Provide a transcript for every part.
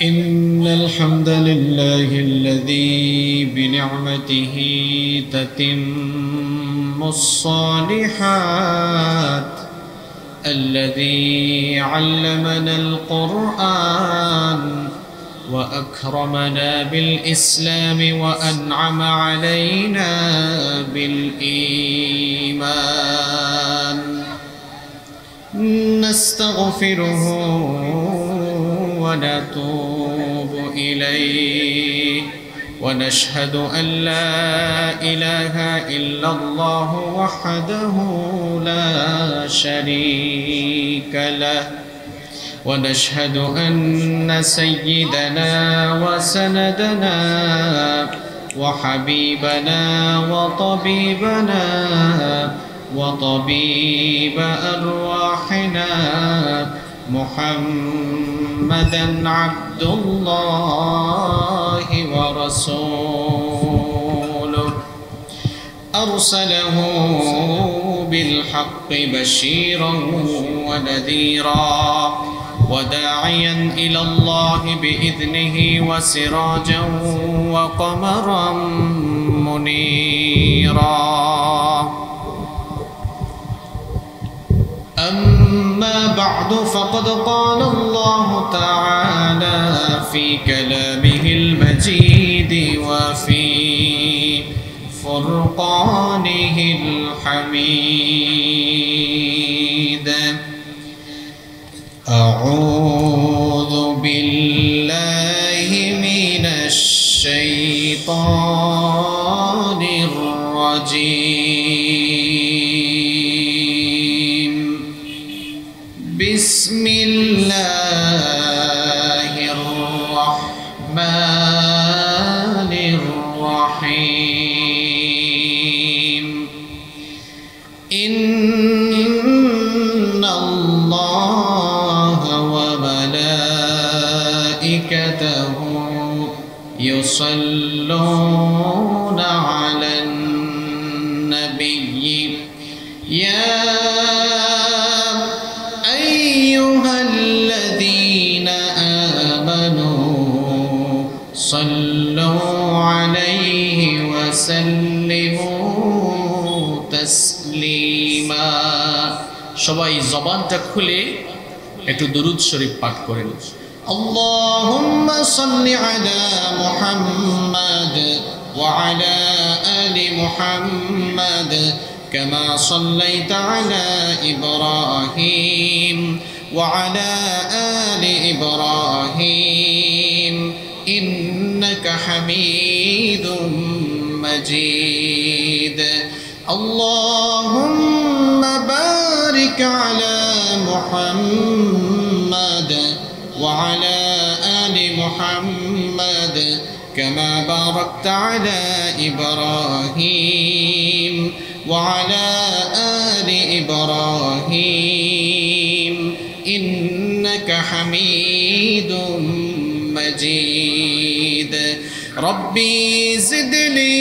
إن الحمد لله الذي بنعمته تتم الصالحات، الذي علمنا القرآن وأكرمنا بالإسلام وأنعم علينا بالإيمان. نستغفره ونتوب إليه، ونشهد أن لا إله إلا الله وحده لا شريك له، ونشهد أن سيدنا وسندنا وحبيبنا وطبيبنا وطبيب أرواحنا محمدًا عبد الله ورسوله، أرسله بالحق بشيرًا ونذيرًا وداعيًا إلى الله بإذنه وسراجًا وقمرًا منيرًا. أما بعد، فقد قال الله تعالى في كلامه المجيد وفي فرقانه الحميد: أعوذ بالله من الشيطان الرجيم. بسم الله الرحمن الرحيم. إن الله وملائكته يصلون على النبي يا أيها الذين آمنوا صلوا عليه وسلموا تسليما। সবাই জবানটা খুলে একটু দুরূদ শরীফ পাঠ করেন। اللهم صل على محمد وعلى آل محمد كما صليت على إبراهيم وعلى آل إبراهيم إنك حميد مجيد. اللهم بارك على محمد وعلى آل محمد كما باركت على إبراهيم وعلى آل إبراهيم إنك حميد مجيد. ربي زدني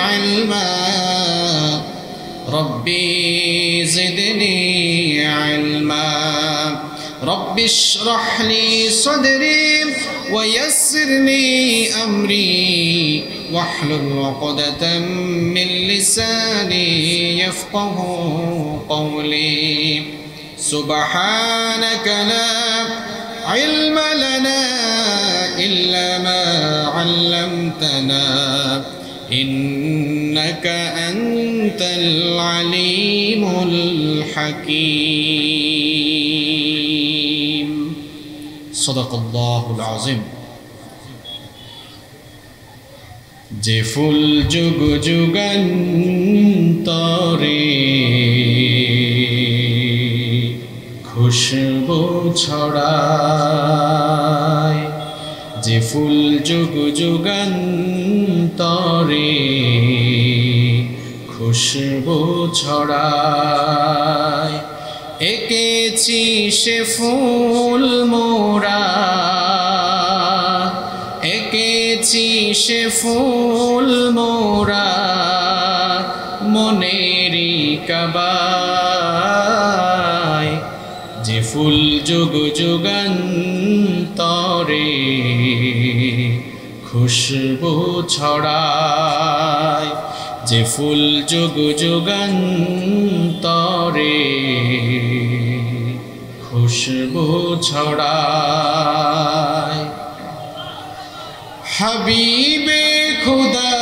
علما، ربي زدني علما. رب اشرح لي صدري ويسر لي أمري واحلل عقدة من لساني يفقه قولي. سبحانك لا علم لنا إلا ما علمتنا إنك أنت العليم الحكيم. صدق الله العظيم. যে ফুল যুগ যুগান্তরে খুশবু ছড়ায়, যে ফুল যুগ যুগান্তরে খুশবু ছড়ায়, এঁকেছি সে ফুল মোরা, এঁকেছি সে ফুল মোরা মনেরই কাবায়। যে ফুল যুগ যুগান্তরে খুশবু ছড়ায়, যে ফুল যুগ যুগান্তরে খুশবু ছড়ায়। হাবিবে খুদা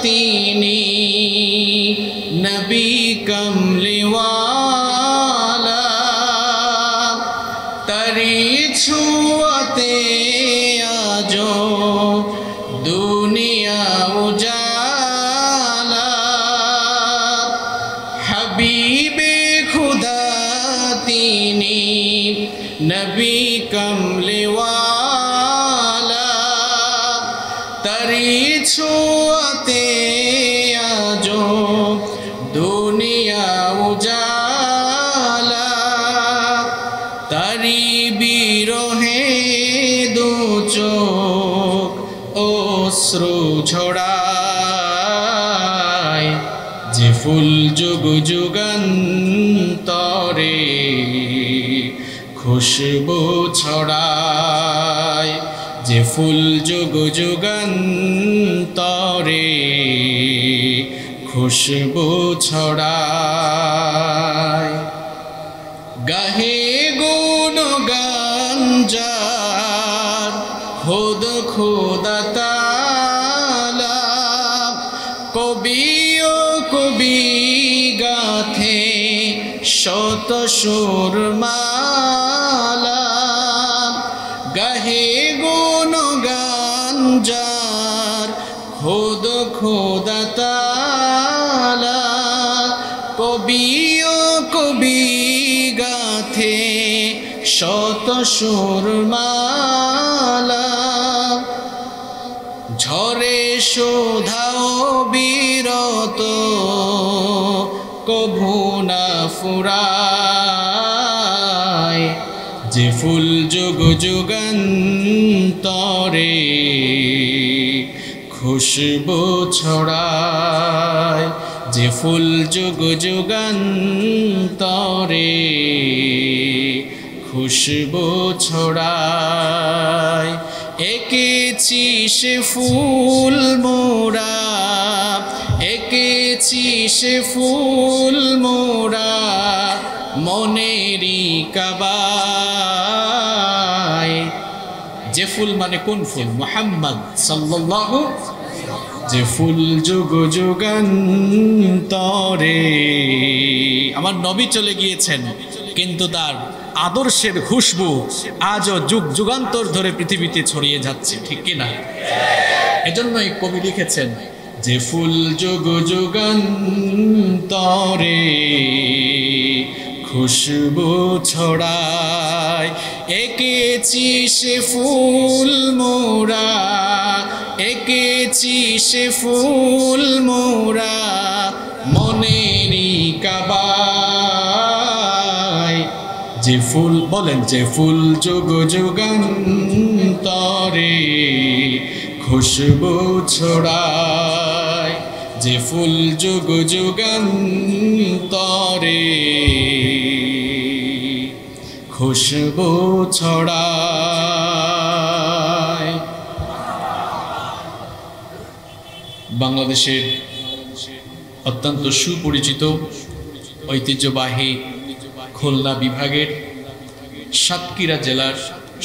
তিনি নবী কমলিওয়ালা, তারি ছুঁয়াতে আজো দুনিয়া উজালা। হাবিবে খুদা তিনি নবী কমলিওয়ালা, তারি ছুঁয়াতে আজো দুনিয়া উজালা। তারি বিরহে দু চোখ অশ্রু ঝরায়, যে ফুল যুগ যুগান্তরে খুশবু ছড়ায়, যে ফুল যুগ যুগান্তরে খুশবু ছড়ায়। গাহে গুণগান যার খুদ খুদা তাআলা, কবি ও কবি গাথে শত সুরমালা। গাহে গুণগান যার খুদ খুদা তাআলা, কবি ও কবি গাথে শত সুরমালা। ঝরে শোধাও বিরত কভু না ফুরায়, যে ফুল যুগ যুগান্তরে খুশবু ছড়ায়, যে ফুল যুগ যুগান্তরে খুশবু ছড়ায়। এঁকেছি সে ফুল মোরা, এঁকেছি সে ফুল মোরা মনেরই কাবায়। যে ফুল মানে কোন ফুল? মুহাম্মদ সাল্লাল্লাহু, যে ফুল যুগ যুগান্তরে। আমার নবী চলে গিয়েছেন, কিন্তু তার আদর্শের খুশবু আজও যুগ যুগান্তর ধরে পৃথিবীতে ছড়িয়ে যাচ্ছে, ঠিক কিনা? এজন্যই কবি লিখেছেন, যে ফুল যুগ যুগান্তরে খুশবু ছড়ায়। এঁকেছি সে ফুল মোরা, এঁকেছি সে ফুল মোরা মনেরই কাবায়। যে ফুল বলেন, যে ফুল যুগ যুগান্তরে খুশবু ছড়ায়, যে ফুল যুগ যুগান্তরে খুশবু ছড়ায়। বাংলাদেশের অত্যন্ত সুপরিচিত ঐতিহ্যবাহী খুলনা বিভাগের সাতক্ষীরা জেলার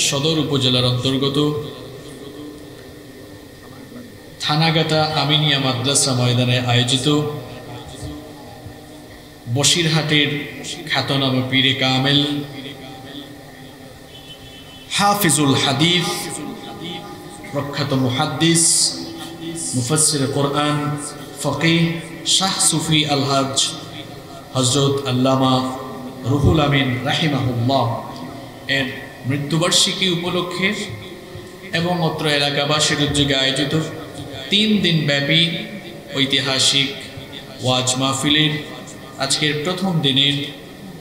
সদর উপজেলার অন্তর্গত থানাগাতা আমিনিয়া মাদ্রাসা ময়দানে আয়োজিত বসিরহাটের খ্যাতনামা পীরে কামেল হাফিজুল হাদিস প্রখ্যাত মুহাদ্দিস মুফাসসির কোরআন ফকিহ শাহ সুফি আলহাজ হযরত আল্লামা রুহুল আমিন রাহিমাহুল্লাহ এর মৃত্যুবার্ষিকী উপলক্ষে এবং অত্র এলাকাবাসীর উদ্যোগে আয়োজিত 3 দিন ব্যাপী ঐতিহাসিক ওয়াজ মাহফিলের আজকের প্রথম দিনের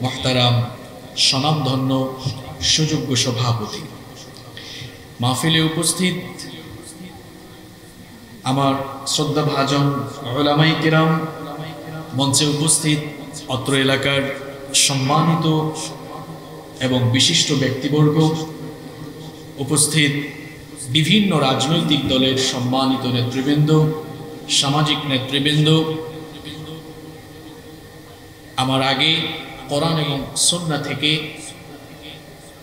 মুহতারাম স্বনামধন্য সুযোগ্য সভাপতি, মাহফিলে উপস্থিত আমার শ্রদ্ধাভাজন উলামায়ে কিরাম, মঞ্চে উপস্থিত অত্র এলাকার সম্মানিত এবং বিশিষ্ট ব্যক্তিবর্গ, উপস্থিত বিভিন্ন রাজনৈতিক দলের সম্মানিত নেতৃবৃন্দ, সামাজিক নেতৃবৃন্দ, আমার আগে কোরআন এবং সুন্নাহ থেকে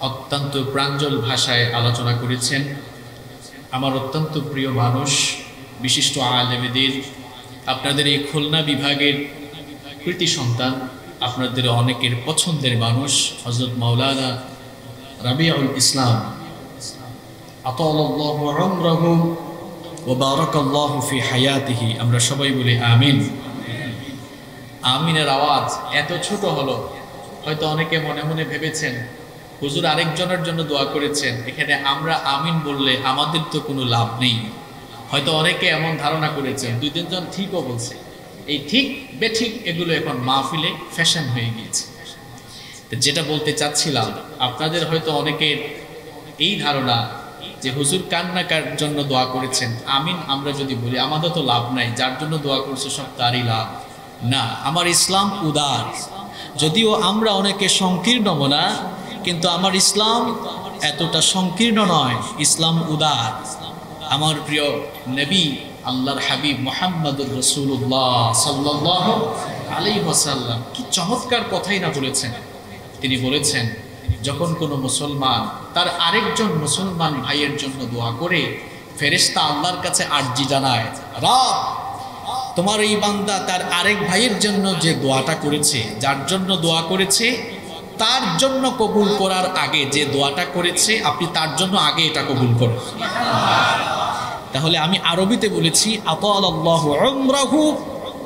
অত্যন্ত প্রাঞ্জল ভাষায় আলোচনা করেছেন আমার অত্যন্ত প্রিয় মানুষ, বিশিষ্ট আলেমে দ্বীন, আপনাদের এই খুলনা বিভাগের কৃতি সন্তান, আপনাদের অনেকের পছন্দের মানুষ হযরত মাওলানা রাবিউল ইসলাম আতালাল্লাহু উমরাহু ওয়া বারাকাল্লাহু ফি হায়াতিহি। আমরা সবাই বলি আমিন। আমিনের আওয়াজ এত ছোট হলো, হয়তো অনেকে মনে মনে ভেবেছেন হুজুর আরেকজনের জন্য দোয়া করেছেন, এখানে আমরা আমিন বললে আমাদের তো কোনো লাভ নেই। হয়তো অনেকে এমন ধারণা করেছেন, দুই তিনজন ঠিকও বলছে। এই ঠিক বেঠিক এগুলো এখন মাহফিলে ফ্যাশন হয়ে গিয়েছে। যেটা বলতে চাচ্ছিলাম, আপনাদের হয়তো অনেকের এই ধারণা যে হুজুর কান্নাকার জন্য দোয়া করেছেন, আমিন আমরা যদি বলি আমাদের তো লাভ নাই, যার জন্য দোয়া করছে সব তারই লাভ। না, আমার ইসলাম উদার। যদিও আমরা অনেকে সংকীর্ণ মনা, কিন্তু আমার ইসলাম এতটা সংকীর্ণ নয়, ইসলাম উদার। আমার প্রিয় নবী আল্লাহর হাবিব মুহাম্মদুর রাসূলুল্লাহ সাল্লাল্লাহু আলাইহি ওয়াসাল্লাম কি চমৎকার কথাই না বলেছেন। তিনি বলেছেন, যখন কোনো মুসলমান তার আরেকজন মুসলমান ভাইয়ের জন্য দোয়া করে, ফেরেশতা আল্লাহর কাছে আরজি জানায়, রব তোমার এই বান্দা তার আরেক ভাইয়ের জন্য যে দোয়াটা করেছে, যার জন্য দোয়া করেছে, তার জন্য কবুল করার আগে যে দোয়াটা করেছে আপনি তার জন্য আগে এটা কবুল করুন। তাহলে আমি আরবিতে বলেছি আতালাল্লাহু উমরাহু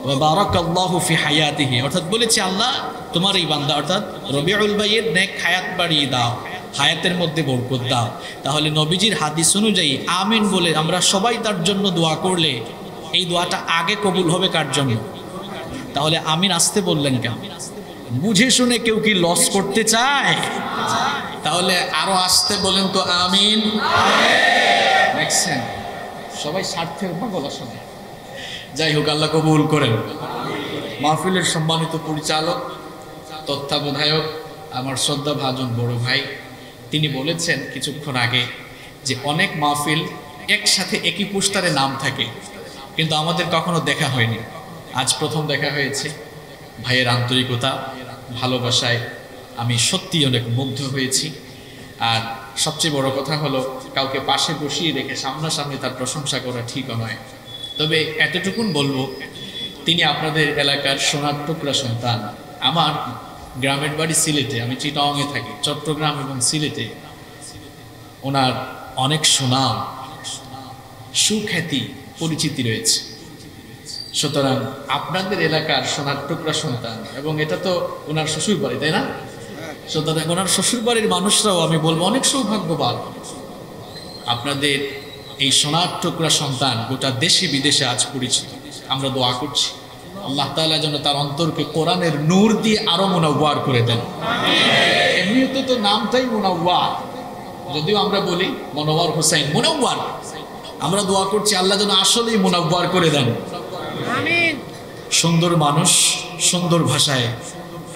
ওয়া বারাকাল্লাহু ফি হায়াতিহি, অর্থাৎ বলেছি আল্লাহ তোমার এই বান্দা অর্থাৎ রবিউল ভাইয়ের নেক হায়াত বাড়িয়ে দাও, হায়াতের মধ্যে বরকত দাও। তাহলে নবীজির হাদিস অনুযায়ী আমিন বলে আমরা সবাই তার জন্য দোয়া করলে এই দোয়াটা আগে কবুল হবে কার জন্য? তাহলে আমিন আসতে বললেন কেন? বুঝে শুনে কেউ কি লস করতে চায়? তাহলে আরো আসতে বলেন তো আমিন। দেখছেন সবাই স্বার্থের পাগল আসলে। যাই হোক, আল্লাহ কবুল করেন। মাহফিলের সম্মানিত পরিচালক, তত্ত্বাবধায়ক, আমার শ্রদ্ধা ভাজন বড় ভাই, তিনি বলেছেন কিছুক্ষণ আগে যে অনেক মাহফিল একসাথে একই পোস্টারে নাম থাকে, কিন্তু আমাদের কখনো দেখা হয়নি। আজ প্রথম দেখা হয়েছে। ভাইয়ের আন্তরিকতা, ভালোবাসায় আমি সত্যি অনেক মুগ্ধ হয়েছি। আর সবচেয়ে বড় কথা হলো, কাউকে পাশে বসিয়ে রেখে সামনাসামনি তার প্রশংসা করা ঠিকও নয়। তবে এতটুকুন বলবো, তিনি আপনাদের এলাকার সোনার টুকরা সন্তান। আমার গ্রামের বাড়ি সিলেটে, আমি চিটাগাংয়ে থাকি। চট্টগ্রাম এবং সিলেটে ওনার অনেক সুনাম, সুখ্যাতি, পরিচিতি রয়েছে। সুতরাং আপনাদের এলাকার সোনার টুকরা সন্তান, এবং এটা তো ওনার শ্বশুর বাড়ি, তাই না? সুতরাং ওনার শ্বশুর বাড়ির মানুষরাও আমি বলবো অনেক সৌভাগ্যবান। আপনাদের এই সোনার টুকরা সন্তান গোটা দেশে বিদেশে আজ পরিচিত। আমরা দোয়া করছি আল্লাহ তাআলা যেন তার অন্তরকে কোরআনের নূর দিয়ে আরো মুনাওয়ার করে দেন। এমনিতে তো নামটাই মুনাওয়ার, যদিও আমরা বলি মনোয়ার হোসেন মুনাওয়ার। আমরা দোয়া করছি আল্লাহ যেন আসলেই মুনাওয়ার করে দেন। আমিন। সুন্দর মানুষ, সুন্দর ভাষায়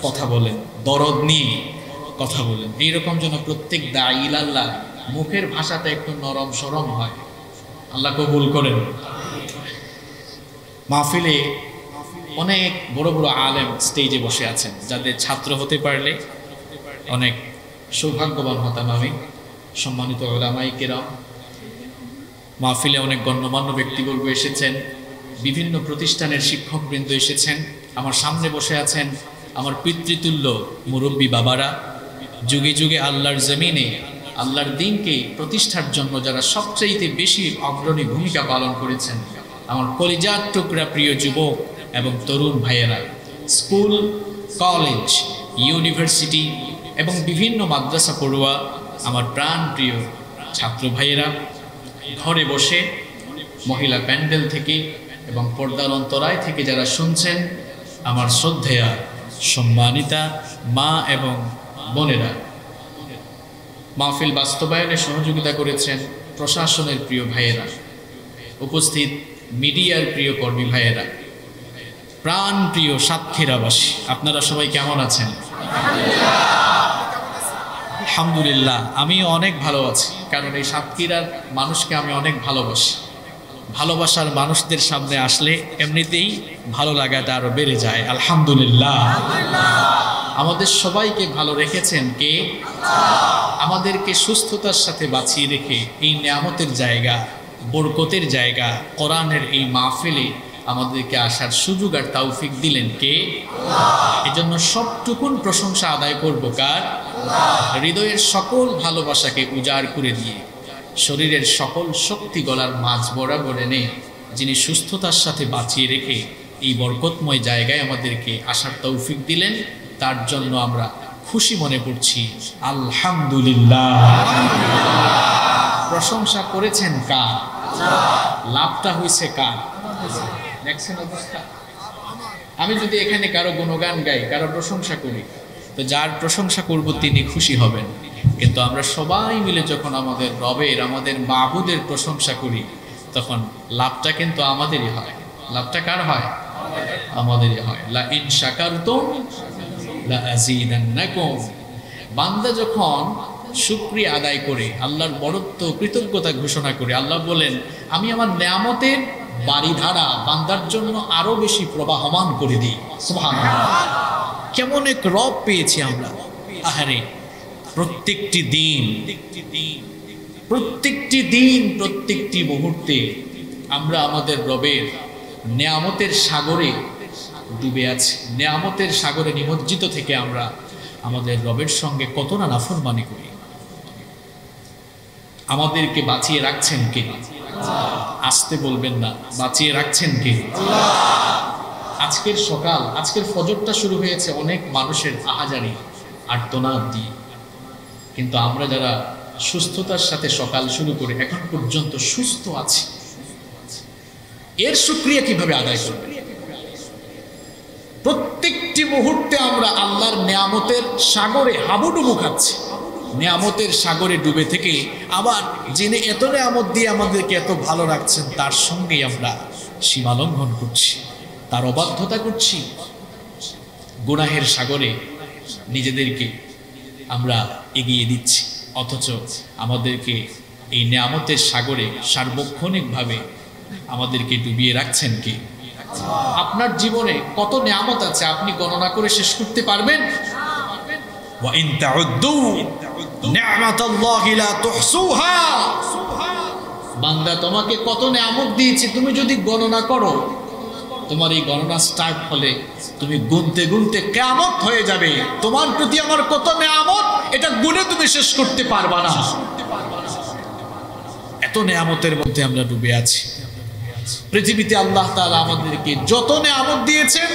কথা বলেন, দরদ নিয়ে কথা বলেন। এইরকম যেন প্রত্যেক দাঈ ইলাল্লাহ মুখের ভাষাটা একটু নরম সরম হয়। আল্লাহ কবুল করেন। মাহফিলে অনেক বড় বড় আলেম স্টেজে বসে আছেন, যাদের ছাত্র হতে পারলে অনেক সৌভাগ্যবান হতাম আমি। সম্মানিত উলামায়ে কেরাম, মাহফিলে অনেক গণ্যমান্য ব্যক্তিবর্গ এসেছেন, বিভিন্ন প্রতিষ্ঠানের শিক্ষকবৃন্দ এসেছেন। আমার সামনে বসে আছেন আমার পিতৃতুল্য মুরব্বী বাবারা, যুগে যুগে আল্লাহর জমিনে আল্লাহর দ্বীনকে প্রতিষ্ঠার জন্য যারা সবচাইতে বেশি অগ্রণী ভূমিকা পালন করেছেন। আমার কলিজার টুকরা প্রিয় যুবক এবং তরুণ ভাইয়েরা, স্কুল, কলেজ, ইউনিভার্সিটি এবং বিভিন্ন মাদ্রাসা পড়ুয়া আমার প্রাণ প্রিয় ছাত্র ভাইয়েরা, ঘরে বসে, মহিলা প্যান্ডেল থেকে এবং পর্দার অন্তরায় থেকে যারা শুনছেন, আমার শ্রদ্ধেয়া সম্মানিতা মা এবং বোনেরা, মাহফিল বাস্তবায়নে সহযোগিতা করেছেন প্রশাসনের প্রিয় ভাইয়েরা, উপস্থিত মিডিয়ার প্রিয় কর্মী ভাইয়েরা, প্রাণ প্রিয় সাতক্ষীরাবাসী, আপনারা সবাই কেমন আছেন? আলহামদুলিল্লাহ আমি অনেক ভালো আছি, কারণ এই সাতক্ষীরার মানুষকে আমি অনেক ভালোবাসি। ভালোবাসার মানুষদের সামনে আসলে এমনিতেই ভালো লাগাটা আরো বেড়ে যায়। আলহামদুলিল্লাহ আমাদের সবাইকে ভালো রেখেছেন কে? আমাদেরকে সুস্থতার সাথে বাঁচিয়ে রেখে এই নিয়ামতের জায়গা, বরকতের জায়গা, কোরআনের এই মাহফিলে আমাদেরকে আসার সুযোগ আর তৌফিক দিলেন কে? এজন্য সবটুকুন প্রশংসা আদায় করব কার? হৃদয়ের সকল ভালোবাসাকে উজাড় করে দিয়ে শরীরের সকল শক্তি গলার মাঝ বরাবর এনে যিনি সুস্থতার সাথে বাঁচিয়ে রেখে এই বরকতময় জায়গায় আমাদেরকে আসার তৌফিক দিলেন, তার জন্য আমরা খুশি মনে করছি। আলহামদুলিল্লাহ। প্রশংসা করেছেন কার? লাভটা হয়েছে কার? দেখছেন অবস্থা। আমি যদি এখানে কারো গুণগান গাই, কারো প্রশংসা করি, তো যার প্রশংসা করব তিনি খুশি হবেন। কিন্তু আমরা সবাই মিলে যখন আমাদের রবের, আমাদের মাবুদের প্রশংসা করি, তখন লাভটা কিন্তু আমাদেরই হয়। লাভটা কার হয়? আমাদেরই হয়। লা ইন শাকারতুম লা আযীদান্নাকুম। বান্দা যখন শুকরিয়া আদায় করে, আল্লাহর বড়ত্ব, কৃতজ্ঞতা ঘোষণা করে, আল্লাহ বলেন আমি আমার নেয়ামতের বাড়িধারা বান্দার জন্য আরো বেশি প্রবাহমান করে দিই। সুবহানাল্লাহ। কেমন এক রব পেয়েছি আমরা। আহারে, প্রত্যেকটি দিন, প্রত্যেকটি মুহূর্তে আমরা আমাদের রবের নেয়ামতের সাগরে ডুবে আছি। নেয়ামতের সাগরে নিমজ্জিত থেকে আমরা আমাদের রবের সঙ্গে কত না নাফরমানি করি। আমাদেরকে বাঁচিয়ে রাখছেন কে? আসতে বলবেন না, বাঁচিয়ে রাখছেন কে? আজকের সকাল, আজকের ফজরটা শুরু হয়েছে অনেক মানুষের আহাজারি আর্তনাদ দিয়ে, কিন্তু আমরা যারা সুস্থতার সাথে সকাল শুরু করে এখন পর্যন্ত সুস্থ আছি, এর শুকরিয়া কিভাবে আদায় করবে? প্রত্যেকটি মুহূর্তে আমরা আল্লাহর নেয়ামতের সাগরে হাবুডুবু খাচ্ছি। নেয়ামতের সাগরে ডুবে থেকে আবার যিনি এত নেয়ামত দিয়ে আমাদেরকে এত ভালো রাখছেন, তার সঙ্গেই আমরা সীমালঙ্ঘন করছি, তার অবাধ্যতা করছি। গুনাহের সাগরে নিজেদেরকে আমরা এগিয়ে দিচ্ছি, অথচ আমাদেরকে এই নেয়ামতের সাগরে সার্বক্ষণিকভাবে আমাদেরকে ডুবিয়ে রাখছেন কে? আপনার জীবনে কত নেয়ামত আছে আপনি গণনা করে শেষ করতে পারবেন? ওয়া ইন তাউদ্দু নি'মাতাল্লাহি লা তুহসুহা। বান্দা, তোমাকে কত নেয়ামত দিয়েছি, তুমি যদি গণনা করো, তোমার এই গণনা স্টার্ট হলে তুমি গুনতে গুনতে কিয়ামত হয়ে যাবে। তোমার প্রতি আমার কত নেয়ামত, এটা গুনে তুমি শেষ করতে পারবা না। এত নেয়ামতের মধ্যে আমরা ডুবে আছি। পৃথিবীতে আল্লাহ তাআলা আমাদেরকে যত নেয়ামত দিয়েছেন,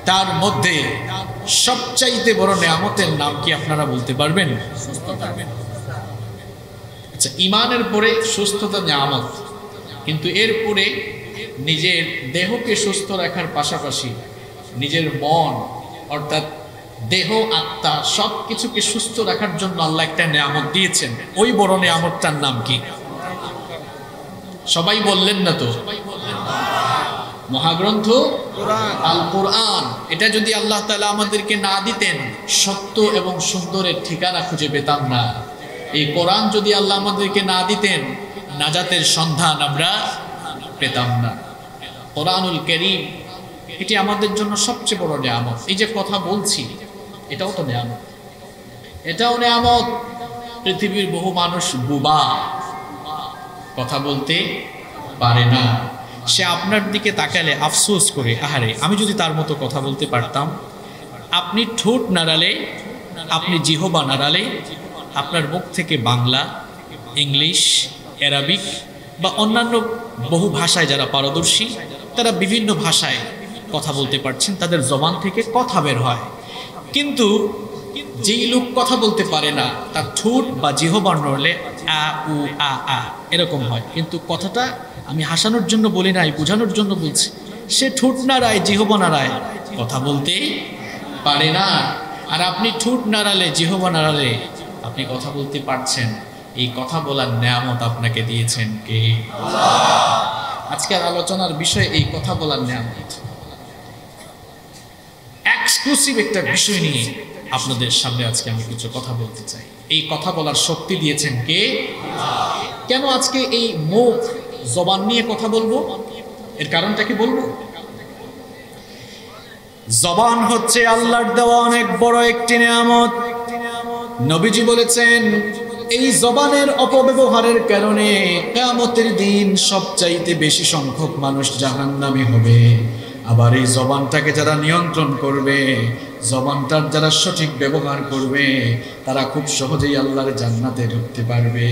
তার মধ্যে সবচাইতে বড় নেয়ামতের নাম কি আপনারা বলতে পারবেন? আচ্ছা, ঈমানের পরে সুস্থতা নেয়ামত, কিন্তু এরপরে নিজের দেহকে সুস্থ রাখার পাশাপাশি নিজের মন, অর্থাৎ দেহ, আত্মা সবকিছুকে সুস্থ রাখার জন্য আল্লাহ একটা নেয়ামত দিয়েছেন। ওই বড় নেয়ামতটার নাম কি? সবাই বললেন না তো? মহাগ্রন্থ আল কোরআন। এটা যদি আল্লাহ তাআলা আমাদেরকে না দিতেন, সত্য এবং সুন্দরের ঠিকানা খুঁজে পেতাম না। এই কোরআন যদি আল্লাহ আমাদেরকে না দিতেন, নাজাতের সন্ধান আমরা পেতাম না। কোরআনুল কারীম, এটি আমাদের জন্য সবচেয়ে বড় নেয়ামত। এই যে কথা বলছি, এটাও তো নেয়ামত, এটাও নেয়ামত। পৃথিবীর বহু মানুষ বোবা, কথা বলতে পারে না। সে আপনার দিকে তাকালে আফসোস করে, আহারে আমি যদি তার মতো কথা বলতে পারতাম। আপনি ঠোঁট নাড়ালে, আপনি জিহবা নাড়ালে, আপনার মুখ থেকে বাংলা, ইংলিশ, অ্যারাবিক বা অন্যান্য বহু ভাষায় যারা পারদর্শী, তারা বিভিন্ন ভাষায় কথা বলতে পারছেন, তাদের জবান থেকে কথা বের হয়। কিন্তু যেই লোক কথা বলতে পারে না, তার ঠোঁট বা জিহবা নড়লে আ উ আ আ এরকম হয়। কিন্তু কথাটা আমি হাসানোর জন্য বলি নাই, বোঝানোর জন্য বলছি। সে ঠোঁট নাড়ায়, জিহবা নাড়ায়, কথা বলতে পারে না। আর আপনি ঠোঁট নাড়ালে, জিহবা নাড়ালে আপনি কথা বলতে পারছেন। এই কথা বলার নেয়ামত আপনাকে দিয়েছেন কে? আজকের আলোচনার বিষয় এই কথা বলার নেয়ামত। এক্সক্লুসিভ একটা বিষয় নিয়ে আপনাদের সামনে আজকে আমি কিছু কথা বলতে চাই। এই কথা বলার শক্তি দিয়েছেন কে? কেন আজকে এই মুখ জবান নিয়ে কথা বলবো? এর কারণটা কি বলবো? জবান হচ্ছে আল্লাহর দেওয়া অনেক বড় একটি নিয়ামত। নবীজি বলেছেন এই জবানের অপব্যবহারের কারণে কিয়ামতের দিন সবচাইতে বেশি সংখ্যক মানুষ জাহান্নামী হবে। আবার এই জবানটাকে যারা নিয়ন্ত্রণ করবে, জবানটার যারা সঠিক ব্যবহার করবে, তারা খুব সহজেই আল্লাহর জান্নাতে ঢুকতে পারবে।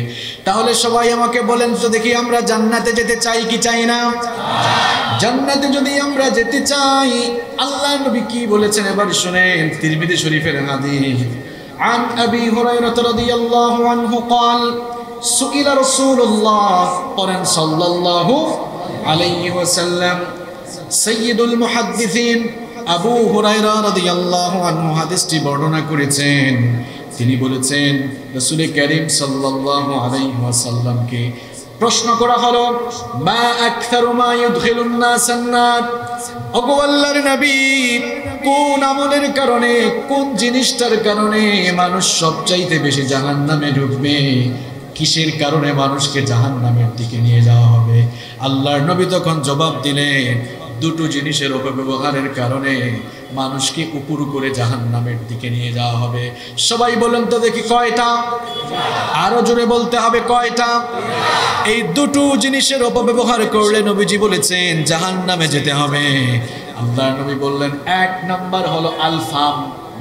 তাহলে সবাই আমাকে বলেন তো দেখি, আমরা জান্নাতে যেতে চাই কি চাই না? জান্নাতে যদি আমরা যেতে চাই, আল্লাহ নবী কি বলেছেন এবার শুনেন। তিরমিজি শরীফের হাদিস, عن أبي هريرة رضي الله عنه قال سئل رسول الله صلى الله عليه وسلم سيد المحدثين আবু হুরায়রা রাদিয়াল্লাহু আনহু হাদিসটি বর্ণনা করেছেন। তিনি বলেছেন রাসূল করিম সাল্লাল্লাহু আলাইহি ওয়াসাল্লামকে প্রশ্ন করা হলো, মা আকসারু মা ইউদখিলুন নাসান নার, ওগো আল্লাহর নবী, কোন আমলের কারণে, কোন জিনিসটার কারণে মানুষ সবচাইতে বেশি জাহান্নামে ঢুকবে? কিসের কারণে মানুষকে জাহান্নামের দিকে নিয়ে যাওয়া হবে? আল্লাহর নবী তখন জবাব দিলেন, দুটো জিনিসের অপব্যবহারের কারণে মানুষকে উপরু করে জাহান্নামের দিকে নিয়ে যাওয়া হবে। সবাই বলেন তো দেখি কয়টা? আরো জোরে বলতে হবে কয়টা? এই দুটো জিনিসের অপব্যবহার করলে নবীজি বলেছেন জাহান্নামে যেতে হবে। আল্লাহর নবী বললেন, এক নাম্বার হলো আলফাম,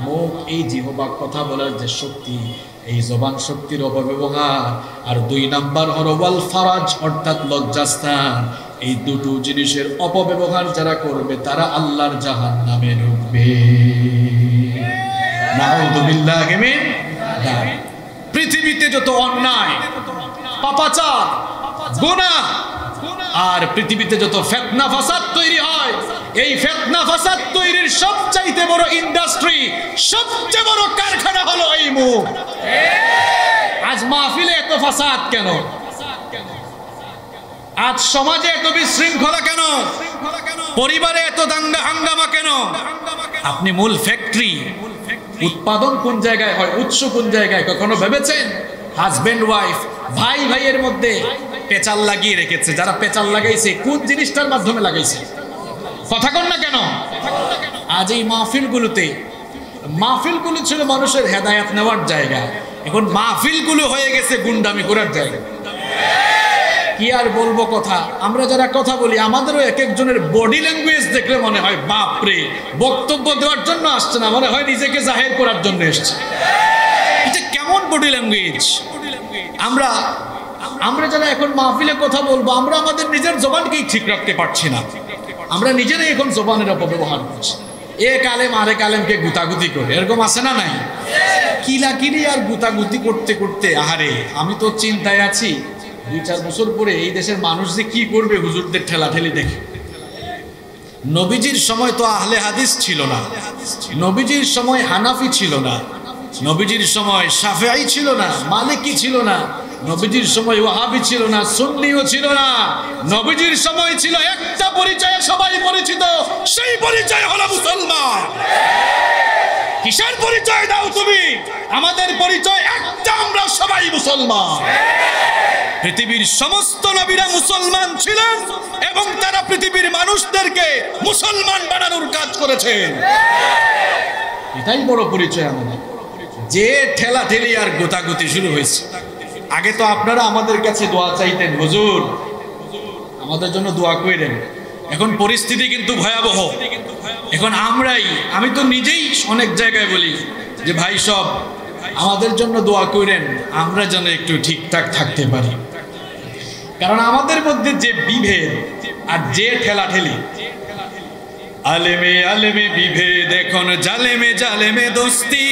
মুখ, এই জিহ্বা, কথা বলার যে শক্তি, এই জবান শক্তির অপব্যবহার। আর দুই নাম্বার হলো ওয়াল ফারাজ, অর্থাৎ লজ্জাস্থান। এই দুটো জিনিসের অপব্যবহার যারা করবে তারা আল্লাহর জাহান্নামে ঢুকবে। নাউযুবিল্লাহি মিন যালিক। পৃথিবীতে যত অন্যায়, পাপাচার, গুনাহ আর পৃথিবীতে যত ফিতনা ফাসাদ তৈরি হয়, এই ফিতনা ফাসাদ তৈরির সবচাইতে বড় ইন্ডাস্ট্রি, সবচেয়ে বড় কারখানা হলো এই মুখ। আজ মাহফিলে এত ফাসাদ কেন? আজ সমাজে এত বিশৃঙ্খলা কেন? পরিবারে এত দাঙ্গা হাঙ্গামা কেন? আপনি মূল ফ্যাক্টরি, উৎপাদন কোন জায়গায় হয়, উৎস কোন জায়গায়, কখনো ভেবেছেন? হাজবেন্ড ওয়াইফ, ভাই ভাইয়ের মধ্যে পেঁচাল লাগিয়ে রেখেছে। যারা পেঁচাল লাগাইছে কোন জিনিসটার মাধ্যমে লাগাইছে? কথা কন না কেন? আজ এই মাহফিলগুলো ছিল মানুষের হেদায়েত নেওয়ার জায়গা, এখন মাহফিলগুলো হয়ে গেছে গুন্ডামি করার জায়গা। কি আর বলবো কথা, আমরা যারা কথা বলি আমাদেরও এক একজনের বডি ল্যাঙ্গুয়েজ দেখলে মনে হয় বাপরে, বক্তব্য দেওয়ার জন্য আসছে না, মনে হয় নিজেকে জাহির করার জন্য এসছে। এটা কেমন বডি ল্যাঙ্গুয়েজ? আমরা যারা এখন মাহফিলে কথা বলবো, আমরা আমাদের নিজের জবানকেই ঠিক রাখতে পারছি না। আমরা নিজেরাই এখন জবানের অপব্যবহার করছি। এক আলেম আরেক আলেমকে গুতাগুতি করে, এরকম আছে না নাই? কিলাকিলি আর গুতাগুতি করতে করতে, আহারে আমি তো চিন্তায় আছি 2-4 বছর পরে এই দেশের মানুষ যে কি করবে হুজুরদের ঠেলাঠেলি দেখে। নবীজির সময় তো আহলে হাদিস ছিল না, নবীজির সময় হানাফি ছিল না, নবীজির সময় শাফিঈ ছিল না, মালিকি ছিল না, নবীজির সময় ওয়াহাবি ছিল না, সুন্নিও ছিল না। নবীজির সময় ছিল একটা পরিচয়ে সবাই পরিচিত, সেই পরিচয় হলো মুসলমান। কিসের পরিচয় দাও তুমি? আমাদের পরিচয় একটা, আমরা সবাই মুসলমান। পৃথিবীর সমস্ত নবীরা মুসলমান ছিলেন এবং তারা পৃথিবীর মানুষদেরকে মুসলমান বানানোর কাজ করেছেন। এটাই বড় পরিচয় আমাদের। যে ঠেলাঠেলি আর গোতাগুতি শুরু হয়েছে, আগে তো আপনারা আমাদের কাছে দোয়া চাইতেন, হুজুর আমাদের জন্য দোয়া করেন। এখন পরিস্থিতি কিন্তু ভয়াবহ। এখন আমি তো নিজেই অনেক জায়গায় বলি যে ভাই সব আমাদের জন্য দোয়া করেন, আমরা যেন একটু ঠিকঠাক থাকতে পারি। কারণ আমাদের মধ্যে যে বিভেদ আর যে ঠেলাঠেলি, আলেমে আলেমে বিভেদ এখন জালেমে জালেমে দোস্তি,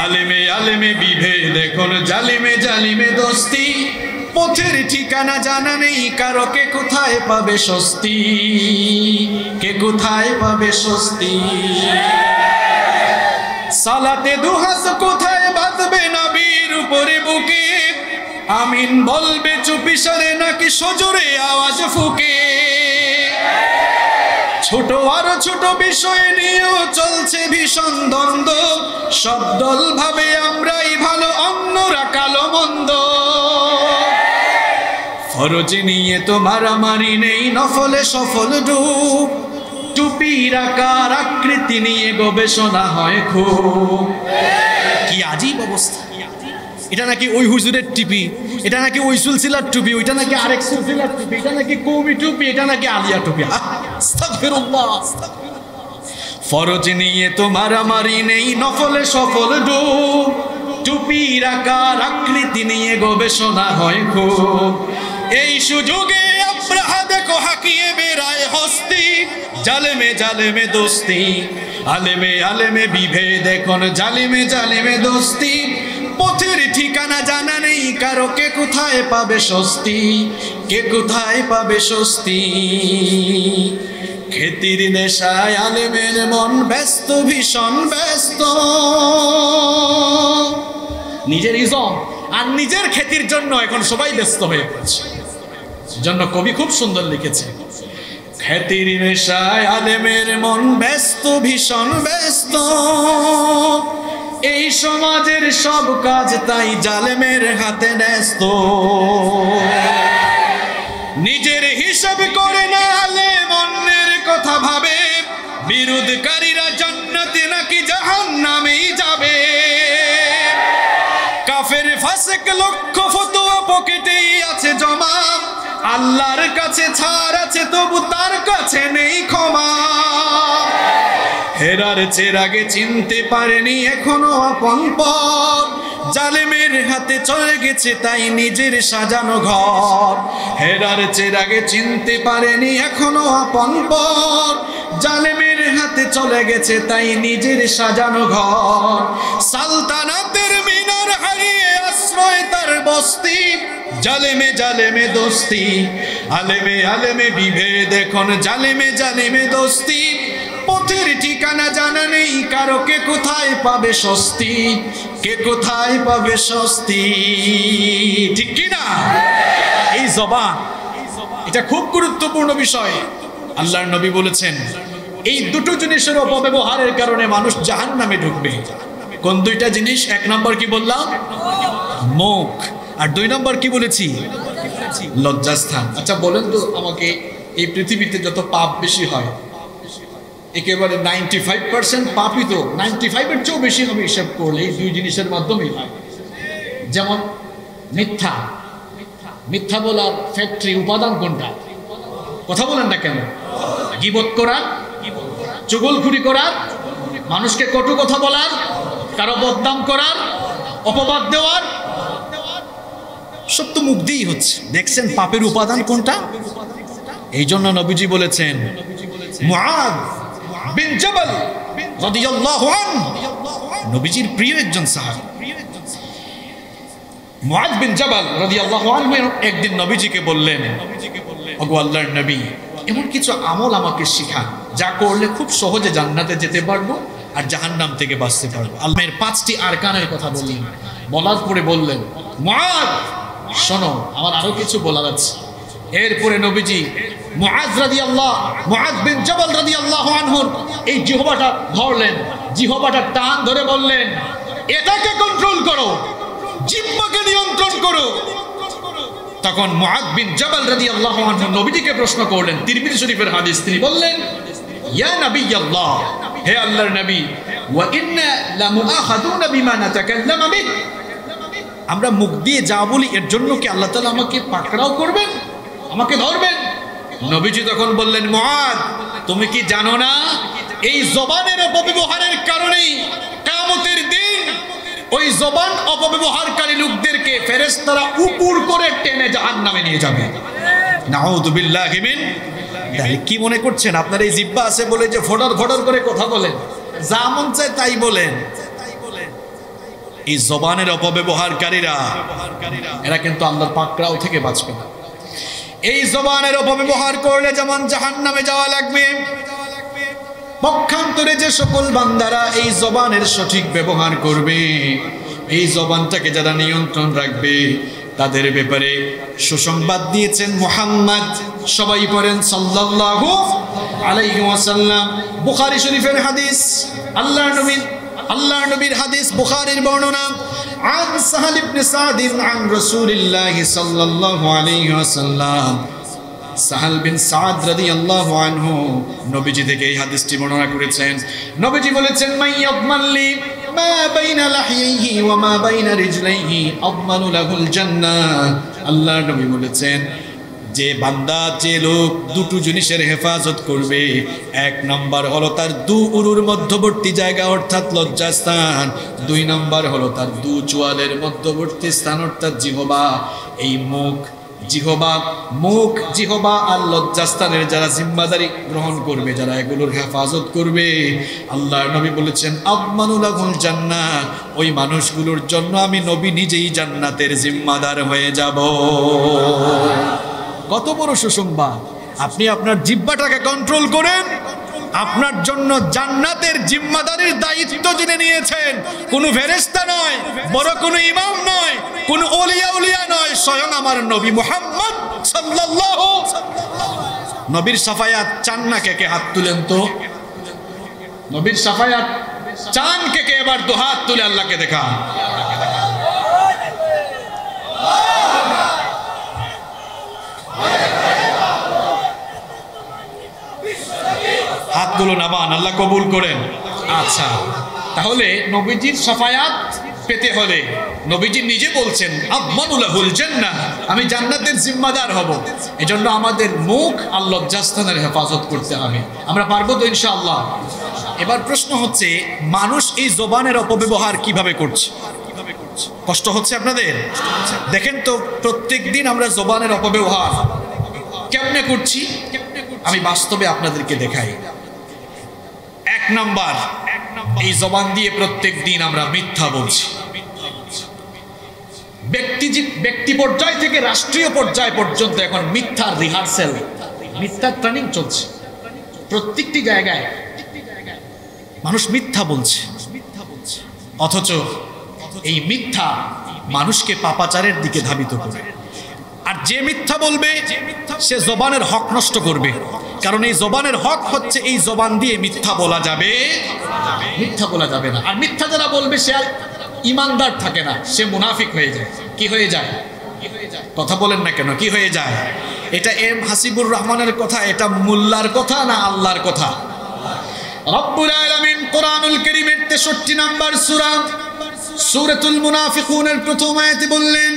আলেমে আলেমে বিভেদ এখন জালেমে জালিমে দোস্তি, পথের ঠিকানা জানা নেই কারো, কে কোথায় পাবে স্বস্তি, কে কোথায় পাবে স্বস্তি। সালাতে দুহাত কোথায় বাঁধবে নবীর উপরে বুকে, আমিন বলবে চুপিসারে নাকি সজোরে আওয়াজ ফুকে। ছোট আর ছোট বিষয় নিয়েও চলছে ভীষণ দ্বন্দ্ব, সব দল ভাবে আমরাই ভালো, অন্যরা কালো মন্দ। ফরজ নিয়ে তো মারামারি নেই, নফলে সফল ডুব, টুপির আকার আকৃতি নিয়ে গবেষণা হয় খুব। কি আজীব অবস্থা! এটা নাকি ওই হুজুরের টুপি, এটা নাকি ওই সুলসিলার টুপি, ওইটা নাকি আরেক সুলসিলার টুপি, এটা নাকি কওমি টুপি, এটা নাকি আলিয়া টুপি। আস্তাগফিরুল্লাহ। ফরজ নিয়ে তো মারামারি নেই, নফলে সফল ডুব, টুপির আকার আকৃতি নিয়ে গবেষণা হয় খুব। এই সুযোগে আব্রাহা দেখো হাকিয়ে বেড়ায় হস্তি, জালেমে জালেমে দোস্তি, আলেমে আলেমে বিভেদ, এখন জালেমে জালেমে দোস্তি। পথের ঠিকানা জানা নেই কারো, কে কোথায় পাবে স্বস্তি, কে কোথায় পাবে স্বস্তি। খেতির নেশায় আলেমের মন ব্যস্ত, ভীষণ ব্যস্ত, নিজের ইজম আর নিজের খেতির জন্য এখন সবাই ব্যস্ত হয়ে পড়ছে। জন্য কবি খুব সুন্দর লিখেছে, খেতির নেশায় আলেমের মন ব্যস্ত, ভীষণ ব্যস্ত, এই সমাজের সব কাজ তাই জালেমের হাতে ন্যস্ত। নিজের হিসাব করে না আলেম, অন্যের কথা ভাবে, বিরোধকারীরা জান্নাতে নাকি জাহান্নামেই যাবে। কাফের ফাসিক লক্ষ ফতোয়া পকেটেই আছে জমা, আল্লাহর কাছে ছাড় আছে তবু তার কাছে নেই ক্ষমা। হেরার চেরাগে চিনতে পারেনি এখনো আপন পথ, জালেমের হাতে চলে গেছে তাই নিজের সাজানো ঘর। হেরার চেরাগে চিনতে পারেনি এখনো আপন পথ, জালেমের হাতে চলে গেছে তাই নিজের সাজানো ঘর। সালতানাতের মিনার হারিয়ে আশ্রয় তার বস্তি, জালেমে জালেমে দোস্তি, আলেমে আলেমে বিভেদ, এখন জালেমে জালেমে দোস্তি। পথের ঠিকানা জানা নেই কারো, কে কোথায় পাবে স্বস্তি, কে কোথায় পাবে স্বস্তি। ঠিক কি না? এই জবান, এটা খুব গুরুত্বপূর্ণ বিষয়। আল্লাহর নবী বলেছেন, এই দুটো জিনিসের অপব্যবহারের কারণে মানুষ জাহান্নামে ঢুকবে। কোন দুইটা জিনিস? এক নম্বর কি বললাম? মুখ। আর দুই নম্বর কি বলেছি? লজ্জাস্থান। আচ্ছা বলেন তো আমাকে, এই পৃথিবীতে যত পাপ বেশি হয়, একেবারে 95% পাপই তো 95-এর চেয়েও বেশি হবে হিসাব করলে এই দুই জিনিসের মাধ্যমেই হয়। যেমন মিথ্যা, মিথ্যা বলার ফ্যাক্টরি উপাদান কোনটা? কথা বলেন না কেন? গীবত করা, চুগলখুরি করার, মানুষকে কটু কথা বলার, কারো বদনাম করার, অপবাদ দেওয়ার, সব তো মুখ দিয়েই হচ্ছে। দেখছেন পাপের উপাদান কোনটা? এই জন্য নবীজি বলেছেন, মুআদ বিন জাবাল রাদিয়াল্লাহু আনহু, নবীজির প্রিয় একজন সাহাবী, মুআদ বিন জাবাল রাদিয়াল্লাহু আনহু একদিন নবীজিকে বললেন, ওগো আল্লাহর নবী, এমন কিছু আমল আমাকে শিখান যা করলে খুব সহজে জান্নাতে যেতে পারবো আর জাহান্নাম থেকে বাঁচতে পারবো। আল্লাহর 5টি আরকানের কথা বললেন। বলার পরে বললেন, মুআদ শোনো, আমার আরো কিছু বলার আছে। এরপরে নবীজি মুআদ বিন জাবাল রাদিয়াল্লাহু আনহুর এই জিহ্বাটা ধরলেন, জিহ্বাটা টান ধরে বললেন, এটাকে কন্ট্রোল করো, জিহ্বাকে নিয়ন্ত্রণ করো। তখন মুআদ বিন জাবাল রাদিয়াল্লাহু আনহু নবীজিকে প্রশ্ন করলেন, তিরমিজি শরীফের হাদিস, তিনি বললেন, ইয়া নবিয়াল্লাহ, হে আল্লাহর নবী, ওয়া ইন্না লামুআখাযুনা বিমা নাতাকাল্লামু বিহ, আমরা মুখ দিয়ে যা বলি এর জন্য কি আল্লাহ তাআলা আমাকে পাকড়াও করবেন, আমাকে ধরবেন? নবীজি তখন বললেন, মুআদ, তুমি কি জানো না এই জবানের অপব্যবহারের কারণেই কিয়ামতের দিন ওই জবান অপব্যবহারকারী লোকদেরকে ফেরেশতারা উপর করে টেনে জাহান্নামে নিয়ে যাবে। নাউযু বিল্লাহি মিন। তাহলে কি মনে করছেন আপনার এই জিহ্বা আছে বলে যে ফডর ফডর করে কথা বলেন, যা মন চায় তাই বলেন? এই জবানের অপব্যবহারকারীরা এরা কিন্তু আল্লাহর পাকড়াও থেকে বাঁচবে না। এই জবানের অপব্যবহার করলে যেমন জাহান্নামে যাওয়া লাগবে, পক্ষান্তরে যে সকল বান্দারা এই জবানের সঠিক ব্যবহার করবে, এই জবানটাকে যারা নিয়ন্ত্রণ রাখবে, তাদের ব্যাপারে সুসংবাদ দিয়েছেন মুহাম্মদ, সবাই পড়েন সাল্লাল্লাহু আলাইহি ওয়াসাল্লাম। বুখারী শরীফের হাদিস, আল্লাহর নবীর হাদিস, বুখারীর বর্ণনা। আন সাহাল ইবনে সাদ আন রাসূলিল্লাহ সাল্লাল্লাহু আলাইহি ওয়াসাল্লাম, সাহাল বিন সাদ রাদিয়াল্লাহু আনহু নবীজি থেকে এই হাদিসটি বর্ণনা করেছেন। নবীজি বলেছেন, মান ইয়াদমানলি মা বাইনা লাহিহি ওয়া মা বাইনা রিজলাইহি আদমানু লাহুল জান্নাহ। আল্লাহর নবী বলেছেন, যে বান্দা, যে লোক দুটো জিনিসের হেফাজত করবে, এক নাম্বার হলো তার দু উরুর মধ্যবর্তী জায়গা অর্থাৎ লজ্জাস্থান, দুই নাম্বার হলো তার দু চোয়ালের মধ্যবর্তী স্থান অর্থাৎ জিহবা। এই মুখ, জিহবা আর লজ্জাস্থানের যারা জিম্মাদারি গ্রহণ করবে, যারা এগুলোর হেফাজত করবে, আল্লাহর নবী বলেছেন আদমানুল লাহুল জান্নাহ, ওই মানুষগুলোর জন্য আমি নবী নিজেই জান্নাতের জিম্মাদার হয়ে যাব। কত বড় সুসংবাদ! আপনি আপনার জিহ্বাটাকে কন্ট্রোল করেন, আপনার জন্য জান্নাতের জিম্মাদারির দায়িত্ব যিনি নিয়েছেন, কোনো ফেরেশতা নয়, বড় কোনো ইমাম নয়, কোনো ওলিয়া নয়, স্বয়ং আমার নবী মুহাম্মদ সাল্লাল্লাহু। নবীর সাফায়াত চান না কে কে? হাত তুলেন তো। নবীর সাফায়াত চান কে কে? এবার দু হাত তুলে আল্লাহকে দেখা। হাতগুলো নামান, আল্লাহ কবুল করেন। আচ্ছা, তাহলে নবীজির সাফায়াত পেতে হলে নবীজি নিজে বলছেন আদমানুল লাহুল জান্নাহ, আমি জান্নাতের জিম্মাদার হব। এজন্য আমাদের মুখ আর লজ্জাস্থানের হেফাজত করতে হবে। আমরা পারবো তো ইনশাআল্লাহ? এবার প্রশ্ন হচ্ছে, মানুষ এই জবানের অপব্যবহার কিভাবে করছে? কষ্ট হচ্ছে আপনাদের? দেখেন তো, প্রত্যেক দিন আমরা জবানের অপব্যবহার কেমনে করছি, আমি বাস্তবে আপনাদেরকে দেখাই। এক নাম্বার, এই জবান দিয়ে প্রত্যেক দিন আমরা মিথ্যা বলছি। ব্যক্তি পর্যায় থেকে রাষ্ট্রীয় পর্যায় পর্যন্ত এখন মিথ্যার রিহার্সেল, মিথ্যার ট্রেনিং চলছে। প্রত্যেকটি জায়গায় মানুষ মিথ্যা বলছে, অথচ এই মিথ্যা মানুষকে পাপাচারের দিকে ধাবিত করে। আর যে মিথ্যা বলবে সে জবানের হক নষ্ট করবে, কারণ এই জবানের হক হচ্ছে এই জবান দিয়ে মিথ্যা বলা যাবে, মিথ্যা বলা যাবে না। আর মিথ্যা যারা বলবে সে আর ইমানদার থাকে না, সে মুনাফিক হয়ে যায়। কি হয়ে যায়? কথা বলেন না কেন? কি হয়ে যায়? এটা এম হাসিবুর রহমানের কথা, এটা মোল্লার কথা না আল্লাহর কথা? রব্বুল আলামিন কোরআনুল কারীমের 63 নম্বর সূরা সূরাতুল মুনাফিকুনের প্রথম আয়াতে বললেন,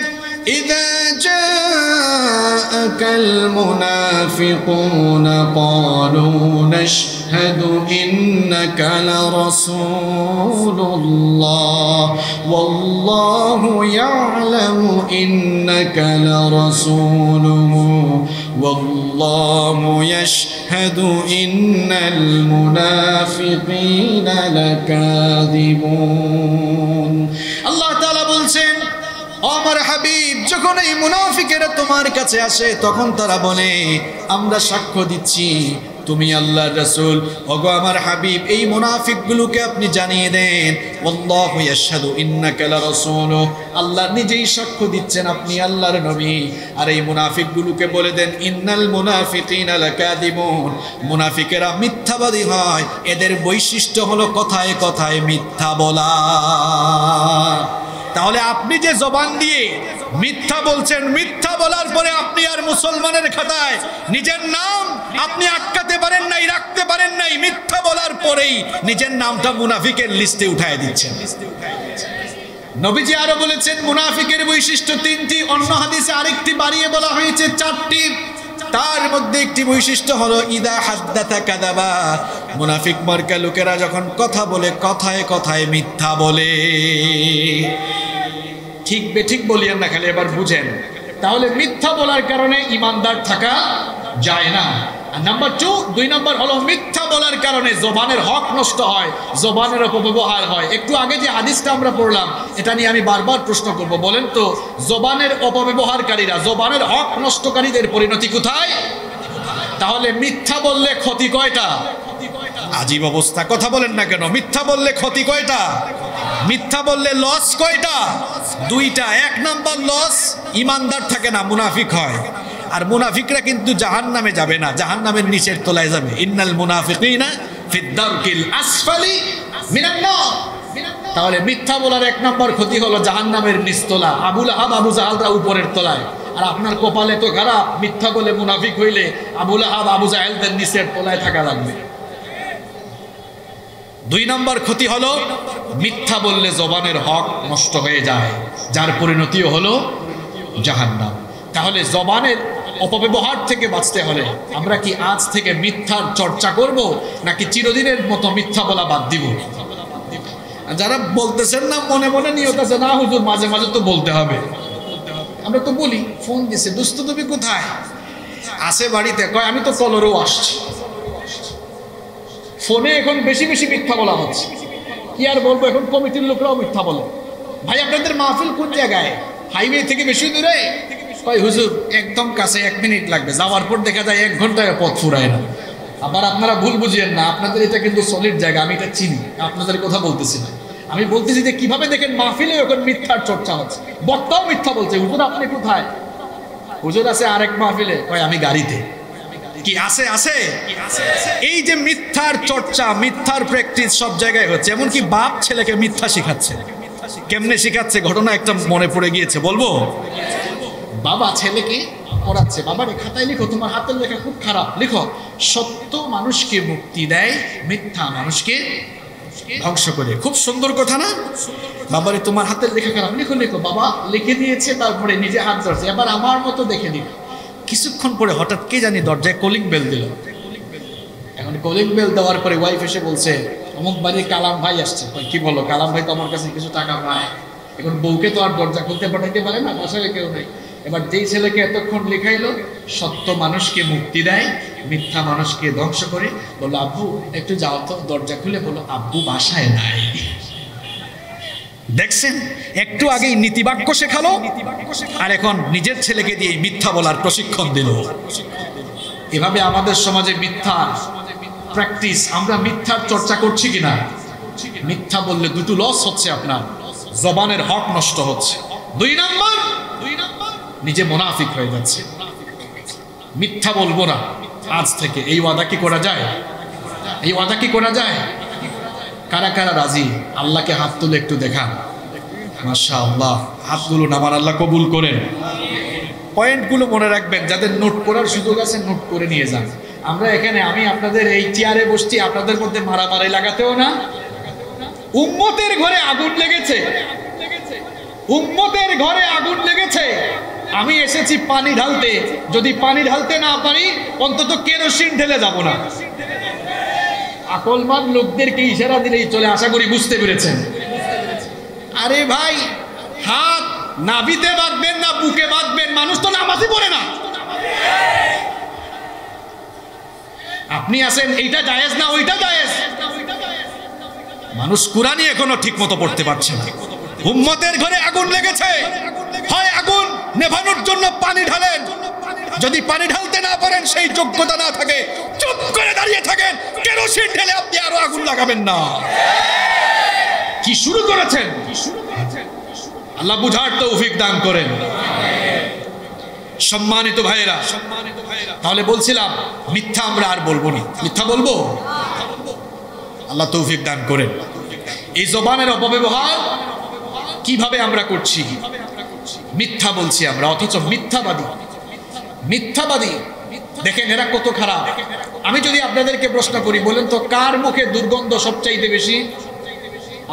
إذا جاءك المنافقون قالوا نشهد إنك لرسول الله والله يعلم إنك لرسوله والله يشهد إن المنافقين لكاذبون। الله تعالى বলছেন, আমার হাবিব, যখন এই মুনাফিকেরা তোমার কাছে আসে তখন তারা বলে আমরা সাক্ষ্য দিচ্ছি তুমি আল্লাহর রাসূল। ওগো আমার হাবিব, এই মুনাফিকগুলোকে আপনি জানিয়ে দেন আল্লাহু ইয়াশহাদু ইন্নাকা লারাসূলুহু, আল্লাহ নিজেই সাক্ষ্য দিচ্ছেন আপনি আল্লাহর নবী। আর এই মুনাফিকগুলোকে বলে দেন ইন্নাল মুনাফিকিনা লাকাযিবুন, মুনাফিকেরা মিথ্যাবাদী হয়, এদের বৈশিষ্ট্য হলো কথায় কথায় মিথ্যা বলা। তাহলে আপনি যে জবান দিয়ে মিথ্যা বলছেন, মিথ্যা বলার পরে আপনি আর মুসলমানের খাতায় নিজের নাম আপনি আটকাতে পারেন নাই, রাখতে পারেন নাই, মিথ্যা বলার পরেই নিজের নামটা মুনাফিকের লিস্টে উঠায় দিচ্ছেন। নবীজি আরো বলেছেন মুনাফিকের বৈশিষ্ট্য 3টি, অন্য হাদিসে আরেকটি বাড়িয়ে বলা হয়েছে 4টি। তার মধ্যে একটি বৈশিষ্ট্য হলো ইদা হাদ্দাথা কাযাবা, মুনাফিক মার্কা লোকেরা যখন কথা বলে কথায় কথায় মিথ্যা বলে। ঠিক বেঠিক বলিয়েন না, খালি এবার বুঝেন। তাহলে মিথ্যা বলার কারণে ইমানদার থাকা যায় না। আর নাম্বার 2 নম্বর হলো মিথ্যা বলার কারণে জবানের হক নষ্ট হয়, জবানের অপব্যবহার হয়। একটু আগে যে হাদিসটা আমরা পড়লাম, এটা নিয়ে আমি বারবার প্রশ্ন করব, বলেন তো জবানের অপব্যবহারকারীরা, জবানের হক নষ্টকারীদের পরিণতি কোথায়? তাহলে মিথ্যা বললে ক্ষতি কয়টা? আজীব অবস্থা, কথা বলেন না কেন? মিথ্যা বললে ক্ষতি কয়টা? মিথ্যা বললে লস কয়টা? দুইটা। এক নাম্বার লস, ইমানদার থাকে না, মুনাফিক হয়। আর মুনাফিকরা কিন্তু জাহান্নামে যাবে না, জাহান্নামের নিচের তলায় যাবে। ইন্নাল মুনাফিকিনা ফিদ দারকিল আসফালি মিনান নার। তাহলে মিথ্যা বলার এক নম্বর ক্ষতি হলো জাহান্নামের নিচতলা। আবু লাহাব আবু জাহালরা উপরের তলায়, আর আপনার কপালে তো খারাপ, মিথ্যা বলে মুনাফিক হইলে আবু লাহাব আবু জাহেলদের নিচের তলায় থাকা লাগবে। দুই নম্বর ক্ষতি হলো মিথ্যা বললে জবানের হক নষ্ট হয়ে যায়, যার পরিণতিও হলো জাহান্নাম। তাহলে জবানের অপব্যবহার থেকে বাঁচতে হলে আমরা কি আজ থেকে মিথ্যার চর্চা করব, নাকি চিরদিনের মতো মিথ্যা বলা বাদ দিব? যারা বলতেছেন না মনে মনে নিয়ত আছে, না হুজুর মাঝে মাঝে তো বলতে হবে। আমরা তো বলি, ফোন দিছে, দোস্ত তুমি কোথায়? আসে বাড়িতে, কয় আমি তো কলরেও আসছি। ফোনে এখন বেশি বেশি মিথ্যা বলা হচ্ছে। কি আর বলবো, এখন কমিটির লোকরাও মিথ্যা বলে। ভাই আপনাদের মাহফিল কোন জায়গায়? হাইওয়ে থেকে বেশি দূরে? কয় হুজুর একদম কাছে, 1 মিনিট লাগবে। যাওয়ার পর দেখা যায় 1 ঘন্টায় পথ ফুরায় না। আবার আপনারা ভুল বুঝিয়েন না, আপনাদের এটা কিন্তু সলিড জায়গা, আমি এটা চিনি, আপনাদের কথা বলতেছি না। আমি বলতেছি যে কিভাবে দেখেন মাহফিলে এখন মিথ্যার চর্চা হচ্ছে, বক্তাও মিথ্যা বলছে। হুজুর আপনি কোথায়? হুজুর আছে আরেক মাহফিলে। কয় আমি গাড়িতে। কি আছে? আছে। এই যে মিথ্যার চর্চা, মিথ্যার প্র্যাকটিস সব জায়গায় হচ্ছে। এমনকি বাপ ছেলেকে মিথ্যা শিখাচ্ছে। কেমনে শিখাচ্ছে ঘটনা একটা মনে পড়ে গিয়েছে, বলবো? বাবা ছেলেকে পড়াচ্ছে, বাবা রে খাতায় লিখো, তোমার হাতের লেখা খুব খারাপ, লিখো সত্য মানুষকে মুক্তি দেয়, মিথ্যা মানুষকে ধ্বংস করে। খুব সুন্দর কথা না? বাবারে তোমার হাতের লেখা খারাপ, লিখো লিখো। বাবা লিখে দিয়েছে, তারপরে নিজে হাত ধরছে, এবার আমার মতো দেখে নিল। কিছুক্ষণ পরে হঠাৎ কে জানি দরজায় কলিং বেল দিল। এখন কলিং বেল দেওয়ার পরে ওয়াইফ এসে বলছে অমুক বাড়ির কালাম ভাই আসছে। কি বলো? কালাম ভাই তো আমার কাছে কিছু টাকা পায়। এখন বউকে তো আর দরজা খুলতে পাঠাইতে পারে না, বাসায় কেউ নেই। এবার যেই ছেলেকে এতক্ষণ লেখাইলো সত্য মানুষকে মুক্তি দেয়, মিথ্যা মানুষকে ধ্বংস করে, বললো আব্বু একটু যাও তো, দরজা খুলে বলো আব্বু বাসায় নাই। দেখছেন, একটু আগেই নীতিবাক্য শেখালো, আর এখন নিজের ছেলেকে দিয়ে মিথ্যা বলার প্রশিক্ষণ দিল। এভাবে আমাদের সমাজে মিথ্যা প্র্যাকটিস, আমরা মিথ্যার চর্চা করছি কিনা? মিথ্যা বললে দুটো লস হচ্ছে, আপনার জবানের হক নষ্ট হচ্ছে। 2 নাম্বার, নিজে মুনাফিক হয়ে যাচ্ছে। মিথ্যা বলবো না আজ থেকে, এই ওয়াদা কি করা যায়? এই ওয়াদা কি করা যায়? কারা কারা রাজি? আল্লাহকে হাত তুলে একটু দেখান। মাশাআল্লাহ, হাতগুলো নামান, আল্লাহ কবুল করেন। পয়েন্টগুলো মনে রাখবেন, যাদের নোট করার সুযোগ আছে নোট করে নিয়ে যান। আমরা এখানে, আমি আপনাদের এই চেয়ারে বসছি, আপনাদের মধ্যে মারামারি লাগাতেও না। উম্মতের ঘরে আগুন লেগেছে, উম্মতের ঘরে আগুন লেগেছে, আমি এসেছি পানি ঢালতে। যদি পানি ঢালতে না পারি, অন্তত কেরোসিন ঢেলে যাব না। আকলমান লোকদেরকে ইশারা দিলেই চলে, আশা করি বুঝতে পেরেছেন। আরে ভাই, হাত নাভিতে বাঁধবেন না বুকে বাঁধবেন? মানুষ তো নামাজই পড়ে না। আপনি আছেন এইটা জায়েজ না ওইটা জায়েজ। মানুষ কুরআনই এখনো ঠিক মতো পড়তে পারছে না। উম্মতের ঘরে আগুন লেগেছে, হয় আগুন নেভানোর জন্য পানি ঢালেন, যদি পানি ঢালতে না পারেন, সেই যোগ্যতা না থাকে, চুপ করে দাঁড়িয়ে থাকেন, কেরোসিন ঢেলে আপনি আরো আগুন লাগাবেন না। কি শুরু করেছেন? আল্লাহ বুঝার তৌফিক দান করেন। সম্মানিত ভাইয়েরা, তাহলে বলছিলাম মিথ্যা আমরা আর বলবো না। মিথ্যা বলবো? আল্লাহ তৌফিক দান করেন। এই জবানের অপব্যবহার কিভাবে আমরা করছি? মিথ্যা বলছি আমরা, অথচ মিথ্যাবাদী। মিথ্যাবাদী দেখেন এরা কত খারাপ। আমি যদি আপনাদেরকে প্রশ্ন করি, বলেন তো কার মুখে দুর্গন্ধ সবচাইতে বেশি?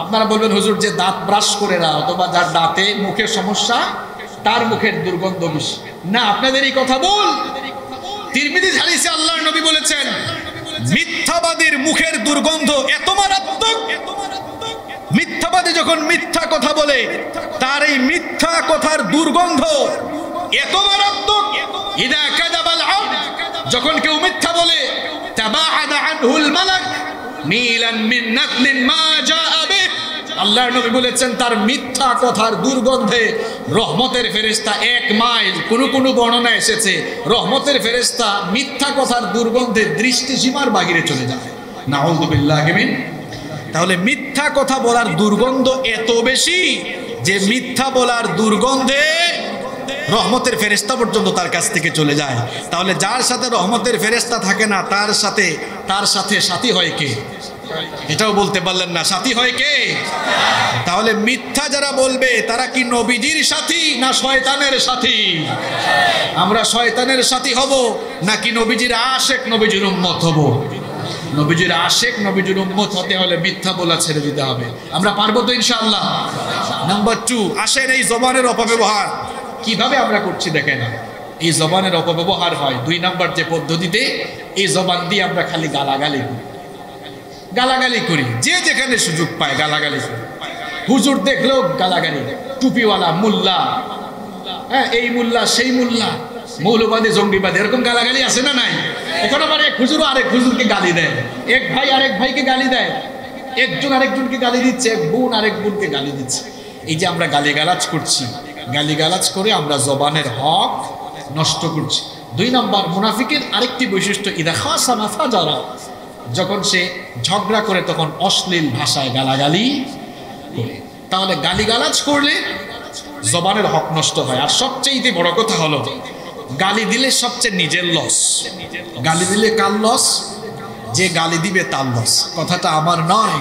আপনারা বলবেন হুজুর যে দাঁত ব্রাশ করে না, অথবা যার দাঁতে মুখের সমস্যা, তার মুখের দুর্গন্ধ বেশি। না, আপনাদের এই কথা বল। তিরমিজি হাদিসে আল্লাহর নবী বলেছেন, মিথ্যাবাদীর মুখের দুর্গন্ধ এত মারাত্মক, মিথ্যাবাদী যখন মিথ্যা কথা বলে, তার এই মিথ্যা কথার দুর্গন্ধ এত মারাত্মক। ইদা কাযাবাল আবদ, যখন কেউ মিথ্যা বলে, তাবাআদা আনহুল মালাক মিলান মিন নাতলিন মা জাআ বিহি। আল্লাহর নবী বলেছেন, তার মিথ্যা কথার দুর্গন্ধে রহমতের ফেরেশতা 1 মাইল, কোন বর্ণনা এসেছে রহমতের ফেরেশতা মিথ্যা কথার দুর্গন্ধে দৃষ্টিসীমার বাহিরে চলে যায়। নাউযুবিল্লাহি মিন। তাহলে মিথ্যা কথা বলার দুর্গন্ধ এত বেশি যে মিথ্যা বলার দুর্গন্ধে রহমতের ফেরেশতা পর্যন্ত তার কাছ থেকে চলে যায়। তাহলে যার সাথে রহমতের ফেরেশতা থাকে না, তার সাথে সাথী হয় কে? এটাও বলতে পারলেন না, সাথী হয় কে? তাহলে মিথ্যা যারা বলবে তারা কি নবীজির সাথী না শয়তানের সাথী? আমরা শয়তানের সাথী হব নাকি নবীজির আশেক, নবীজির উম্মত হব? নবীজির আশেক, নবীজির উম্মত হতে হলে মিথ্যা বলা ছেড়ে দিতে হবে। আমরা পারবো তো ইনশাআল্লাহ? নাম্বার 2, আসেন এই জবানের অপব্যবহার কিভাবে আমরা করছি দেখেন। এই জবানের অপব্যবহার হয় 2 নাম্বার যে পদ্ধতিতে, এই জবান দিয়ে আমরা খালি গালাগালি করি, যে যেখানে সুযোগ পায় গালাগালি করি। হুজুর দেখলেও গালাগালি, টুপিওয়ালা মোল্লা, হ্যাঁ এই মোল্লা সেই মোল্লা, মৌলবাদী জঙ্গিবাদী, এরকম গালাগালি আছে না নাই? এখন আবার এক হুজুর আরেক হুজুরকে গালি দেয়, এক ভাই আরেক ভাইকে গালি দেয়, একজন আরেকজনকে গালি দিচ্ছে, এক বোন আরেক বোনকে গালি দিচ্ছে। এই যে আমরা গালিগালাজ করছি, গালিগালাজ করে আমরা জবানের হক নষ্ট করছি। 2 নাম্বার মুনাফিকের আরেকটি বৈশিষ্ট্য, ইদা খাসামা ফাজারা, যখন সে ঝগড়া করে তখন অশ্লীল ভাষায় গালাগালি করে। তাহলে গালিগালাজ করলে জবানের হক নষ্ট হয়। আর সবচেয়ে বড় কথা হলো, গালি দিলে সবচেয়ে নিজের লস। গালি দিলে কার লস? যে গালি দিবে তার লস। কথাটা আমার নয়,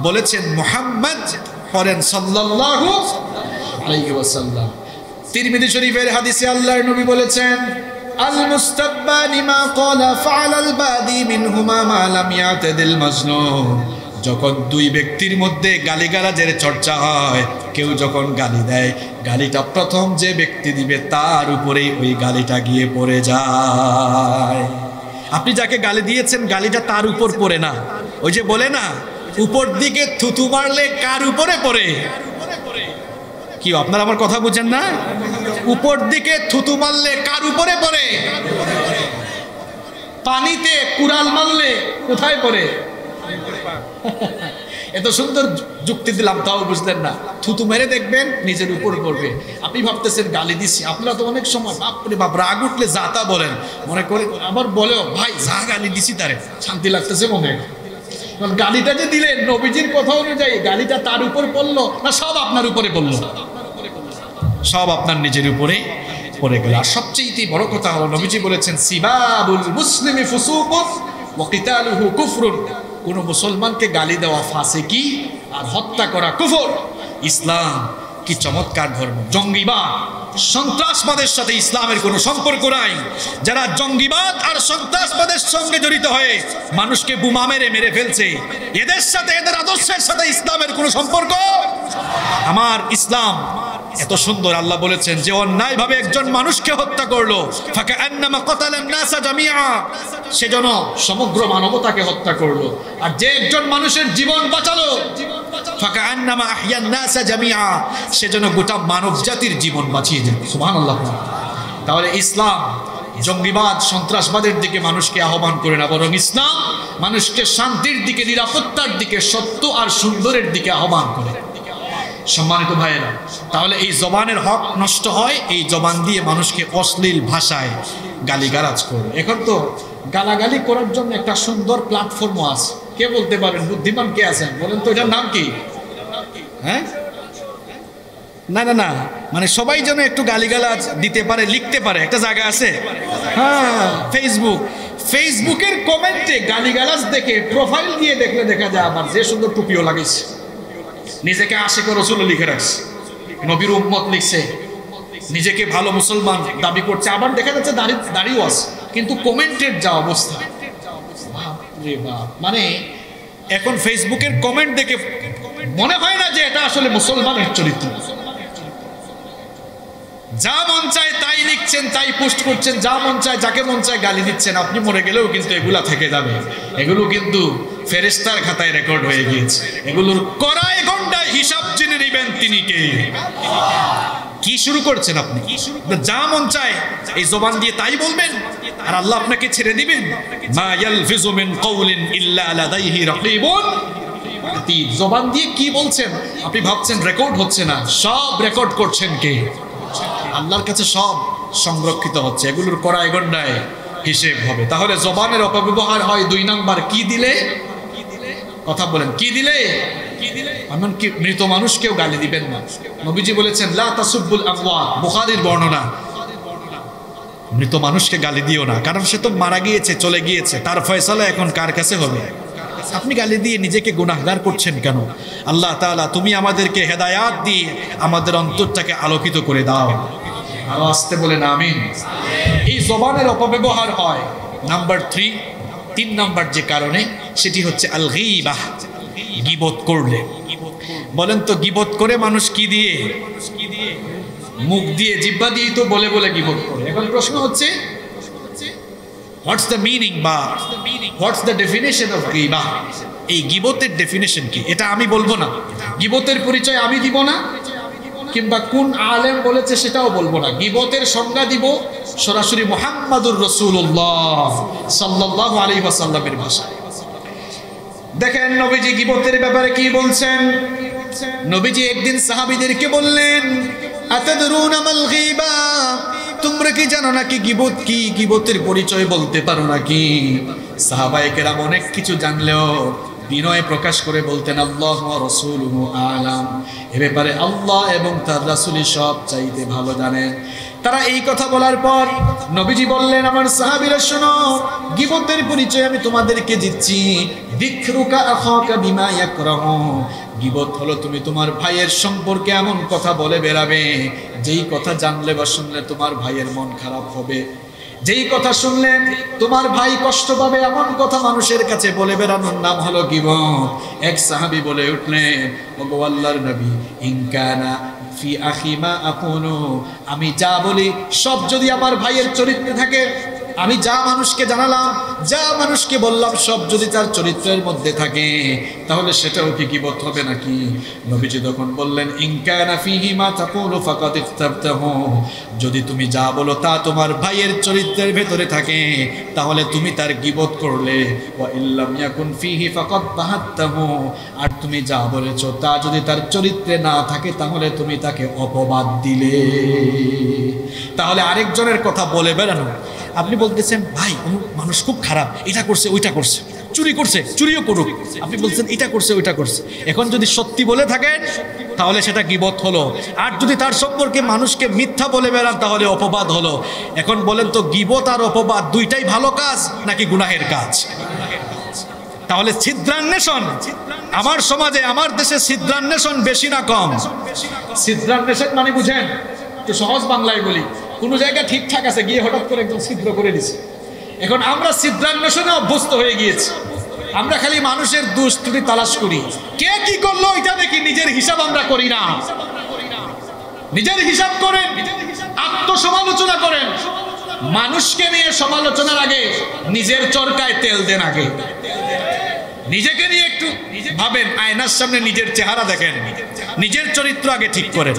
বলেছেন মুহাম্মদ, পড়েন সাল্লাল্লাহু আলাইহি ওয়াসাল্লাম। তিরমিজি শরীফের হাদিসে আল্লাহর নবী বলেছেন, আল মুস্তাব্বানি মা ক্বালা ফাআলাল বাদি মিনহুমা মা লাম ইয়াতাদিল মাজনুন। যখন 2 ব্যক্তির মধ্যে গালিগালাজের চর্চা হয়, কেউ যখন গালি দেয়, গালিটা প্রথম যে ব্যক্তি দিবে তার উপরেই ওই গালিটা গিয়ে পড়ে যায়। আপনি যাকে গালি দিয়েছেন গালিটা তার উপর পড়ে না। ওই যে বলে না, উপর দিকে থুতু মারলে কার উপরে পড়ে? কি আপনারা আমার কথা বুঝেন না? উপর দিকে থুতু মারলে কার উপরে পড়ে? পানিতে কুড়াল মারলে কোথায় পড়ে? এত সুন্দর যুক্তি দিলাম তাও বুঝলেন না। থুতু মেরে দেখবেন নিজের উপর পড়বে। আপনি ভাবতেছেন গালি দিছি, আপনারা তো অনেক সময় বাপরে বাপ রাগ উঠলে যা তা বলেন, মনে করে আবার বলেও ভাই যা গালি দিছি তারে শান্তি লাগতেছে মনে। গালিটা যে দিলেন নবীজির কথা অনুযায়ী, গালিটা তার উপর পড়লো না সব আপনার উপরে পড়লো? সব আপনার নিজের উপরে পড়ে গেল। আর সবচেয়ে বড় কথা হলো, নবীজি বলেছেন সিবাবুল মুসলিমি ফুসুকুন ওয়া কিতালুহু কুফরুন। কোন মুসলমানকে গালি দেওয়া ফাসিকি আর হত্যা করা কুফর। ইসলাম কি চমৎকার ধর্ম! জঙ্গিবাদ, সন্ত্রাসবাদের সাথে ইসলামের কোনো সম্পর্ক নাই। যারা জঙ্গিবাদ আর সন্ত্রাসবাদের সঙ্গে জড়িত হয়ে মানুষকে বোমা মেরে ফেলছে, এদের সাথে, এদের আদর্শের সাথে ইসলামের কোনো সম্পর্ক। আমার ইসলাম এত সুন্দর, আল্লাহ বলেছেন যে অন্যায়ভাবে একজন মানুষকে হত্যা করলো, ফাকান্নামা কাতালান নাসা জামিআ, সেজন্য সমগ্র মানবতাকে হত্যা করলো। আর যে একজন মানুষের জীবন বাঁচালো, ফাকান্নামা আহইয়ান নাসা জামিআ, সেজন্য গোটা মানব জাতির জীবন বাঁচিয়ে দেন। সুবহানাল্লাহ। তাহলে ইসলাম জঙ্গিবাদ, সন্ত্রাসবাদের দিকে মানুষকে আহ্বান করে না, বরং ইসলাম মানুষকে শান্তির দিকে, নিরাপত্তার দিকে, সত্য আর সুন্দরের দিকে আহ্বান করে। সম্মানিত ভাইয়েরা, তাহলে এই জবানের হক নষ্ট হয় এই জবান দিয়ে মানুষকে অশ্লীল ভাষায় গালিগালাজ করে। এখন তো গালাগালি করার জন্য একটা সুন্দর প্ল্যাটফর্মও আছে। কে বলতে পারেন, বুদ্ধিমান কে আছেন বলেন তো, এটার নাম কি? হ্যাঁ, না, মানে সবাই যেন একটু গালিগালাজ দিতে পারে, লিখতে পারে, একটা জায়গা আছে। হ্যাঁ, ফেসবুকের কমেন্টে গালিগালাজ দেখে প্রোফাইল দিয়ে দেখলে দেখা যায় আমার যে সুন্দর টুপিও লাগিয়েছে, নিজেকে আশিক রাসূল লিখে রাখছে, নবীর উম্মত লিখছে, নিজেকে ভালো মুসলমান দাবি করছে, আবার দেখা যাচ্ছে দাড়িও আছে, কিন্তু কমেন্টের যা অবস্থা, মানে এখন ফেসবুকের কমেন্ট দেখে মনে হয় না যে এটা আসলে মুসলমানের চরিত্র। যা মন চায় তাই লিখছেন, তাই পোস্ট করছেন, যা মন চায় যাকে মন চায় গালি দিচ্ছেন। আপনি মরে গেলেও কিন্তু এগুলা থেকে যাবে, এগুলো কিন্তু ফেরেশতার খাতায় রেকর্ড হয়ে গিয়েছে। এগুলোর কড়াই গন্ডায় হিসাব জেনে নেবেন তিনি কে। কি শুরু করছেন আপনি? যা মন চায় এই জবান দিয়ে তাই বলবেন, আর আল্লাহ আপনাকে ছেড়ে দিবেন। মা ইয়ালফিজু মিন কওলিন ইল্লা লাদাইহি রাকিবুন আতীদ। জবান দিয়ে কি বলছেন আপনি ভাবছেন রেকর্ড হচ্ছে না, সব রেকর্ড করছেন কে? আল্লাহর কাছে সব সংরক্ষিত হচ্ছে, এগুলোর কড়াই গন্ডায় হিসেব হবে। তাহলে জবানের অপব্যবহার হয় 2 নাম্বার, কি দিলে? কথা বলেন, কি দিলে? এমনকি মৃত মানুষকেও গালি দিবেন না। নবীজি বলেছেন লা তাসুব্বুল আমওয়াত, বুখারীর বর্ণনা। মৃত মানুষকে গালি দিও না, কারণ সে তো মারা গিয়েছে, চলে গিয়েছে, তার ফয়সালা এখন কার কাছে হবে? আপনি গালি দিয়ে নিজেকে গুনাহগার করছেন কেন? আল্লাহ তাআলা তুমি আমাদেরকে হেদায়াত দিয়ে আমাদের অন্তরটাকে আলোকিত করে দাও। আরো আসতে বলেন আমিন। এই জবানের অপব্যবহার হয় নাম্বার 3, 3 নাম্বার যে কারণে, সেটি হচ্ছে আল গীবাহ, গীবত করলে। বলেন তো গীবত করে মানুষ কি দিয়ে? মুখ দিয়ে, জিহ্বা দিয়ে তো বলে বলে গীবত করে। এখন প্রশ্ন হচ্ছে হোয়াটস দ্য মিনিং বা হোয়াটস দ্য ডেফিনেশন অফ গীবাহ? এই গীবতের ডেফিনেশন কি এটা আমি বলবো না, গীবতের পরিচয় আমি দিব না, কিংবা কোন আলেম বলেছে সেটাও বলবো না। গীবতের সংজ্ঞা দিব সরাসরি মুহাম্মাদুর রাসূলুল্লাহ সাল্লাল্লাহু আলাইহি ওয়াসাল্লামের ভাষায়। দেখেন নবীজি গীবতের ব্যাপারে কি বলছেন। নবীজি একদিন সাহাবীদেরকে বললেন আতাদরুনা মাল গীবা, তোমরা কি জানো নাকি গীবত কি? গীবতের পরিচয় বলতে পারো নাকি? সাহাবায়ে কেরাম অনেক কিছু জানলেও বিনয় প্রকাশ করে বলতেন আল্লাহু ওয়া রাসূলুহু আ'লাম, এ ব্যাপারে আল্লাহ এবং তার রাসূলই সব চাইতে ভালো জানেন। তারা এই কথা বলার পর নবীজি বললেন আমার সাহাবীরা শোনো, গীবতের পরিচয় আমি তোমাদেরকে দিচ্ছি। যিকরুকা আখাকা বিমা ইয়াকরাহু, গীবত হলো তুমি তোমার ভাইয়ের সম্পর্কে এমন কথা বলে বেড়াবে যেই কথা জানলে বা শুনলে তোমার ভাইয়ের মন খারাপ হবে, যেই কথা শুনলে তোমার ভাই কষ্ট পাবে, এমন কথা মানুষের কাছে বলে বেড়ানোর নাম হলো গীবত। এক সাহাবী বলে উঠলেন ওগো আল্লাহর নবী, ইনকানা ফি আখি মা আকুনু, আমি যা বলি সব যদি আমার ভাইয়ের চরিত্রে থাকে, আমি যা মানুষকে জানালাম, যা মানুষকে বললাম, সব যদি তার চরিত্রের মধ্যে থাকে, তাহলে সেটাও কি গীবত হবে নাকি? নবীজি তখন বললেন ইনকানা ফিহি মা তাকুলু ফাকাদ ইফতারতাহু, যদি তুমি যা বলো তা তোমার ভাইয়ের চরিত্রের ভেতরে থাকে, তাহলে তুমি তার গীবত করলে। ওয়া ইল্লাম ইয়াকুন ফিহি ফাকাদ বাহাত্তাহু, আর তুমি যা বলেছো তা যদি তার চরিত্রে না থাকে, তাহলে তুমি তাকে অপবাদ দিলে। তাহলে আরেকজনের কথা বলে বেড়ানো। আপনি বলতেছেন ভাই মানুষ খুব খারাপ, এটা করছে ওইটা করছে, চুরি করছে, চুরিও করুক, আপনি বলছেন এটা করছে ওইটা করছে। এখন যদি সত্যি বলে থাকেন তাহলে সেটা গীবত হলো, আর যদি তার সম্পর্কে মানুষকে মিথ্যা বলে বেড়ান তাহলে অপবাদ হলো। এখন বলেন তো গীবত আর অপবাদ দুইটাই ভালো কাজ নাকি গুনাহের কাজ? তাহলে ছিদ্রান্বেষণ আমার সমাজে, আমার দেশে ছিদ্রান্বেষণ বেশি না কম? ছিদ্রান্বেষণ মানে বুঝেন, একটু সহজ বাংলায় বলি, কোনো জায়গা ঠিকঠাক আছে, গিয়ে হঠাৎ করে একদম ছিদ্র করে দিছে। এখন আমরা ছিদ্রান্বেষণে অভ্যস্ত হয়ে গিয়েছি। আমরা খালি মানুষের দোষ ত্রুটি তালাশ করি, কে কি করলো এটা দেখি, নিজের হিসাব আমরা করি না। নিজের হিসাব করেন, আত্মসমালোচনা করেন। মানুষকে নিয়ে সমালোচনার আগে নিজের চরকায় তেল দেন। আগে নিজেকে নিয়ে একটু ভাবেন, আয়নার সামনে নিজের চেহারা দেখেন, নিজের চরিত্র আগে ঠিক করেন।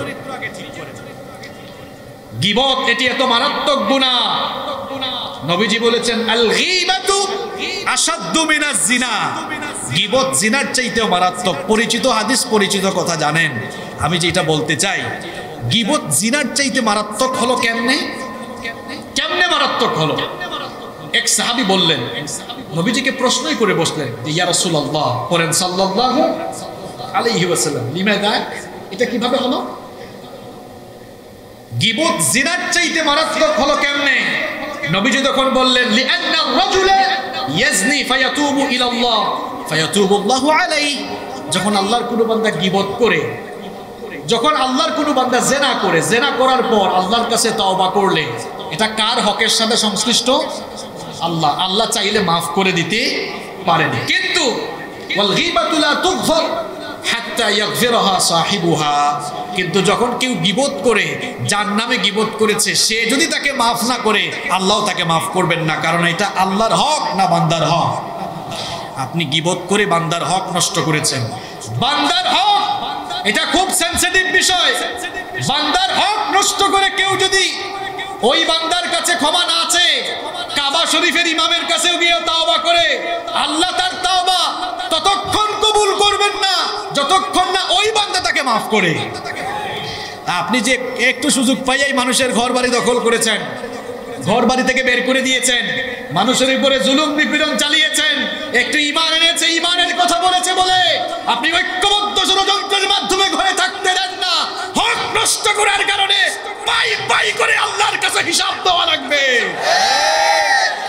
গীবত এটি এত মারাত্মক গুনাহ, নবীজি বলেছেন আল গীবাতু আশাদ্দু মিনাজ জিনা, গীবত জিনার চাইতেও মারাত্মক। পরিচিত হাদিস, পরিচিত কথা জানেন। আমি যেটা বলতে চাই, গীবত জিনার চাইতে মারাত্মক হলো কেমনে? কেমনে মারাত্মক হলো? এক সাহাবী বললেন, নবীজিকে প্রশ্নই করে বসলেন যে ইয়া রাসূলুল্লাহ, পড়েন সাল্লাল্লাহু আলাইহি ওয়াসাল্লাম, লিমাযা, এটা কিভাবে হলো? গীবত জিনার চাইতে মারাত্মক হলো কেমনে? নবীজি তখন বললেন লিআন্না রাজুলা ইয়াজনি ফায়াতুবু ইলাল্লাহ ফায়াতুবুল্লাহু আলাইহি, যখন আল্লাহর কোনো বান্দা গীবত করে, যখন আল্লাহর কোনো বান্দা জেনা করে, জেনা করার পর আল্লাহর কাছে তওবা করলে, এটা কার হকের সাথে সংশ্লিষ্ট? আল্লাহ। আল্লাহ চাইলে মাফ করে দিতে পারেন, কিন্তু ওয়াল গীবাতু লা তুগফার হাত্তা ইয়াগফিরাহা সাহিবুহা, কিন্তু যখন কেউ গীবত করে, যার নামে গীবত করেছে, সে যদি তাকে মাফ না করে, আল্লাহ তাকে মাফ করবেন না। কারণ এটা আল্লাহর হক না বান্দার হক? আপনি গীবত করে বান্দার হক নষ্ট করেছেন। বান্দার হক এটা খুব সেনসিটিভ বিষয়। বান্দার হক নষ্ট করে কেউ যদি ওই বান্দার কাছে ক্ষমা না আছে, কাবা শরীফের ইমামের কাছেও গিয়ে তাওবা করে, আল্লাহ তার তাওবা ততক্ষণ কবুল করবেন না যতক্ষণ না ওই বান্দা তাকে মাফ করে। আপনি যে একটু সুযোগ পাইয়াই মানুষের ঘর বাড়ি দখল করেছেন, ঘর বাড়ি থেকে বের করে দিয়েছেন, মানুষের উপরে জুলুম নিপীড়ন চালিয়েছেন, একটু ঈমান এনেছে, ঈমানের কথা বলেছে বলে আপনি ঐক্যবদ্ধ ষড়যন্ত্রের মাধ্যমে ঘরে থাকতে দেন না। হক নষ্ট করার কারণে পাই পাই করে আল্লাহর কাছে হিসাব দেওয়া লাগবে,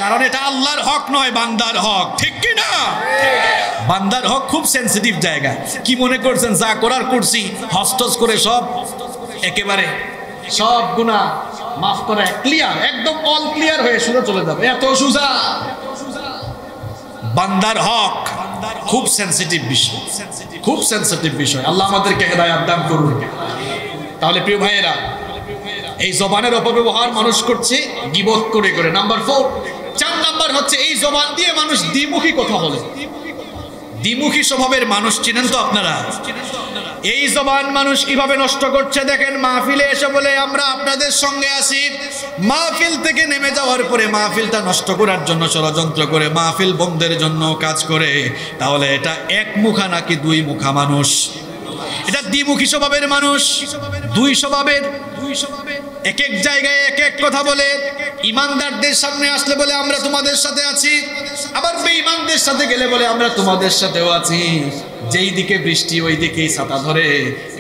কারণ এটা আল্লাহর হক নয়, বান্দার হক। ঠিক কি না? বান্দার হক খুব সেনসিটিভ জায়গা। কি মনে করছেন যা করার করছি, হস্টস করে সব একেবারে সব গুনাহ মাফ করা ক্লিয়ার, একদম অল ক্লিয়ার হয়ে শুনে চলে যাবে, এত সোজা? বান্দার হক খুব সেনসিটিভ বিষয়, খুব সেনসিটিভ বিষয়। আল্লাহ আমাদেরকে হেদায়েত দান করুন। তাহলে প্রিয় ভাইয়েরা, এই জবানের অপব্যবহার মানুষ করছে গীবত করে করে। নাম্বার 4, 4 নাম্বার হচ্ছে এই জবান দিয়ে মানুষ দ্বিমুখী কথা বলে। দ্বিমুখী স্বভাবের মানুষ চিনেন তো আপনারা? এই জবান মানুষ কিভাবে নষ্ট করছে দেখেন। মাহফিলে এসে বলে আমরা আপনাদের সঙ্গে আছি, মাহফিল থেকে নেমে যাওয়ার পরে মাহফিলটা নষ্ট করার জন্য ষড়যন্ত্র করে, মাহফিল বন্ধের জন্য কাজ করে। তাহলে এটা এক মুখা নাকি দুই মুখা মানুষ? এটা দ্বিমুখী স্বভাবের মানুষ, দুই স্বভাবের। এক এক জায়গায় এক এক কথা বলে। ইমানদারদের সামনে আসলে বলে আমরা তোমাদের সাথে আছি, আবার বেঈমানদের সাথে গেলে বলে আমরা তোমাদের সাথেও আছি। যেই দিকে বৃষ্টি ওই দিকেই ছাতা ধরে।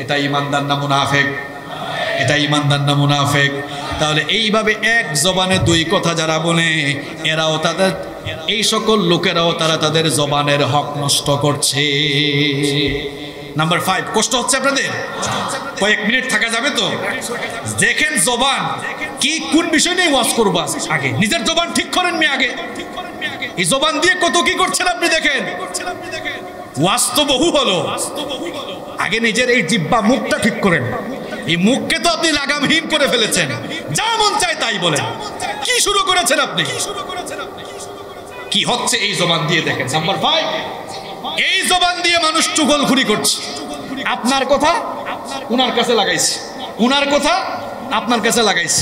এটা ইমানদার না মুনাফিক? এটা ইমানদার না মুনাফিক? তাহলে এইভাবে এক জবানে দুই কথা যারা বলে, এরাও তাদের, এই সকল লোকেরাও তারা তাদের জবানের হক নষ্ট করছে। নাম্বার 5, কষ্ট হচ্ছে আপনাদের? কয়েক মিনিট থাকা যাবে তো? দেখেন জবান কি, কোন বিষয় নিয়ে ওয়াজ করবা, আগে নিজের জবান ঠিক করেন। আগে এই জবান দিয়ে কত কি করছেন আপনি দেখেন। ওয়াজ তো বহু হলো, আগে নিজের এই জিহ্বা মুখটা ঠিক করেন। এই মুখকে তো আপনি লাগামহীন করে ফেলেছেন, যা মন চায় তাই বলেন। কি শুরু করেছেন আপনি? কি হচ্ছে এই জবান দিয়ে দেখেন। নাম্বার 5, এই জবান দিয়ে মানুষ চুগলখুরি করছে। আপনার কথা উনার কাছে লাগাইছে, উনার কথা আপনার কাছে লাগাইছে।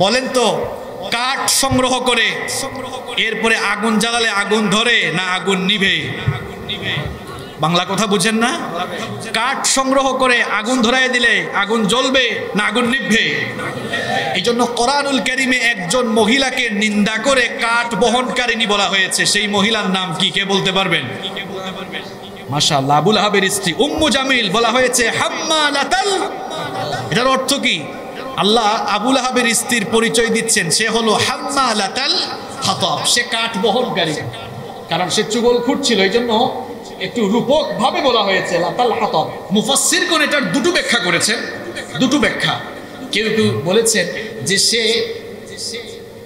বলেন তো, কাঠ সংগ্রহ করে এরপরে আগুন জ্বালালে আগুন ধরে না আগুন নিভে? বাংলা কথা বুঝেন না? কাঠ সংগ্রহ করে আগুন ধরায় দিলে আগুন জ্বলবে না আগুন নিভবে? এই জন্য কোরআনুল কারীমে একজন মহিলাকে নিন্দা করে কাঠ বহনকারিণী বলা হয়েছে। সেই মহিলার নাম কি, কে বলতে পারবেন? মাশাআল্লাহ, আবু লাহাবের স্ত্রী উম্মু জামিল বলা হয়েছে হাম্মালাতাল। এটার অর্থ কি? আল্লাহ আবু লাহাবের স্ত্রীর পরিচয় দিচ্ছেন, সে হলো হাম্মালাতাল হাতাব, সে কাঠ বহনকারী। কারণ সে চুগলখোর ছিল, এই জন্য একটু রূপক ভাবে বলা হয়েছে লাতাল হাতাব। মুফাসসিরগণ এটার দুটো ব্যাখ্যা করেছেন, দুটো ব্যাখ্যা। কেউ কেউ বলেছেন যে সে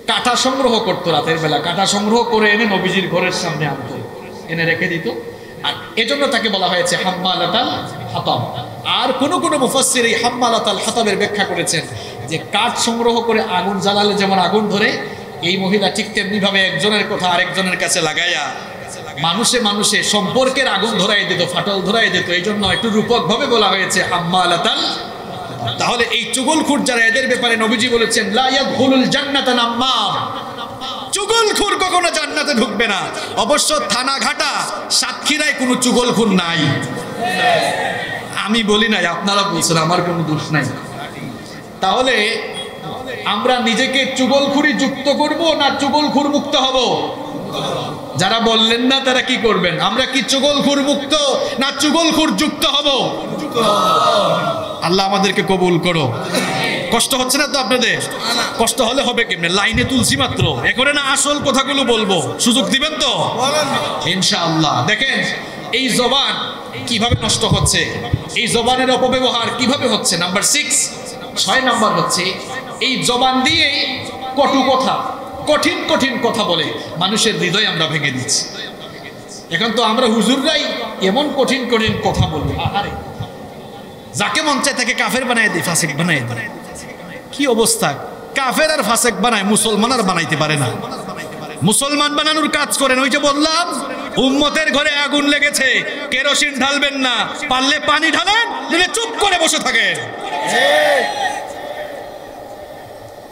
কাঁটা সংগ্রহ করতো, রাতের বেলা কাঁটা সংগ্রহ করে এনে নবীজির ঘরের সামনে আনতো, এনে রেখে দিত, আর এজন্য তাকে বলা হয়েছে হাম্মালাতাল হাতাব। আর কোন কোন মুফাসসির এই হাম্মালাতাল হাতাবের ব্যাখ্যা করেছেন যে কাঠ সংগ্রহ করে আগুন জ্বালালে যেমন আগুন ধরে, এই মহিলা ঠিক তেমনি ভাবে একজনের কথা আরেকজনের কাছে লাগাইয়া মানুষে মানুষে সম্পর্কের আগুন ধরাই দিত, ফাটল ধরাই দিত। এই জন্য একটু রূপক ভাবে বলা হয়েছে হাম্মালাতাল। তাহলে এই চুগলখোর যারা, এদের ব্যাপারে নবীজি বলেছেন লা ইয়াদখুলুল জান্নাতা নাম্মাম, চুগলখোর কখনো জান্নাতে ঢুকবে না। অবশ্য থানাঘাটা সাতক্ষীরায় কোনো চুগলখোর নাই, আমি বলি নাই, আপনারা বলছেন, আমার কোনো দোষ নাই। তাহলে আমরা নিজেকে চুগলখুরি যুক্ত করব না চুগলখুর মুক্ত হব? যারা বললেন না তারা কি করবেন? আমরা কি চুগলখুর মুক্ত না চুগলখুর যুক্ত হব? আল্লাহ আমাদেরকে কবুল করো। কষ্ট হচ্ছে না তো আপনাদের? কষ্ট হলে হবে কেমনে? লাইনে তুলছি মাত্র, এখানে না আসল কথাগুলো বলবো, সুযোগ দিবেন তো ইনশাআল্লাহ। দেখেন এই জবান কিভাবে নষ্ট হচ্ছে, এই জবানের অপব্যবহার কিভাবে হচ্ছে। নাম্বার 6 নাম্বার হচ্ছে এই জবান দিয়ে কটু কথা, কঠিন কঠিন কথা বলে মানুষের হৃদয় আমরা ভেঙে দিচ্ছি। এখন তো আমরা হুজুররাই এমন কঠিন কঠিন কথা বলবো, আরে যাকে মন চায় তাকে কাফের বানায় দিই, ফাসিক বানায় দিই। কি অবস্থা! কাফের আর ফাসিক বানায়, মুসলমান আর বানাইতে পারে না। মুসলমান বানানোর কাজ করেন। ওই যে বললাম, উম্মতের ঘরে আগুন লেগেছে, কেরোসিন ঢালবেন না, পারলে পানি ঢালেন, নইলে চুপ করে বসে থাকেন।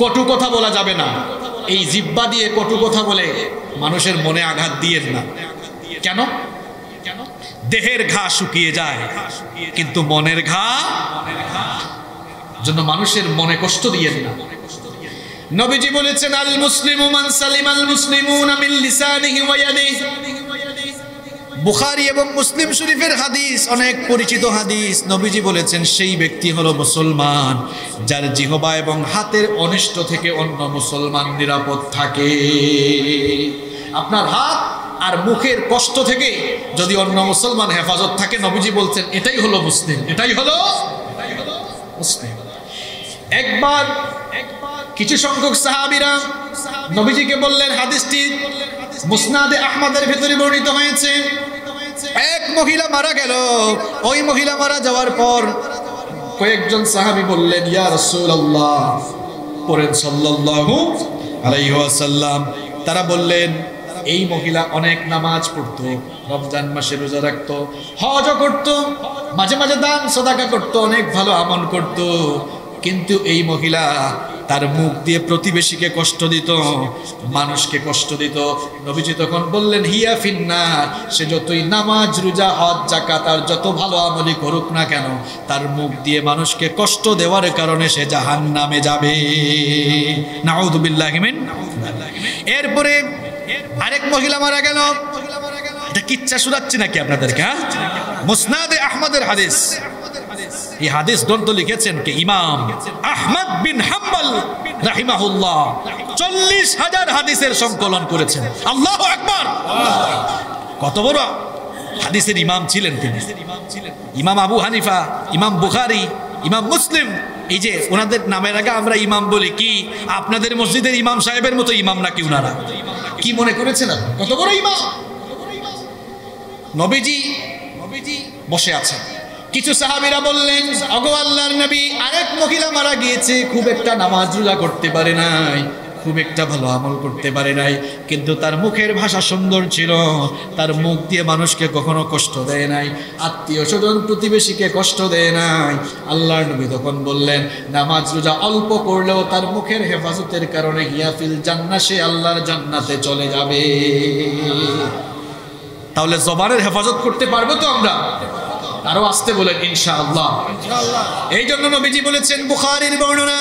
কটু কথা বলা যাবে না। এই জিহ্বা দিয়ে কটু কথা বলে মানুষের মনে আঘাত দিয়েন না। কেন? দেহের ঘা শুকিয়ে যায়, কিন্তু মনের ঘা জন্য মানুষের মনে কষ্ট দিয়েন না। নবীজি বলেছেন আল মুসলিমু মান সালিমাল মুসলিমুনা মিন লিসানিহি ওয়া ইয়াদিহি। বুখারী এবং মুসলিম শরীফের হাদিস, অনেক পরিচিত হাদিস। নবীজি বলেছেন সেই ব্যক্তি হলো মুসলমান যার জিহবা এবং হাতের অনিষ্ট থেকে অন্য মুসলমান নিরাপদ থাকে। আপনার হাত আর মুখের কষ্ট থেকে যদি অন্য মুসলমান হেফাজত থাকে, নবীজি বলছেন এটাই হলো মুসলিম, এটাই হলো মুসলিম। একবার কিছু সংখ্যক সাহাবীরা নবীজিকে বললেন, হাদিসটি মুসনাদে আহমদের ভিতরে বর্ণিত হয়েছে, এক মহিলা মারা গেল। ওই মহিলা মারা যাওয়ার পর কয়েকজন সাহাবী বললেন, ইয়া রাসূলুল্লাহ, পড়েন সাল্লাল্লাহু আলাইহি ওয়াসাল্লাম। তারা বললেন, এই মহিলা অনেক নামাজ পড়তো, রমজান মাসে রোজা রাখতো, হজ করতো, মাঝে মাঝে দান সদাকা করতো, অনেক ভালো আমল করতো, কিন্তু এই মহিলা তার মুখ দিয়ে প্রতিবেশীকে কষ্ট দিত, মানুষকে কষ্ট দিত। নবীজি তখন বললেন, হিয়া ফিন্নার, সে যতই নামাজ রোজা হজ যাকাত আর যত ভালো আমলই করুক না কেন, তার মুখ দিয়ে মানুষকে কষ্ট দেওয়ার কারণে সে জাহান্নামে যাবে। নাউযু বিল্লাহি মিন। এরপরে আরেক মহিলা মারা গেল। এটা কিচ্ছা শোনাচ্ছি নাকি আপনাদেরকে? মুসনাদে আহমদের হাদিস। এই হাদিস গ্রন্থ লিখেছেন কে? ইমাম আহমদ বিন হাম্বল রাহিমাহুল্লাহ। 40,000 হাদিসের সংকলন করেছেন। আল্লাহু আকবার! কত বড় হাদিসের ইমাম ছিলেন তিনি। ইমাম আবু হানিফা, ইমাম বুখারী, ইমাম মুসলিম, এই যে ওনাদের নামের আগে আমরা ইমাম বলি, কি আপনাদের মসজিদের ইমাম সাহেবের মতো ইমাম নাকি ওনারা? কি মনে করেছেন কত বড় ইমাম? নবীজি বসে আছেন। কিছু সাহাবীরা বললেন, ওগো আল্লাহর নবী, আরেক মহিলা মারা গিয়েছে, খুব একটা নামাজ রোজা করতে পারে নাই, খুব একটা ভালো আমল করতে পারে নাই, কিন্তু তার মুখের ভাষা সুন্দর ছিল, তার মুখ দিয়ে মানুষকে কখনো কষ্ট দেয় নাই, আত্মীয় স্বজন প্রতিবেশীকে কষ্ট দেয় নাই। আল্লাহর নবী তখন বললেন, নামাজ রোজা অল্প করলেও তার মুখের হেফাজতের কারণে হিয়াফিল জান্নাহ, সে আল্লাহর জান্নাতে চলে যাবে। তাহলে জবানের হেফাজত করতে পারবো তো আমরা? আরো আসতে বলেন ইনশাআল্লাহ। এই জন্য নবীজি বলেছেন, বুখারীর বর্ণনা,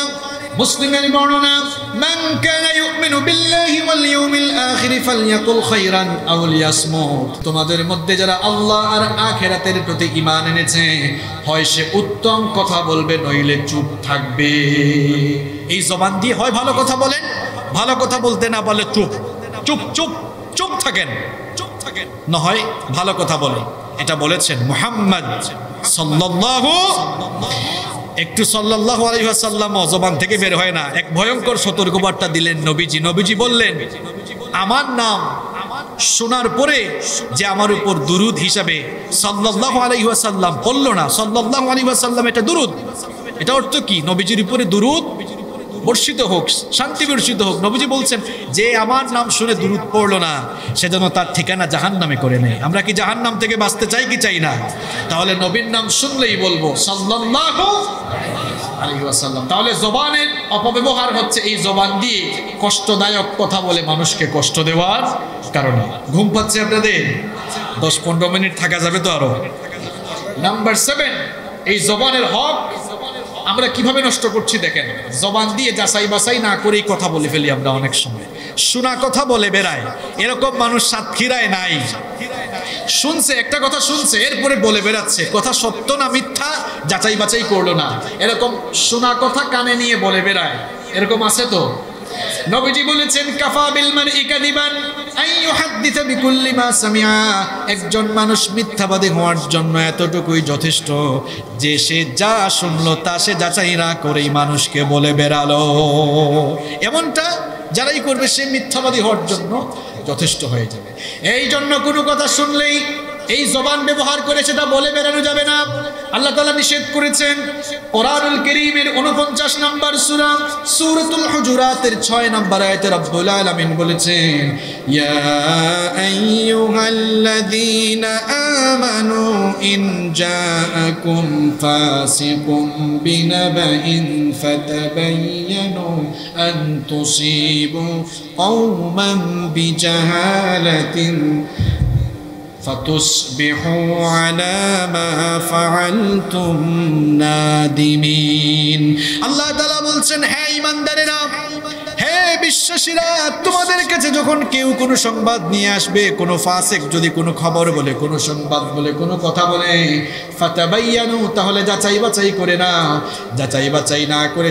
মুসলিমের বর্ণনা, মান কানা ইউমিনু বিল্লাহি ওয়াল ইয়াউমিল আখির ফালইয়াকুল খায়রান আও লিয়াসমুত। তোমাদের মধ্যে যারা আল্লাহ আর আখিরাতের প্রতি ঈমান এনেছে, হয় সে উত্তম কথা বলবে, নইলে চুপ থাকবে। এই জবান দিয়ে হয় ভালো কথা বলেন, ভালো কথা বলতে না বলে চুপ চুপ চুপ চুপ থাকেন, চুপ থাকেন, না হয় ভালো কথা বলেন। এটা বলেছেন মুহাম্মদ সাল্লাল্লাহু, একটু সাল্লাল্লাহু আলাইহি ওয়াসাল্লাম জবান থেকে বের হয় না। এক ভয়ঙ্কর সতর্কবার্তা দিলেন নবীজি। নবীজি বললেন, আমার নাম শোনার পরে যে আমার উপর দুরুদ হিসাবে সাল্লাল্লাহু আলাইহি ওয়াসাল্লাম পড়লো না, সাল্লাল্লাহু আলাইহি ওয়াসাল্লাম এটা দুরুদ। এটা অর্থ কি? নবীজির উপরে দুরুদ বর্ষিত হোক, শান্তি বর্ষিত হোক। নবীজি বলছেন, যে আমার নাম শুনে দুরুদ পড়লো না, সেজন্য তার ঠিকানা জাহান্নামে করে নেয়। আমরা কি জাহান্নাম থেকে বাঁচতে চাই কি চাই না? তাহলে নবীর নাম শুনলেই বলবো সাল্লাল্লাহু আলাইহি ওয়াসাল্লাম। তাহলে জবানের অপব্যবহার হচ্ছে এই জবান দিয়ে কষ্টদায়ক কথা বলে মানুষকে কষ্ট দেওয়ার কারণে। ঘুম পাচ্ছে আপনাদের? 10-15 মিনিট থাকা যাবে তো আরো। নাম্বার 7, এই জবানের হক আমরা কিভাবে নষ্ট করছি দেখেন। জবান দিয়ে যাচাই বাছাই না করেই কথা বলে ফেলি আমরা। অনেক সময় শোনা কথা বলে বেড়ায়, এরকম মানুষ সাতক্ষীরায় নাই। শুনছে, একটা কথা শুনছে, এরপরে বলে বেড়াচ্ছে, কথা সত্য না মিথ্যা যাচাই বাছাই করলো না। এরকম শোনা কথা কানে নিয়ে বলে বেড়ায়, এরকম আছে তো? নবীজি বলেছেন, কাফা বিল মারই কাযিবান আন ইউহাদ্দিসা বিকুল্লি মা সামিআ। একজন মানুষ মিথ্যাবাদী হওয়ার জন্য এতটুকুই যথেষ্ট যে সে যা শুনলো তা সে যাচাই না করেই মানুষকে বলে বেড়ালো। এমনটা যারাই করবে সে মিথ্যাবাদী হওয়ার জন্য যথেষ্ট হয়ে যাবে। এই জন্য কোনো কথা শুনলেই এই জবান ব্যবহার করে সেটা বলে বেড়ানো যাবে না। আল্লাহ তাআলা নিষেধ করেছেন। কোরআনুল কারীমের 49 নম্বর সূরা সূরাতুল হুজুরাতের 6 নম্বর আয়াতে রব্বুল আলামিন বলেছেন, ইয়া আইয়ুহাল্লাযীনা আমানু ইন জাআকুম ফাসিকুম বিনাবাইন ফাতাবায়ানু আন তুসিবু কওমান বিজাহালাতিন فتصبحوا على ما فعلتم نادمين। আল্লাহ তাআলা বলছেন, হে ঈমানদারেরা, হে বিশ্বাসীরা, তোমাদের কাছে যখন কেউ কোনো সংবাদ নিয়ে আসবে, কোনো ফাসিক যদি কোনো খবর বলে, কোনো সংবাদ বলে, কোনো কথা বলে, ফাতাবায়ানু, তাহলে যাচাই বাছাই করে না। যাচাই বাছাই না করে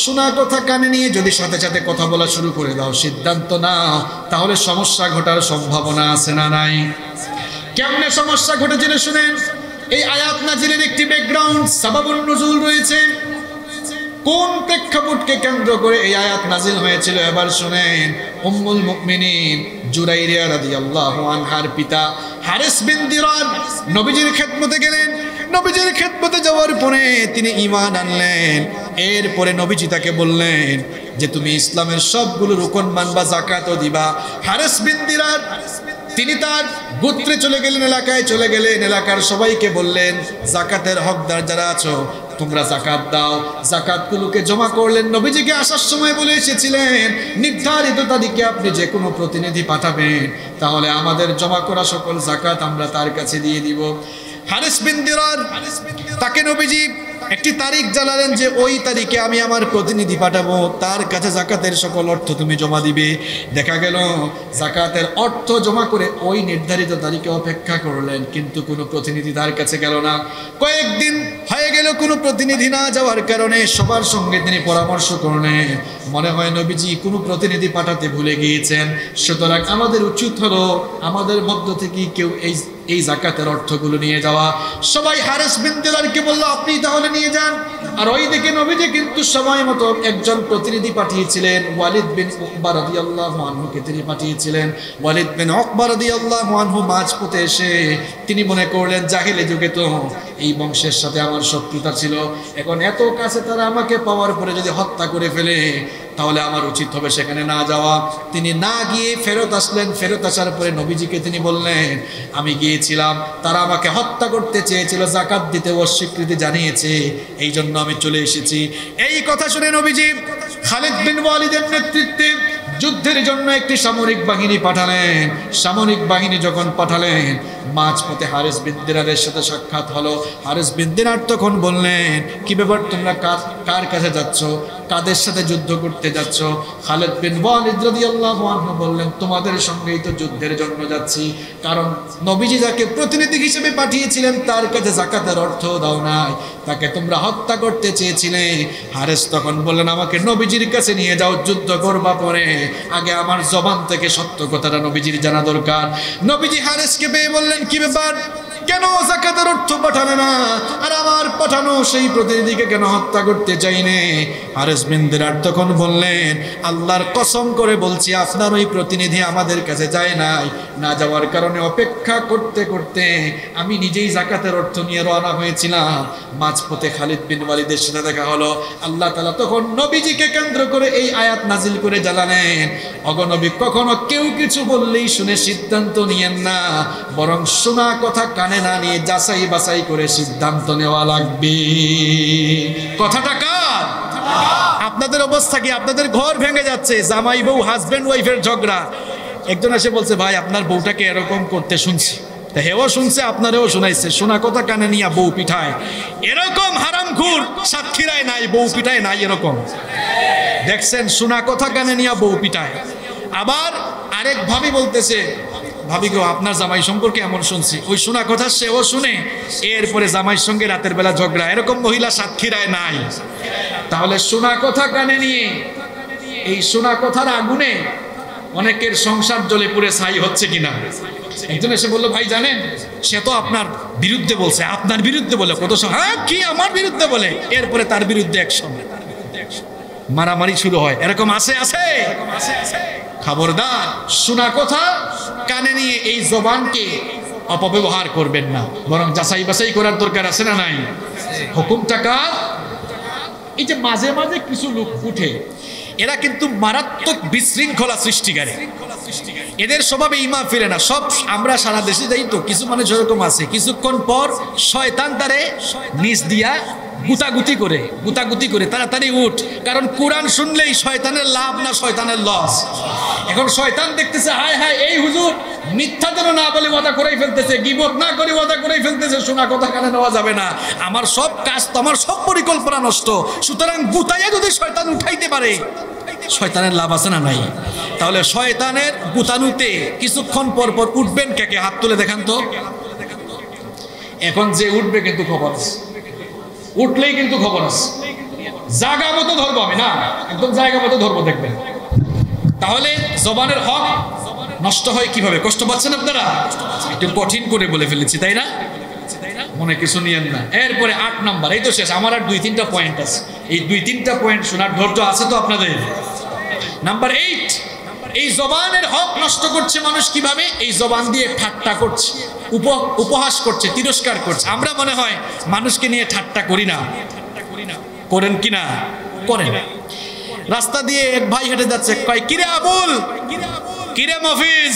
শোনা কথা কানে নিয়ে যদি সাথে সাথে কথা বলা শুরু করে দাও, সিদ্ধান্ত নাও, তাহলে সমস্যা ঘটার সম্ভাবনা আছে না নাই? কেমনে সমস্যা ঘটেছিল শুনেন। এই আয়াত নাজিলের একটি ব্যাকগ্রাউন্ড, সাবাবুন নুজুল রয়েছে। কোন প্রেক্ষাপটকে কেন্দ্র করে এই আয়াত নাজিল হয়েছিল এবার শুনেন। উম্মুল মুমিনিন জুরাইরিয়া রাদিয়াল্লাহু আনহার পিতা হারিস বিন দিরার নবীজির খেদমতে গেলেন। নবীজির খেদমতে যাওয়ার পরে তিনি ঈমান আনলেন। এরপরে নবীজি তাকে বললেন যে তুমি ইসলামের সবগুলো রুকন মানবা, যাকাতও দিবা। হারিস বিন দিরার তিনি তার গোত্রে চলে গেলেন, এলাকায় চলে গেলেন, এলাকার সবাইকে বললেন যাকাতের হকদার যারা আছো তোমরা যাকাত দাও। যাকাতগুলোকে জমা করলেন। নবীজিকে আসার সময় বলে এসেছিলেন নির্ধারিত তারিখে আপনি যে কোনো প্রতিনিধি পাঠাবেন, তাহলে আমাদের জমা করা সকল যাকাত আমরা তার কাছে দিয়ে দিব। হারিস বিন দিরার তাকে নবীজি একটি তারিখ জানালেন যে ওই তারিখে আমি আমার প্রতিনিধি পাঠাবো, তার কাছে যাকাতের সকল অর্থ তুমি জমা দিবে। দেখা গেল যাকাতের অর্থ জমা করে ওই নির্ধারিত তারিখে অপেক্ষা করলেন, কিন্তু কোনো প্রতিনিধি তার কাছে গেল না। কয়েকদিন হয়ে গেল, কোনো প্রতিনিধি না যাওয়ার কারণে সবার সঙ্গে তিনি পরামর্শ করলেন, মনে হয় নবীজি কোনো প্রতিনিধি পাঠাতে ভুলে গিয়েছেন। সুতরাং আমাদের উচিত হলো আমাদের মধ্য থেকে কেউ এই যাকাতের অর্থগুলো নিয়ে যাওয়া। সবাই হারিস বিন দিরারকে বলল আপনি তাহলে নিয়ে যান। আর ওই দিকে নবীজি কিন্তু সময় মতো একজন প্রতিনিধি পাঠিয়েছিলেন, ওয়ালিদ বিন উকবা রাদিয়াল্লাহু আনহুকে তিনি পাঠিয়েছিলেন। ওয়ালিদ বিন উকবা রাদিয়াল্লাহু আনহু মাঝপথে এসে তিনি মনে করলেন জাহিলি যুগে তো এই বংশের সাথে আমার শত্রুতা ছিল, এখন এত কাছে তারা আমাকে পাওয়ার পরে যদি হত্যা করে ফেলে তাহলে আমার উচিত হবে সেখানে না যাওয়া। তিনি না গিয়ে ফেরত আসলেন। ফেরত আসার পরে নবীজিকে তিনি বললেন আমি গিয়েছিলাম, তারা আমাকে হত্যা করতে চেয়েছিল, যাকাত দিতে অস্বীকৃতি জানিয়েছে, এই জন্য আমি চলে এসেছি। এই কথা শুনে নবীজি খালিদ বিন ওয়ালিদের নেতৃত্বে যুদ্ধের জন্য একটি সামরিক বাহিনী পাঠালেন। সামরিক বাহিনী যখন পাঠালেন, মাঝপথে হারিস বিন দিরারের সাথে সাক্ষাৎ হলো। হারিস বিন দিরার তখন বললেন কি ব্যাপার, তোমরা কার কাছে যাচ্ছ, কাদের সাথে যুদ্ধ করতে যাচ্ছ? খালিদ বিন ওয়ালিদ রাদিয়াল্লাহু আনহু বললেন তোমাদের সঙ্গেই তো যুদ্ধের জন্য যাচ্ছি, কারণ নবীজি যাকে প্রতিনিধি হিসেবে পাঠিয়েছিলেন তার কাছে যাকাতের অর্থ দাও নাই, তাকে তোমরা হত্যা করতে চেয়েছিলে। হারিস তখন বললেন আমাকে নবীজির কাছে নিয়ে যাও, যুদ্ধ করবা পরে, আগে আমার জবান থেকে সত্য কথাটা নবীজির জানা দরকার। নবীজি হারিসকে পেয়ে বললেন কি ব্যাপার, কেন যাকাতের অর্থ পাঠালে না, আর আমার পাঠানো সেই প্রতিনিধিকে কেন হত্যা করতে চাইনে? হারিস বিন দিরার তখন বললেন আল্লাহর কসম করে বলছি আপনার ওই প্রতিনিধি আমাদের কাছে যায় নাই, না যাওয়ার কারণে অপেক্ষা করতে করতে আমি নিজেই যাকাতের অর্থ নিয়ে রওনা হয়েছিলাম। মাঝপথে খালিদ বিন ওয়ালিদের সাথে দেখা হলো। আল্লাহ তাআলা তখন নবীজিকে কেন্দ্র করে এই আয়াত নাজিল করে জানালেন অগনবী কখনো কেউ কিছু বললেই শুনে সিদ্ধান্ত নিয়েন না, বরং শোনা কথা কানে না নিয়ে যাচাই বাছাই করে সিদ্ধান্ত নেওয়া লাগবে। কথাটা কার? আপনাদের অবস্থা কি? আপনাদের ঘর ভেঙে যাচ্ছে, জামাই বউ হাজব্যান্ড ওয়াইফের ঝগড়া। একজন এসে বলছে ভাই আপনার বউটাকে এরকম করতে শুনছি, তা হেও শুনছে আপনারেও শোনাইছে, শোনা কথা কানে নিয়ে বউ পিঠায়। এরকম হারামখোর সাতক্ষীরায় নাই, বউ পিঠায় নাই এরকম দেখছেন, শোনা কথা কানে নিয়ে বউ পিঠায়। আবার আরেক ভাবি বলতেছে ভাবি গো আপনার জামাই সম্পর্কে এমন শুনছি, ওই শোনা কথা সেও শুনে এরপরে জামাইয়ের সঙ্গে রাতের বেলা ঝগড়া। এরকম মহিলা সাতক্ষীরায় নাই। তাহলে শোনা কথা কানে নিয়ে এই শোনা কথার আগুনে অনেকের সংসার জ্বলে পুড়ে ছাই হচ্ছে কিনা। একজন এসে বললো ভাই জানেন সে তো আপনার বিরুদ্ধে বলছে, আপনার বিরুদ্ধে বলে কত, হ্যাঁ কি আমার বিরুদ্ধে বলে, এরপরে তার বিরুদ্ধে অ্যাকশন, মারামারি শুরু হয়। এরকম আছে আছে খবরদার, শোনা কথা কানে নিয়ে এই জবানকে অপব্যবহার করবেন না, বরং যাচাই বাছাই করার দরকার আছে না নাই? হুকুমটা কার? এই যে মাঝে মাঝে কিছু লোক উঠে, এরা কিন্তু মারাত্মক বিশৃঙ্খলা সৃষ্টিকারী, এদের স্বভাবে ইমা ফিরে না। সব আমরা সারা দেশে যাই তো, কিছু মানুষ এরকম আছে কিছুক্ষণ পর শয়তান তারে নিচ দিয়া গুতাগুতি করে তাড়াতাড়ি উঠ, কারণ কোরআন শুনলেই শয়তানের লাভ না শয়তানের লস। এখন শয়তান দেখতেছে হায় হায় এই হুজুর মিথ্যা যেন না বলে ওয়াদা করেই ফেলতেছে, গীবত না করে ওয়াদা করেই ফেলতেছে, শোনা কথা কানে নেওয়া যাবে না, আমার সব কাজ তো আমার সব পরিকল্পনা নষ্ট, সুতরাং গুতাইয়া যদি শয়তান উঠাইতে পারে শয়তানের লাভ আছে না নাই? তাহলে শয়তানের গুতানুতে কিছুক্ষণ পর পর উঠবেন কে কে? হাত তুলে দেখান তো। এখন যে উঠবে কিন্তু খবর আছে, উঠলেই কিন্তু খবর আছে। জায়গা মতো ধরবো আমি, না একদম জায়গা মতো ধরবো, দেখবেন। তাহলে জবানের হক নষ্ট হয় কিভাবে? কষ্ট পাচ্ছেন আপনারা? একটু কঠিন করে বলে ফেলেছি, তাই না? মনে কিছু নিয়েন না। এরপরে 8 নাম্বার, এই তো শেষ, আমার আর 2-3টা পয়েন্ট আছে। এই 2-3টা পয়েন্ট শোনার ধৈর্য আছে তো আপনাদের? নাম্বার 8, এই জবানের হক নষ্ট করছে মানুষ কিভাবে? এই জবান দিয়ে ঠাট্টা করছে, উপহাস করছে, তিরস্কার করছে। আমরা মনে হয় মানুষকে নিয়ে ঠাট্টা করি না, করেন কি না? করেন। রাস্তা দিয়ে এক ভাই হেঁটে যাচ্ছে, কয় কিরে আবুল, কিরে মফিজ,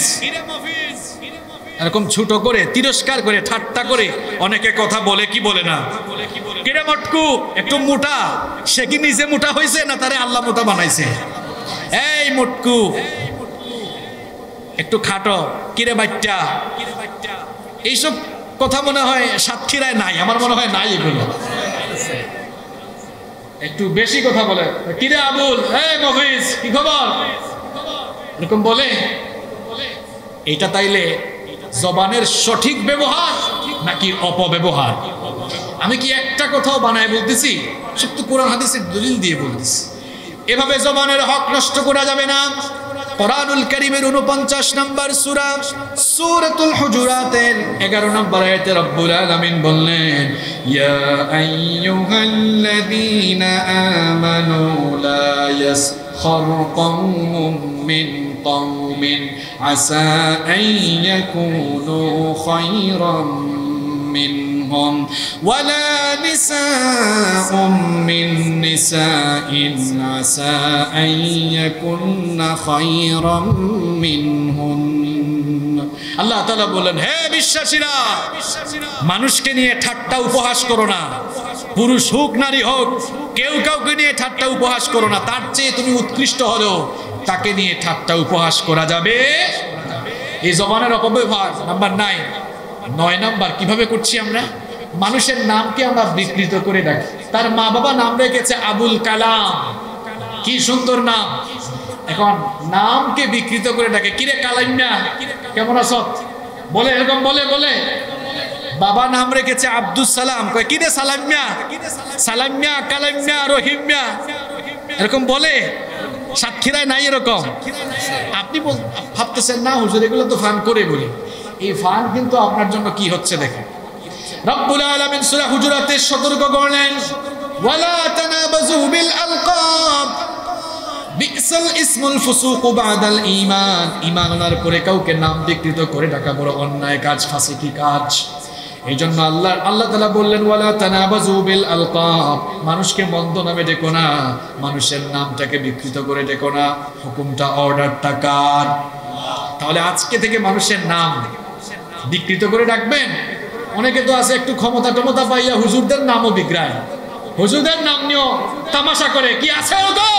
এরকম ছোট করে তিরস্কার করে ঠাট্টা করে অনেকে কথা বলে কি বলে না? কিরে মটকু, একটু মোটা, সে কি নিজে মোটা হয়েছে না তারে আল্লাহ মোটা বানাইছে? এই মটকু, একটু খাটো, কিরে বাচ্চা। এইসব কথা মনে হয় সাতক্ষীরায় নাই, আমার মনে হয় নাই এগুলো। একটু বেশি কথা বলে, কিরে আবুল, এই মফিজ, কি খবর, এরকম বলে। এটা তাইলে জবানের সঠিক ব্যবহার নাকি অপব্যবহার? আমি কি একটা কথাও বানায় বলতেছি? সব তো কোরআন হাদিসের দলিল দিয়ে বলতেছি। এভাবে জবানের হক নষ্ট করা যাবে না। কোরআনুল কারীমের 49 নম্বর সূরা, সূরাতুল হুজুরাতের 11 নম্বর আয়াতে রব্বুল আলামিন বললেন, ইয়া আইয়ুহাল্লাযীনা আমানু লা ইয়াসখার কওমুম মিন কওমিন আসা আন ইয়াকুনু খায়রাম মিনহুম ওয়ালা নিসাউম মিন নিসাইন আসা আন ইয়াকুননা খায়রাম মিনহুন। আল্লাহ তাআলা বলেন, হে বিশ্বাসীরা, মানুষকে নিয়ে ঠাট্টা উপহাস করো না। পুরুষ হোক নারী হোক, কেউ কাউকে নিয়ে ঠাট্টা উপহাস করো না। তার চেয়ে তুমি উৎকৃষ্ট হলেও তাকে নিয়ে ঠাট্টা উপহাস করা যাবে। এই জবানের অপব্যবহার। নাম্বার 9 নাম্বার, কিভাবে করছি আমরা? মানুষের নামকে আমরা বিকৃত করে ডাকি। তার মা বাবা নাম রেখেছে আবুল কালাম, কি সুন্দর নাম। এখন নামকে বিকৃত করে ডাকে, কিরে কালাইম্যা, কেমন আছো বলে, এরকম বলে বলে। বাবা নাম রেখেছে আব্দুল সালাম, কয় কিরে সালাম্যা, সালাম্যা, কালাম্যা, রহিম্যা, এরকম বলে। সাতক্ষীরায় নাই এরকম? আপনি ভাবতেছেন না হুজুর এগুলো তো ফান করে বলি। এই ফান কিন্তু আপনার জন্য কি হচ্ছে দেখেন। রব্বুল আলামিন সূরা হুজুরাতে সতর্ক করলেন, ওয়ালা তানাবাযু বিল আলকাব বিসাল ইসমুল ফুসুক বাদাল ঈমান। ঈমান আনার পরে কাউকে নাম বিকৃত করে ডাকা বড় অন্যায় কাজ, ফাসিকি কাজ। এই জন্য আল্লাহ তাআলা বললেন, ওয়ালা তানাবাযু বিল আলকাব, মানুষকে মন্দ নামে ডেকো না, মানুষের নামটাকে বিকৃত করে ডেকো না। হুকুমটা, অর্ডারটা কার? তাহলে আজকে থেকে মানুষের নাম বিকৃত করে ডাকবেন। অনেকে তো আছে একটু ক্ষমতা টমতা পাইয়া হুজুরদের নামও বিগ্রায়, হুজুরদের নাম নিয়েও তামাশা করে। কি আছে ওগো?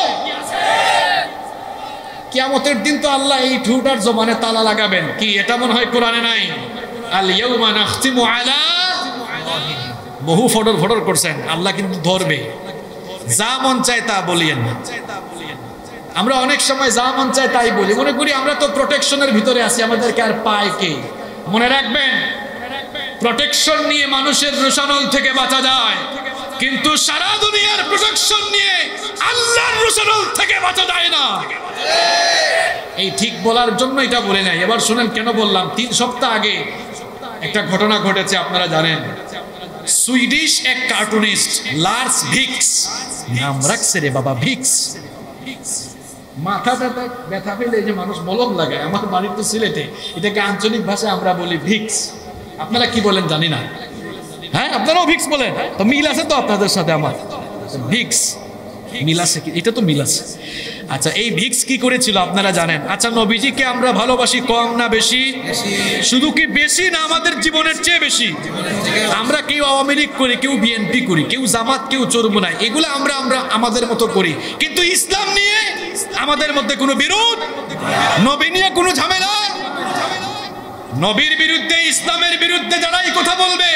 কিয়ামতের দিন তো আল্লাহ এই ঠুটার জবানে তালা লাগাবেন। কি এটা মনে হয় কোরআনে নাই? আল ইয়াউমা নাখতিমু আলা, বহু ফডর ফডর করছেন, আল্লাহ কিন্তু ধরবে। যা মন চায় তা বলিয়েন না। আমরা অনেক সময় যা মন চায় তাই বলি, মনে করি আমরা তো প্রোটেকশনের ভিতরে আছি, আমাদেরকে আর পায় কে? মনে রাখবেন, প্রোটেকশন নিয়ে মানুষের রোশানল থেকে বাঁচা যায়, কিন্তু সারা দুনিয়ার প্রোটেকশন নিয়ে আল্লাহর রোশানল থেকে বাঁচা যায় না। এই ঠিক বলার জন্য এটা বলে নাই। এবার শুনেন কেন বললাম। 3 সপ্তাহ আগে একটা ঘটনা ঘটেছে, আপনারা জানেন। সুইডিশ এক কার্টুনিস্ট লার্স ভিক্স, নাম রাখছে রে বাবা ভিক্স। মাথাটা ব্যথা পেলে যে মানুষ মলম লাগায়, আমার বাড়ির তো সিলেটে, এটাকে আঞ্চলিক ভাষায় আমরা বলি ভিক্স। আপনারা কি বলেন জানি না। হ্যাঁ, আপনারাও ভিক্স বলেন তো? মিল আছে তো আপনাদের সাথে আমার? ভিক্স মিল আছে, এটা তো মিল আছে। আচ্ছা, এই ভিক্স কি করেছিল আপনারা জানেন? আচ্ছা, নবীজিকে আমরা ভালোবাসি কম না বেশি? শুধু কি বেশি না আমাদের জীবনের চেয়ে বেশি? আমরা কেউ আওয়ামী লীগ করি, কেউ বিএনপি করি, কেউ জামাত, কেউ চরমুনাই, এগুলো আমরা আমাদের মতো করি, কিন্তু ইসলাম নিয়ে আমাদের মধ্যে কোনো বিরোধ, নবী নিয়ে কোনো ঝামেলা। নবীর বিরুদ্ধে, ইসলামের বিরুদ্ধে যারাই কথা বলবে,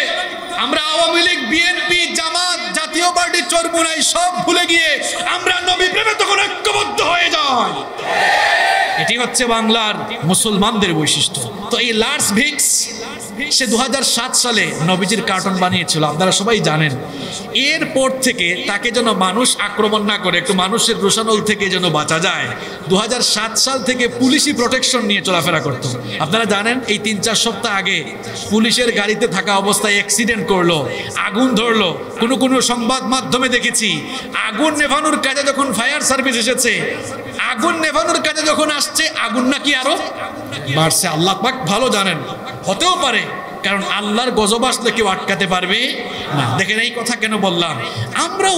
আমরা আওয়ামী লীগ, বিএনপি, জামাত, জাতীয় পার্টি চরমুনাই সব ভুলে গিয়ে আমরা নবী প্রেমে তখন ঐক্যবদ্ধ হয়ে যাই। এটি হচ্ছে বাংলার মুসলমানদের বৈশিষ্ট্য। তো এই লার্স ভিক্স সে 2007 সালে নবীজির কার্টুন বানিয়েছিল, আপনারা সবাই জানেন। এরপর থেকে তাকে যেন মানুষ আক্রমণ না করে, একটু মানুষের রোষানল থেকে যেন বাঁচা যায়, 2007 সাল থেকে পুলিশি প্রোটেকশন নিয়ে চলাফেরা করতো। আপনারা জানেন এই 3-4 সপ্তাহ আগে পুলিশের গাড়িতে থাকা অবস্থায় অ্যাক্সিডেন্ট করলো, আগুন ধরলো। কোনো সংবাদ মাধ্যমে দেখেছি আগুন নেভানোর কাজে যখন ফায়ার সার্ভিস এসেছে, আগুন নেভানোর কাজে যখন আসছে, আগুন নাকি আরো বাড়ছে। আল্লাহ পাক ভালো জানেন, হতেও পারে, কারণ আল্লাহর গজব আসলে কেউ আটকাতে পারবে না। দেখেন এই কথা কেন বললাম, আমরা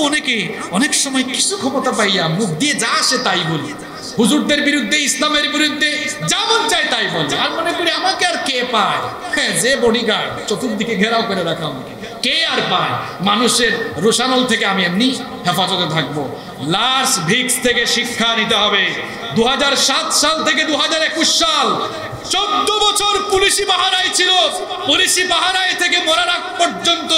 অনেক সময় কিছু ক্ষমতা পাইয়া মুখ দিয়ে যা আসে তাই বলি, হুজুরদের বিরুদ্ধে, ইসলামের বিরুদ্ধে যা মন চায় তাই বলি, আর মনে করি আমাকে আর কে পায়? হ্যাঁ, যে বডিগার্ড চতুর্দিকে ঘেরাও করে রাখা, আমাকে কে আর পায়? মানুষের রোষানল থেকে আমি এমনি হেফাজতে থাকবো। লার্স ভিক্স থেকে শিক্ষা নিতে হবে। 2007 সাল থেকে 2021 সাল 14 বছর পুলিশি পাহারায় ছিল। পুলিশি পাহারায় থেকে মরার আগ পর্যন্ত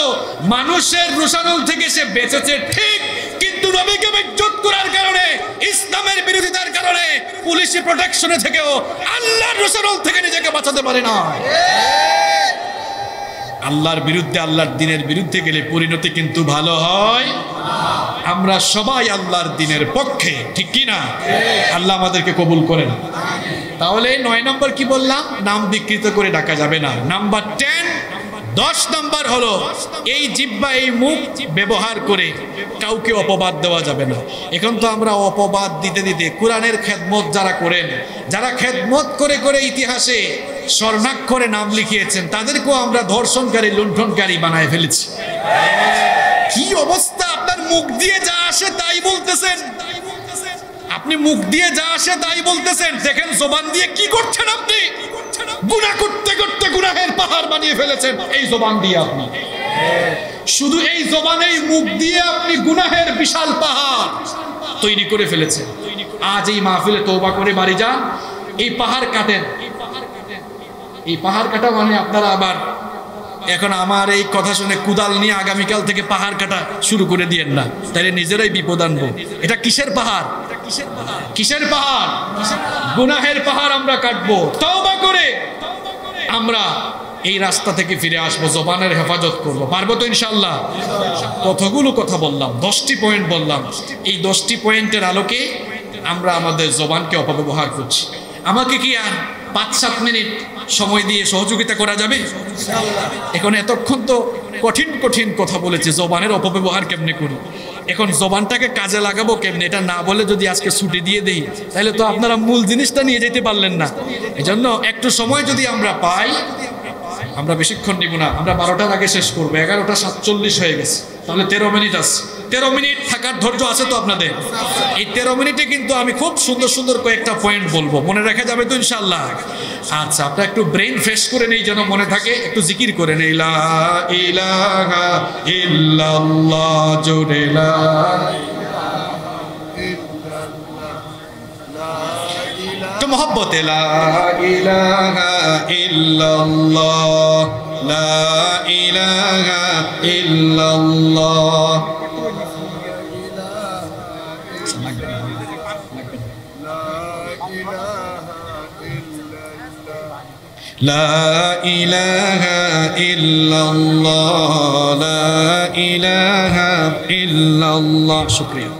মানুষের রোষানল থেকে সে বেঁচেছে ঠিক, কিন্তু নবীকে বেইজ্জত করার কারণে, ইসলামের বিরোধিতার কারণে পুলিশি প্রোটেকশনে থেকেও আল্লাহর রোষানল থেকে নিজেকে বাঁচাতে পারে না। আল্লাহর বিরুদ্ধে, আল্লাহর দ্বীনের বিরুদ্ধে গেলে পরিণতি কিন্তু ভালো হয়। আমরা সবাই আল্লাহর দ্বীনের পক্ষে, ঠিক কি না? আল্লাহ আমাদেরকে কবুল করেন। তাহলে 9 নম্বর কি বললাম? নাম বিকৃত করে ডাকা যাবে না। নাম্বার 10 নম্বর হলো এই জিহ্বা, এই মুখ ব্যবহার করে কাউকে অপবাদ দেওয়া যাবে না। এখন তো আমরা অপবাদ দিতে দিতে কোরআনের খেদমত যারা করেন, যারা খেদমত করে করে ইতিহাসে স্বর্ণাক্ষরে নাম লিখিয়েছেন, তাদেরকেও আমরা ধর্ষণকারী, লুণ্ঠনকারী বানায় ফেলেছি। কি অবস্থা! আপনার মুখ দিয়ে যা আসে তাই বলতেছেন, আপনি মুখ দিয়ে যা আসে তাই বলতেছেন। দেখেন জবান দিয়ে কি করছেন আপনি? গুনাহ করতে করতে গুনাহের পাহাড় বানিয়ে ফেলেছেন এই জবান দিয়ে। আপনি শুধু এই জবানেই, মুখ দিয়ে আপনি গুনাহের বিশাল পাহাড় তৈরি করে ফেলেছেন। আজ এই মাহফিলে তওবা করে বাড়ি যান, এই পাহাড় কাটেন। এই পাহাড় কাটা মানে আপনারা আবার এখন আমার এই কথা শুনে কুদাল নিয়ে আগামীকাল থেকে পাহাড় কাটা শুরু করে দিয়েন না, তাহলে নিজেরাই বিপদ আনবো। এটা কিসের পাহাড়? কিসের পাহাড়? গুনাহের পাহাড় আমরা কাটবো। তওবা করে আমরা এই রাস্তা থেকে ফিরে আসবো, জবানের হেফাজত করবো। পারবো তো ইনশাআল্লাহ? কতগুলো কথা বললাম, 10টি পয়েন্ট বললাম। এই 10টি পয়েন্টের আলোকে আমরা আমাদের জবানকে অপব্যবহার করছি। আমাকে কি আর 5-7 মিনিট সময় দিয়ে সহযোগিতা করা যাবে? এখন এতক্ষণ তো কঠিন কঠিন কথা বলেছে, জবানের অপব্যবহার কেমনে করি, এখন জবানটাকে কাজে লাগাবো কেমনে, এটা না বলে যদি আজকে ছুটি দিয়ে দেই, তাহলে তো আপনারা মূল জিনিসটা নিয়ে যেতে পারলেন না। এজন্য একটু সময় যদি আমরা পাই, আমরা বেশিক্ষণ নিব না, আমরা 12টার আগে শেষ করবো। 11:47 হয়ে গেছে, তাহলে 13 মিনিট আছে। 13 মিনিট থাকার ধৈর্য আছে তো আপনাদের? এই 13 মিনিটে কিন্তু আমি খুব সুন্দর সুন্দর কয়েকটা পয়েন্ট বলবো, মনে রাখা যাবে তো ইনশাআল্লাহ? আচ্ছা, আপনারা একটু ব্রেন ফ্রেশ করে নেই যেন মনে থাকে, একটু জিকির করে নেই, লা ইলাহা ইল্লাল্লাহ, জোরে লা তো মহব্বতে, লা ইলাহা ইল্লাল্লাহ, লা ইলাহা ইল্লাল্লাহ। লা ইলাহা ইল্লাল্লাহ, লা ইলাহা ইল্লাল্লাহ। শুকরিয়া।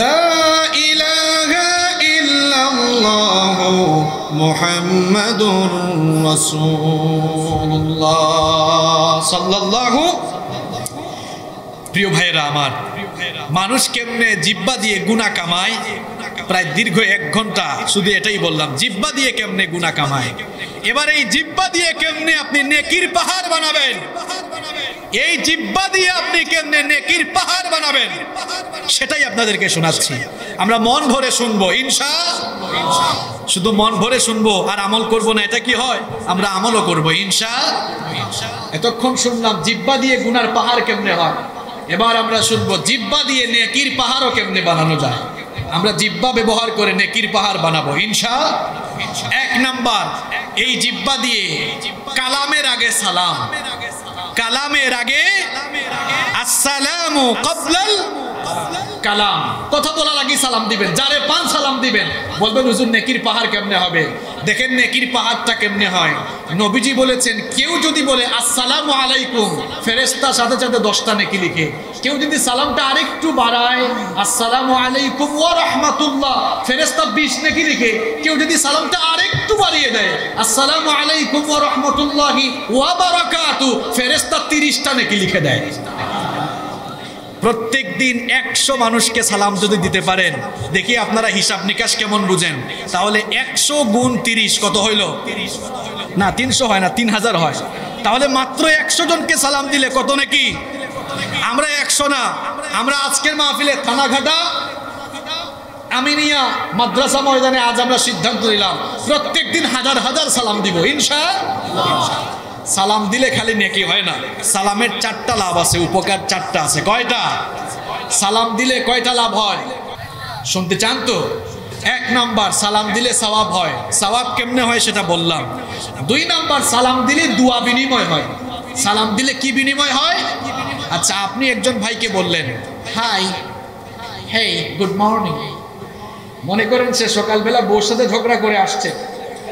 লা ইলাহা ইল্লাল্লাহ মুহাম্মাদুর রাসূলুল্লাহ সাল্লাল্লাহু। প্রিয় ভাইয়েরা আমার, মানুষ কেমনে জিহ্বা দিয়ে গুনাহ কামায়, প্রায় দীর্ঘ 1 ঘন্টা শুধু এটাই বললাম, জিহ্বা দিয়ে কেমনে গুনাহ কামায়। এবার এই জিহ্বা দিয়ে কেমনে আপনি নেকির পাহাড় বানাবেন, এই জিহ্বা দিয়ে আপনি কেমনে নেকির পাহাড় বানাবেন, সেটাই আপনাদেরকে শোনাচ্ছি। আমরা মন ভরে শুনবো ইনশাআল্লাহ। শুধু মন ভরে শুনবো আর আমল করব না, এটা কি হয়? আমরা আমলও করবো ইনশাআল্লাহ। এতক্ষণ শুনলাম জিহ্বা দিয়ে গুনার পাহাড় কেমনে হয়, এবার আমরা শুনবো জিহ্বা দিয়ে নেকির পাহাড়ও কেমনে বানানো যায়। আমরা জিহ্বা ব্যবহার করে নেকির পাহাড় বানাবো ইনশাআল্লাহ। 1 নাম্বার, এই জিহ্বা দিয়ে কালামের আগে সালাম, কালামের আগে আসসালামু ক্বাবলাল কালাম, কথা বলা লাগি সালাম দিবেন। যারে পান সালাম দিবেন, বলবেন হুজুর নেকির পাহাড় কেমনে হবে? দেখেন নেকির পাহাড়টা কেমনে হয়। নবীজি বলেছেন, কেউ যদি বলে আসসালামু আলাইকুম, ফেরেশতা সাথে সাথে 10টা নেকি লিখে। কেউ যদি সালামটা আরেকটু বাড়ায়, আসসালামু আলাইকুম ওয়া রাহমাতুল্লাহ, ফেরেশতা 20 নেকি লিখে। কেউ যদি সালামটা আরেকটু বাড়িয়ে দেয়, আসসালামু আলাইকুম ওয়া রাহমাতুল্লাহি ওয়া বারাকাতুহু, ফেরেশতা 30টা নেকি লিখে দেয়। প্রত্যেক দিন 100 মানুষকে সালাম যদি দিতে পারেন, দেখি আপনারা হিসাব নিকাশ কেমন বুঝেন। তাহলে 100 গুণ 30 কত হইল? না 300 হয় না, 3000 হয়। তাহলে মাত্র 100 জনকে সালাম দিলে কত নাকি? আমরা 100 না, আমরা আজকের মাহফিলে থানাঘাটা আমিনিয়া মাদ্রাসা ময়দানে আজ আমরা সিদ্ধান্ত নিলাম প্রত্যেক দিন হাজার হাজার সালাম দিব ইনশাআল্লাহ। সালাম দিলে খালি নেকি হয় না, সালামের 4টা লাভ আছে, উপকার 4টা আছে। কয়টা? সালাম দিলে কয়টা লাভ হয় শুনতে চান তো? 1 নাম্বার, সালাম দিলে সওয়াব হয়। সওয়াব কেমনে হয় সেটা বললাম। 2 নাম্বার, সালাম দিলে দোয়া বিনিময় হয়। সালাম দিলে কি বিনিময় হয়? আচ্ছা, আপনি একজন ভাইকে বললেন হাই, হেই, গুড মর্নিং। মনে করেন সে সকালবেলা বউর সাথে ঝগড়া করে আসছে,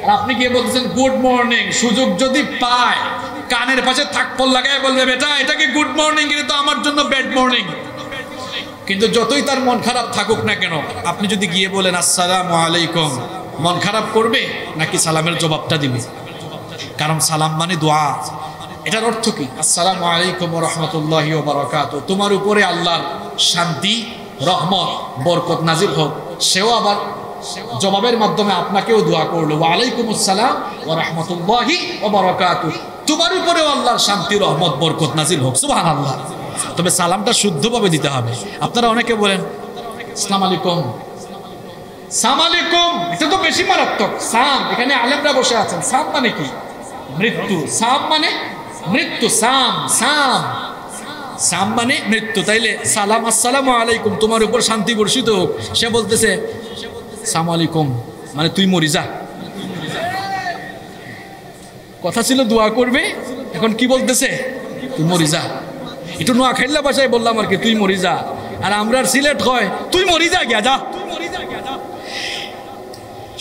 আর আপনি গিয়ে বলতেছেন গুড মর্নিং। সুযোগ যদি পায় কানের পাশে থাকপল লাগায় বলবে, বেটা এটা কি গুড মর্নিং? এটা তো আমার জন্য ব্যাড মর্নিং। কিন্তু যতই তার মন খারাপ থাকুক না কেন, আপনি যদি গিয়ে বলেন আসসালামু আলাইকুম, মন খারাপ করবে নাকি সালামের জবাবটা দিবে? কারণ সালাম মানে দোয়া। এটার অর্থ কি? আসসালামু আলাইকুম ওয়া রাহমাতুল্লাহি ওয়া বারাকাতুহু, তোমার উপরে আল্লাহর শান্তি, রহমত, বরকত নাজিল হোক। সেও আবার জবাবের মাধ্যমে আপনাকেও দোয়া করলো, ওয়া আলাইকুমুস সালাম ওয়া রাহমাতুল্লাহি ওয়া বারাকাতুহু, তোমার উপরেও আল্লাহর শান্তি, রহমত, বরকত নাজিল হোক। সুবহানাল্লাহ। তবে সালামটা শুদ্ধভাবে দিতে হবে। আপনারা অনেকে বলেন আসসালামু আলাইকুম, সালাম আলাইকুম, এটা তো বেশি মারাত্মক। সাম, এখানে আলেমরা বসে আছেন, সাম মানে কি? মৃত্যু। সাম মানে মৃত্যু। সাম, সাম, সাম মানে মৃত্যু। তাইলে সালাম আসসালামু আলাইকুম, তোমার উপর শান্তি বর্ষিত হোক। সে বলতেছে আসসালামু আলাইকুম মানে তুই মরি যা। কথা ছিল দোয়া করবে, এখন কি বলতেছে? তুই মরি যা। একটু নোয়াখাইল্লা ভাষায় বললাম আর কি, তুই মরি যা। আর আমরা সিলেট হয় তুই মরি যা, গিয়া যা।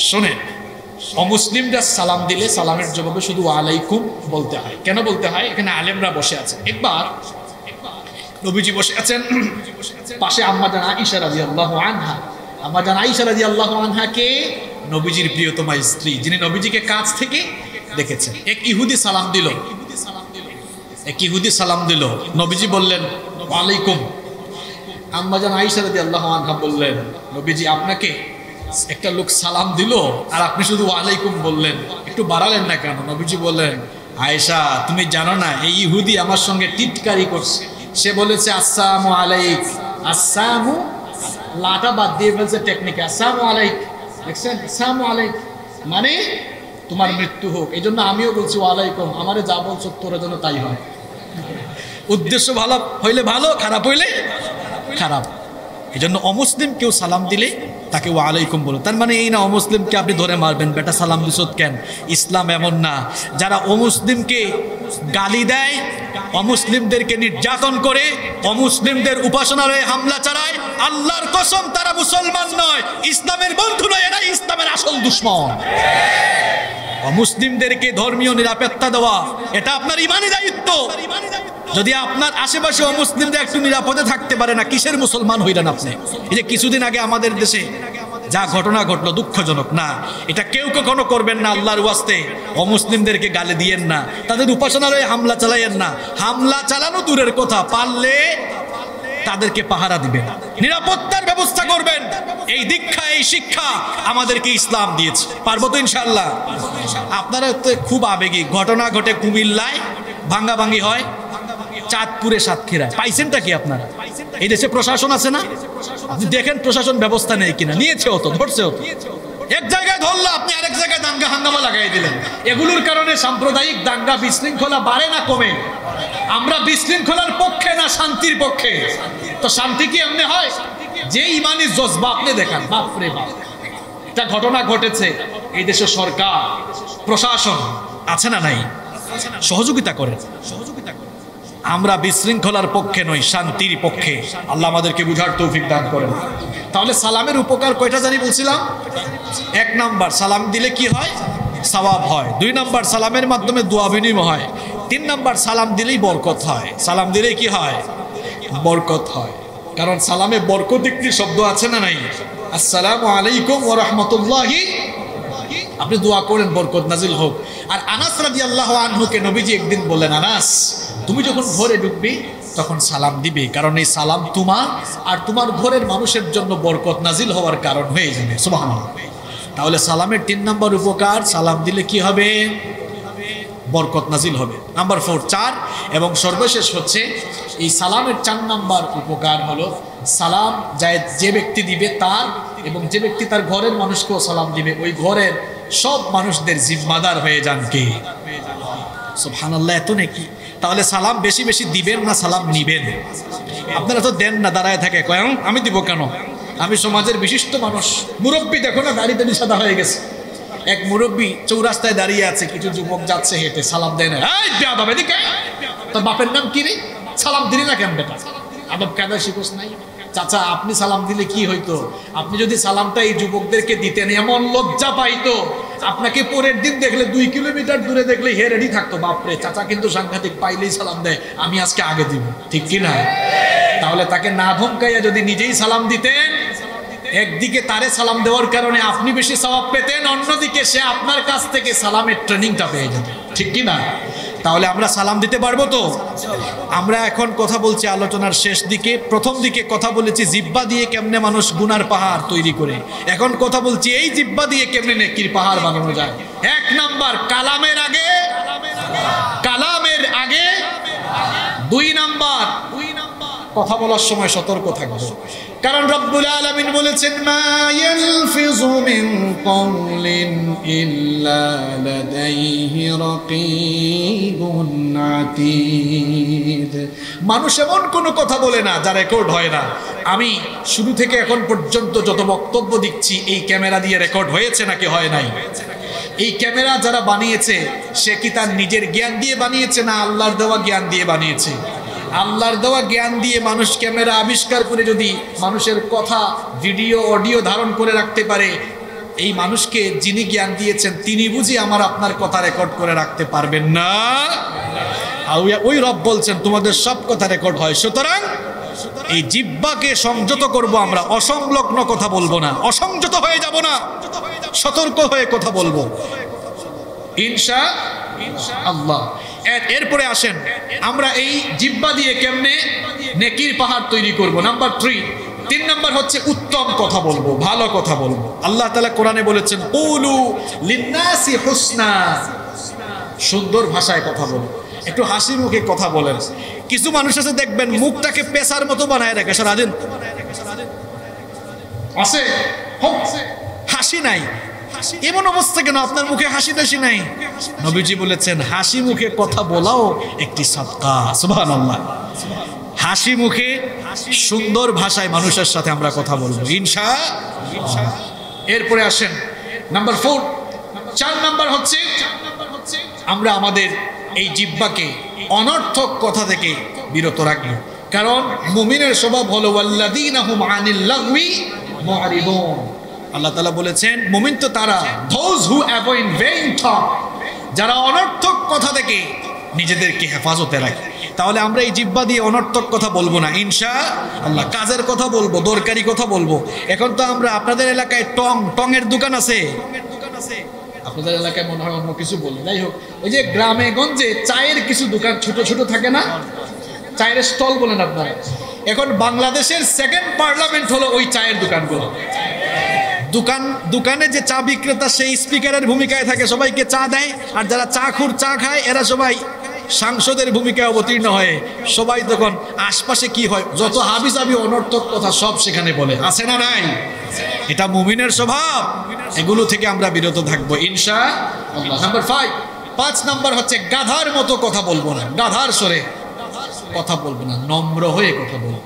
শোনেন, অমুসলিমরা সালাম দিলে সালামের জবাবে শুধু আলাইকুম বলতে হয়। কেন বলতে হয়? এখানে আলেমরা বসে আছে। একবার নবীজি বসে আছেন, পাশে আম্মা জান আয়েশা রাদিয়াল্লাহু আনহা। আম্মা জান আয়েশা রাদিয়াল্লাহু আনহা কে? নবীজির প্রিয়তমা স্ত্রী, যিনি নবীজিকে কাছ থেকে দেখেছেন। এক ইহুদি সালাম দিল, এক ইহুদি সালাম দিল। নবীজি বললেন ওয়ালাইকুম। আম্মা জান আয়েশা রাদিয়াল্লাহু আনহা বললেন, নবীজি আপনাকে একটা লোক সালাম দিল আর আপনি শুধু ওয়ালাইকুম বললেন, একটু বাড়ালেন না কেন? নবীজি বললেন, আয়েশা তুমি জানো না এই ইহুদি আমার সঙ্গে টিটকারি করছে। সে বলেছে আসসালামু আলাইক, আসসালামু, লাটা বাদ দিয়ে ফেলছে টেকনিকে, আসসালামু আলাইক। দেখছেন, আসসালামু আলাইক মানে তোমার মৃত্যু হোক। এই জন্য আমিও বলছি ওয়ালাইকুম, আমারে যা বলছো তোর জন্য তাই হয়। উদ্দেশ্য ভালো হইলে ভালো, খারাপ হইলে খারাপ। এই জন্য অমুসলিম কেউ সালাম দিলে তাকে ওয়ালাইকুম বলো। তার মানে এই না অমুসলিমকে আপনি ধরে মারবেন, বেটা সালাম দিছত কেন। ইসলাম এমন না। যারা অমুসলিমকে গালি দেয়, অমুসলিমদেরকে নির্যাতন করে, অমুসলিমদের উপাসনালয়ে হামলা চালায়, আল্লাহর কসম তারা মুসলমান নয়, ইসলামের বন্ধু নয়, এরা ইসলামের আসল দুশমন। অমুসলিমদেরকে ধর্মীয় নিরাপত্তা দেওয়া এটা আপনার ইমানি দায়িত্ব। যদি আপনার আশেপাশে অমুসলিমদের একটু নিরাপদে থাকতে পারে না, কিসের মুসলমান হইলেন আপনি? এই যে কিছুদিন আগে আমাদের দেশে যা ঘটনা ঘটলো, দুঃখজনক না? এটা কেউ কখনো করবেন না। আল্লাহর ওয়াস্তে অমুসলিমদেরকে গালি দিয়েন না, তাদের উপাসনালয়ে হামলা চালাইয়েন না। হামলা চালানো দূরের কথা, পারলে তাদেরকে পাহারা দিবেন, নিরাপত্তার ব্যবস্থা করবেন। এই দীক্ষা, এই শিক্ষা আমাদেরকে ইসলাম দিয়েছে। পারবো তো ইনশাআল্লাহ? আপনারা তো খুব আবেগী। ঘটনা ঘটে কুমিল্লায়, ভাঙ্গাভাঙ্গি হয় চাঁদপুরে, সাতক্ষীরায়। পাইছেনটা কি আপনারা? এই দেশে প্রশাসন আছে না? আপনি দেখেন প্রশাসন ব্যবস্থা নেই কিনা। নিয়েছে হতো, ধরছে হতো। এক জায়গায় ধরলো, আপনি আরেক জায়গায় দাঙ্গা হাঙ্গামা লাগাই দিলেন। এগুলোর কারণে সাম্প্রদায়িক দাঙ্গা, বিশৃঙ্খলা বাড়ে না কমে? আমরা বিশৃঙ্খলার পক্ষে না, শান্তির পক্ষে। তো শান্তি কি এমনি হয়? যে ইমানি জজবা আপনি দেখান, বাপরে বাপ। একটা ঘটনা ঘটেছে, এই দেশের সরকার, প্রশাসন আছে না নাই? সহযোগিতা করেন। আমরা বিশৃঙ্খলার পক্ষে নই, শান্তির পক্ষে। আল্লাহ আমাদেরকে বুঝার তৌফিক দান করেন। তাহলে সালামের উপকার কয়টা জানি বলছিলাম? 1 নাম্বার, সালাম দিলে কি হয়? সওয়াব হয়। 2 নাম্বার, সালামের মাধ্যমে দোয়া বিনিময় হয়। 3 নাম্বার, সালাম দিলেই বরকত হয়। সালাম দিলেই কি হয়? বরকত হয়। কারণ সালামে বরকত একটি শব্দ আছে না নাই? আসসালামু আলাইকুম ওয়া রাহমাতুল্লাহি। আপনি দোয়া করেন বরকত নাজিল হোক। আর আনাস রাদিয়াল্লাহু আনহুকে নবীজি একদিন বললেন, আনাস তুমি যখন ঘরে ঢুকবি তখন সালাম দিবে, কারণ এই সালাম তোমার আর তোমার ঘরের মানুষের জন্য বরকত নাজিল হওয়ার কারণ হয়ে যাবে। সুবহানাল্লাহ। তাহলে সালামের 3 নাম্বার উপকার, সালাম দিলে কি হবে? বরকত নাজিল হবে। নাম্বার 4 এবং সর্বশেষ হচ্ছে এই সালামের 4 নাম্বার উপকার হলো সালাম যে ব্যক্তি দিবে তার এবং যে ব্যক্তি তার ঘরের মানুষকেও সালাম দিবে, ওই ঘরের সব মানুষদের জিম্মাদার হয়ে যান কে? সুবহানাল্লাহ। এত নাকি? তাহলে সালাম বেশি বেশি দিবেন না সালাম নিবেন? আপনারা তো দেন না, দাঁড়ায় থাকে, কয় আমি দিব কেন? আমি সমাজের বিশিষ্ট মানুষ, মুরব্বী, দেখো না দাড়ি দাড়ি সাদা হয়ে গেছে। এক মুরব্বী চৌরাস্তায় দাঁড়িয়ে আছে, কিছু যুবক যাচ্ছে হেঁটে, সালাম দেয় না। এই বেয়াদব, এদিকে তোর বাপের নাম কি রে? সালাম দিলি না কেন বেটা? আদব কায়দা শিখোস নাই? চাচা আপনি সালাম দিলে কি হইতো? আপনি যদি সালামটা এই যুবকদেরকে দিতেন, এমন লজ্জা পাইতো, আপনাকে পরের দিন দেখলে 2 কিলোমিটার দূরে দেখলে হে রেডি থাকতো, বাপরে চাচা কিন্তু সাংঘাতিক, পাইলেই সালাম দেয়, আমি আজকে আগে দিব। ঠিক কি না? তাহলে তাকে না ধমকাইয়া যদি নিজেই সালাম দিতেন, একদিকে তারে সালাম দেওয়ার কারণে আপনি বেশি সওয়াব পেতেন, অন্যদিকে সে আপনার কাছ থেকে সালামের ট্রেনিংটা পেয়ে যেত। ঠিক কি না? তাহলে আমরা সালাম দিতে পারবো তো? আমরা এখন কথা বলছি আলোচনার শেষ দিকে। প্রথম দিকে কথা বলেছি জিহ্বা দিয়ে কেমনে মানুষ গুনার পাহাড় তৈরি করে, এখন কথা বলছি এই জিহ্বা দিয়ে কেমনে নেকির পাহাড় বানানো যায়। 1 নাম্বার, কালামের আগে 2 নাম্বার, কথা বলার সময় সতর্ক থাকবো, কারণ রব্বুল আলামিন বলেছেন মা ইয়ালফিযু মিন কওলিন ইল্লা লাদাইহি রাকীবুন আতীদ। মানুষ এমন কোনো কথা বলে না যা রেকর্ড হয় না। আমি শুরু থেকে এখন পর্যন্ত যত বক্তব্য দিচ্ছি এই ক্যামেরা দিয়ে রেকর্ড হয়েছে নাকি হয় নাই? এই ক্যামেরা যারা বানিয়েছে সে কি তার নিজের জ্ঞান দিয়ে বানিয়েছে না আল্লাহর দেওয়া জ্ঞান দিয়ে বানিয়েছে? আল্লাহর দেওয়া জ্ঞান দিয়ে মানুষ ক্যামেরা আবিষ্কার করে যদি মানুষের কথা ভিডিও অডিও ধারণ করে রাখতে পারে, এই মানুষকে যিনি জ্ঞান দিয়েছেন তিনি বুঝি আমার আপনার কথা রেকর্ড করে রাখতে পারবেন না? ওই রব বলছেন তোমাদের সব কথা রেকর্ড হয়। সুতরাং এই জিহ্বাকে সংযত করব আমরা, অসংলগ্ন কথা বলবো না, অসংযত হয়ে যাব না, সতর্ক হয়ে কথা বলবো ইনশাআল্লাহ। এরপরে আসেন আমরা এই জিহ্বা দিয়ে কেমনে নেকির পাহাড় তৈরি করব। নাম্বার 3 নাম্বার হচ্ছে উত্তম কথা বলবো, ভালো কথা বলবো। আল্লাহ তাআলা কোরআনে বলেছেন কুলু লিন্নাসি হুসনা, সুন্দর ভাষায় কথা বলো, একটু হাসি মুখে কথা বলেন। কিছু মানুষ আছে দেখবেন মুখটাকে পেশার মতো বানায় রাখে, সারাদিন আছে হাসি নাই। এমন অবস্থা কেন? আপনার মুখে হাসি টাসি নাই? নবীজি বলেছেন হাসি মুখে কথা বলাও একটি সাদকা। সুবহানাল্লাহ। হাসি মুখে সুন্দর ভাষায় মানুষের সাথে আমরা কথা বলবো ইনশাআল্লাহ। এরপরে আসেন নাম্বার 4 নাম্বার হচ্ছে আমরা আমাদের এই জিহ্বাকে অনর্থক কথা থেকে বিরত রাখবো, কারণ মুমিনের স্বভাব হলো ওয়াল্লাযীনা হুম আনিল লাগওয়ি মুআরিদুন। আল্লাহ তাআলা বলেছেন মুমিন তো তারা, those who avoid vain talk, যারা অনর্থক কথা থেকে নিজেদেরকে হেফাজতে রাখে। তাহলে আমরা এই জিহ্বা দিয়ে অনর্থক কথা বলবো না ইনশাআল্লাহ। কাজের কথা বলবো, দরকারি কথা বলবো। এখন তো আমরা আপনাদের এলাকায় টঙের দোকান আছে, আপনাদের এলাকায় মনে হয় অন্য কিছু বলি, যাই হোক, ওই যে গ্রামে গঞ্জে চায়ের কিছু দোকান ছোট ছোট থাকে না, চায়ের স্টল বলেন আপনারা। এখন বাংলাদেশের 2nd পার্লামেন্ট হলো ওই চায়ের দোকানগুলো। দোকানে যে চা বিক্রেতা সেই স্পিকারের ভূমিকায় থাকে, সবাইকে চা দেয়, আর যারা চা খায় এরা সবাই সাংসদের ভূমিকায় অবতীর্ণ হয়ে সবাই তখন আশপাশে কি হয় যত হাবিজাবি অনর্থক কথা সব সেখানে বলে, আছে না নাই? এটা মুমিনের স্বভাব, এগুলো থেকে আমরা বিরত থাকবো ইনশাআল্লাহ। নাম্বার 5 নাম্বার হচ্ছে গাধার মতো কথা বলবো না, গাধার স্বরে কথা বলবো না, নম্র হয়ে কথা বলবো।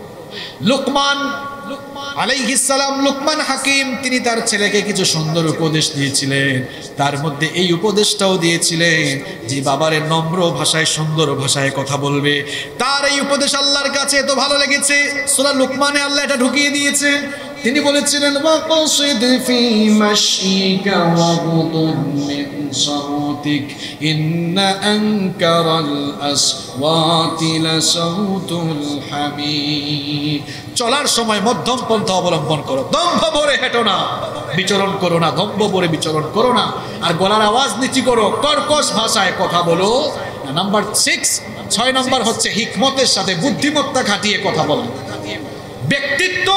আলাইহিস সালাম, লুকমান হাকিম, তিনি তার ছেলেকে কিছু সুন্দর উপদেশ দিয়েছিলেন। তার মধ্যে এই উপদেশটাও দিয়েছিলেন যে বাবারে নম্র ভাষায় সুন্দর ভাষায় কথা বলবে। তার এই উপদেশ আল্লাহর কাছে এত ভালো লেগেছে, সূরা লুকমানে আল্লাহ এটা ঢুকিয়ে দিয়েছে। তিনি বলেছিলেন ওয়াকসিদ ফি মাশিকা ওয়াগদুদ মিন সাউতিক ইন্না আনকারাল আসওয়াতি লাসাউতুল হামিদ। চলার সময় মধ্যম পন্থা অবলম্বন করো, দম্ভ ভরে হেঁটো না, বিচরণ করো না, দম্ভ ভরে বিচরণ করো না, আর গলার আওয়াজ নিচু করো, কর্কশ ভাষায় কথা বলো। নাম্বার 6 নম্বর হচ্ছে হিকমতের সাথে বুদ্ধিমত্তা খাটিয়ে কথা বলা, ব্যক্তিত্ব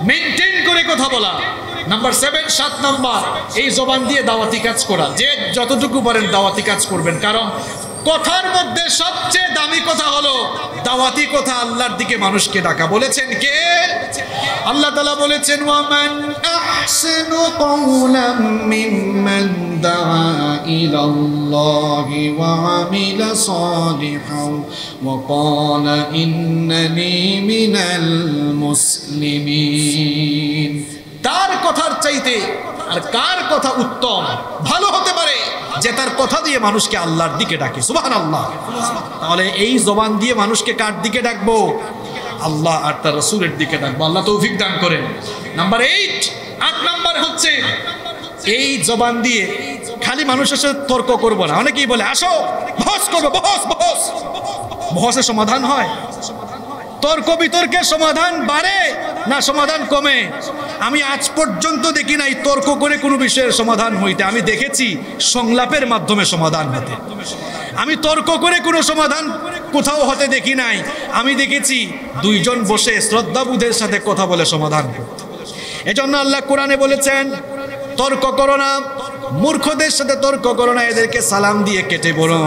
মেইনটেইন করে কথা বলা। নাম্বার 7 নম্বর এই জবান দিয়ে দাওয়াতি কাজ করা, যে যতটুকু পারেন দাওয়াতি কাজ করবেন, কারণ কথার মধ্যে সবচেয়ে দামি কথা হলো দাওয়াতি কথা, আল্লাহর দিকে মানুষকে ডাকা। বলেছেন কে? আল্লাহ তাআলা বলেছেন ওয়ামান আহসানু কওলাম মিম্মান দাআ ইলাল্লাহি ওয়া আমিলা সালিহান ওয়া ক্বালা ইন্নানি মিনাল মুসলিমিন। তার কথার চাইতে আর কার কথা উত্তম ভালো হতে পারে যে তার কথা দিয়ে মানুষকে আল্লাহর দিকে ডাকে। সুবহানাল্লাহ। তাহলে এই জবান দিয়ে মানুষকে কার দিকে ডাকবো? আল্লাহ আর তার রাসূলের দিকে ডাকবো। আল্লাহ তৌফিক দান করেন। নাম্বার 8 নম্বর হচ্ছে এই জবান দিয়ে খালি মানুষের সাথে তর্ক করব না। অনেকেই বলে আসো বহস করবো, বহসের সমাধান হয়? তর্ক বিতর্কের সমাধান বাড়ে না সমাধান কমে? আমি আজ পর্যন্ত দেখি নাই তর্ক করে কোনো বিষয়ের সমাধান হইতে। আমি দেখেছি সংলাপের মাধ্যমে সমাধান হতে। আমি তর্ক করে কোনো সমাধান কোথাও হতে দেখি নাই। আমি দেখেছি দুইজন বসে শ্রদ্ধাবোধের সাথে কথা বলে সমাধান করতে। এজন্য আল্লাহ কোরআনে বলেছেন তর্ক করো না, মূর্খদের সাথে তর্ক করো না, এদেরকে সালাম দিয়ে কেটে বলো,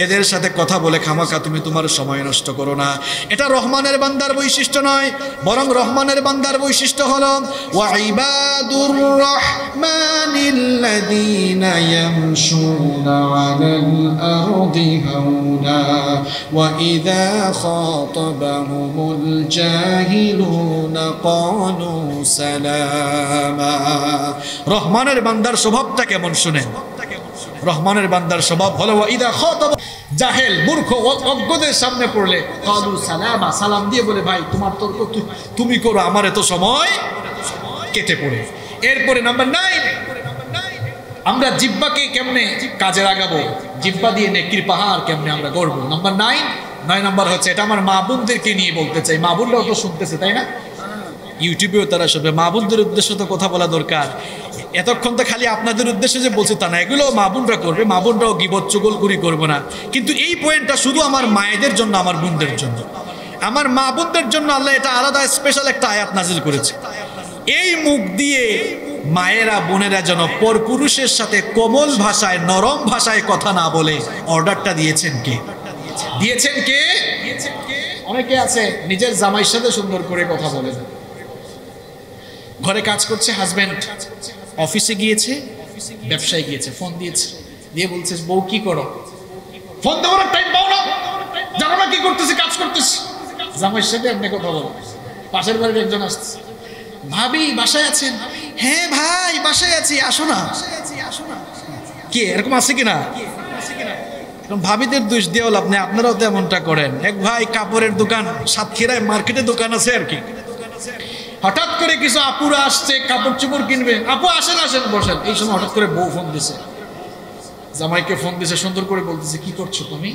এদের সাথে কথা বলে খামাখা তুমি তোমার সময় নষ্ট করো না। এটা রহমানের বান্দার বৈশিষ্ট্য নয়, বরং রহমানের বান্দার বৈশিষ্ট্য হলো ওয়া ইবাদুর রাহমানিল্লাযীনা ইয়ামশুনা আলাল আরদি হাওনা ওয়া ইযা খাতাবাহুমুল জাহিলুনা ক্বালু সালামা। রহমানের বান্দার স্বভাবটা কেমন শুনেন। রহমানের বান্দার স্বভাব হলো ইদা খাতাব জাহেল মূর্খ অজ্ঞদের সামনে পড়লে ক্বালু সালামা, সালাম দিয়ে বলে ভাই তোমার তর্ক তুমি করো, আমার এত সময় কেটে পড়ে। এরপরে নাম্বার 9 আমরা জিহ্বাকে কেমনে কাজে লাগাবো, জিহ্বা দিয়ে নেকির পাহাড় কেমনে আমরা গড়বো। নাম্বার 9 নম্বর হচ্ছে, এটা আমার মা বোনদেরকে নিয়ে বলতে চাই। মা বোনরাও তো শুনতেছে তাই না, ইউটিউবেও তারা শুনবে। মা বোনদের উদ্দেশ্য তো কথা বলা দরকার। এতক্ষণ তো খালি আপনাদের উদ্দেশ্যে যে বলছি তা না, এগুলো মা বোনরা করবে, মা বোনরাও গীবত চুগলখুরি করবে না। কিন্তু এই পয়েন্টটা শুধু আমার মায়েদের জন্য, আমার বোনদের জন্য, আমার মা বোনদের জন্য আল্লাহ এটা আলাদা স্পেশাল একটা আয়াত নাজিল করেছে। এই মুখ দিয়ে মায়েরা বোনেরা যেন পরপুরুষের সাথে কোমল ভাষায় নরম ভাষায় কথা না বলে অর্ডারটা দিয়েছেন কে? দিয়েছেন কে? অনেকে আছে নিজের জামাইয়ের সাথে সুন্দর করে কথা বলে, ঘরে কাজ করছে, হাজবেন্ড অফিসে গিয়েছে, ব্যবসায় গিয়েছে, ফোন দিয়েছে, দিয়ে বলছে বউ কি করো, ফোন দেওয়ার টাইম পাও না, জানো না কি করতেছি, কাজ করতেছি। জামাইয়ের সাথে আপনি কথা বলো। পাশের বাড়ির একজন আসছে, ভাবি বাসায় আছেন? হ্যাঁ ভাই বাসায় আছি, আসো না। কে এরকম আছে কিনা? ভাবিদের দোষ দিয়েও লাভ নেই, আপনারাও তো এমনটা করেন। এক ভাই কাপড়ের দোকান, সাতক্ষীরায় মার্কেটে দোকান আছে আর কি, হঠাৎ করে কিছু আপুরা আসছে কাপড় চোপড় কিনবে, আপু আসেন আসেন বসেন। এই সময় হঠাৎ করে বউ ফোন দিছে, জামাইকে ফোন দিছে, সুন্দর করে বলতেছে কি করছো তুমি,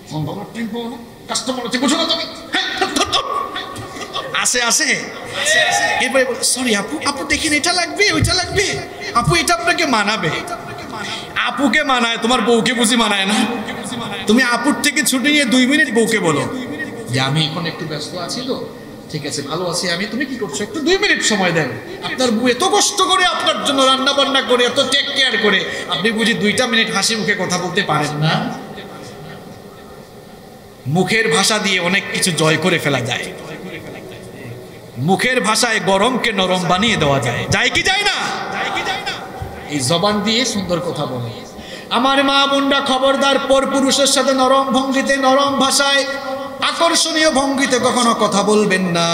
ফোন ধরার টাইম পাও না, কাস্টমার হচ্ছে বুঝো না তুমি, আসে আসে। এরপরে সরি আপু, আপু দেখেন এটা লাগবে ওইটা লাগবে, আপু এটা আপনাকে মানাবে। আপুকে মানায়, তোমার বউকে বুঝি মানায় না। তুমি আপুর থেকে ছুটে নিয়ে 2 মিনিট বউকে বলো যে আমি এখন একটু ব্যস্ত আছি, তো ঠিক আছে ভালো আছি আমি, তুমি কি করছো, একটু 2 মিনিট সময় দেন। আপনার বউ এত কষ্ট করে আপনার জন্য রান্না বান্না করে, এত টেক কেয়ার করে, আপনি বুঝি 2টা মিনিট হাসি মুখে কথা বলতে পারেন না? মুখের ভাষা দিয়ে অনেক কিছু জয় করে ফেলা যায়। মুখের ভাষায় গরমকে নরম বানিয়ে দেওয়া যায়, যায় কি যায় না? এই জবান দিয়ে সুন্দর কথা বলে। আমার মা বোনরা খবরদার, পরপুরুষের সাথে নরম ভঙ্গিতে নরম ভাষায় আকর্ষণীয় ভঙ্গিতে কখনো কথা বলবেন না,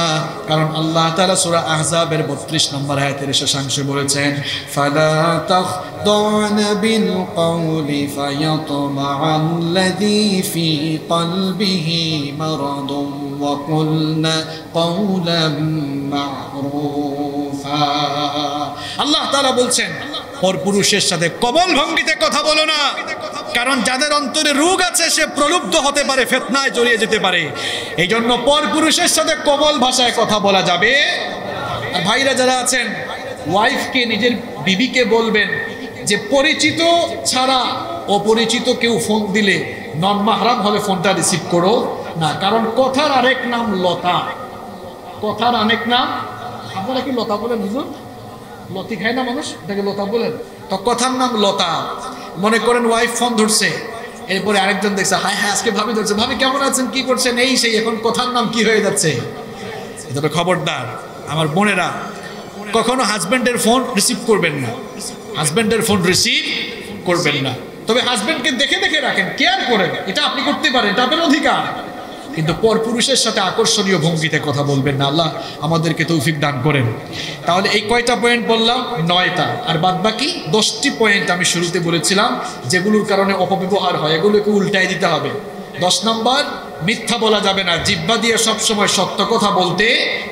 কারণ আল্লাহ তাআলা সূরা আহজাবের 32 নম্বর আয়াতের শেষাংশে বলেছেন, ফালা তাখদাউনা বিল কওলি ফায়াতমাআল্লাযী ফী কলবিহি মারাদুন ওয়া কুলনা কওলাম মা'রুফা। আল্লাহ তাআলা বলছেন, পরপুরুষের সাথে কবল ভঙ্গিতে কথা বলো না, কারণ যাদের অন্তরে রোগ আছে সে প্রলুব্ধ হতে পারে, ফিতনায় জড়িয়ে যেতে পারে। এই জন্য পরপুরুষের সাথে কবল ভাষায় কথা বলা যাবে। আর ভাইরা যারা আছেন, ওয়াইফকে, নিজের বিবিকে বলবেন যে পরিচিত ছাড়া অপরিচিত কেউ ফোন দিলে, নন মাহরাম হলে ফোনটা রিসিভ করো না, কারণ কথার আরেক নাম লতা। কথার অনেক নাম, আপনারা কি লতা বলেন হুজুর? লতি খায় না মানুষ, এটাকে লতা বলেন। তো কথার নাম লতা। মনে করেন ওয়াইফ ফোন ধরছে, এরপরে আরেকজন দেখছে, হায় হায় আজকে ভাবি ধরছে, ভাবি কেমন আছেন, কি করছেন, এই সেই, এখন কথার নাম কি হয়ে যাচ্ছে। তবে খবরদার আমার বোনেরা, কখনো হাজব্যান্ডের ফোন রিসিভ করবেন না, হাজব্যান্ডের ফোন রিসিভ করবেন না। তবে হাজব্যান্ডকে দেখে দেখে রাখেন, কেয়ার করেন, এটা আপনি করতে পারেন, এটা আপনার অধিকার, কিন্তু পরপুরুষের সাথে আকর্ষণীয় ভঙ্গিতে কথা বলবেন না। আল্লাহ আমাদেরকে তৌফিক দান করেন। তাহলে এই কয়টা পয়েন্ট বললাম? 9টা। আর বাদ বাকি 10টি পয়েন্ট আমি শুরুতে বলেছিলাম যেগুলোর কারণে অপব্যবহার হয়, এগুলোকে উল্টাই দিতে হবে। 10 নম্বর, মিথ্যা বলা যাবে না, জিহ্বা দিয়ে সবসময় সত্য কথা বলতে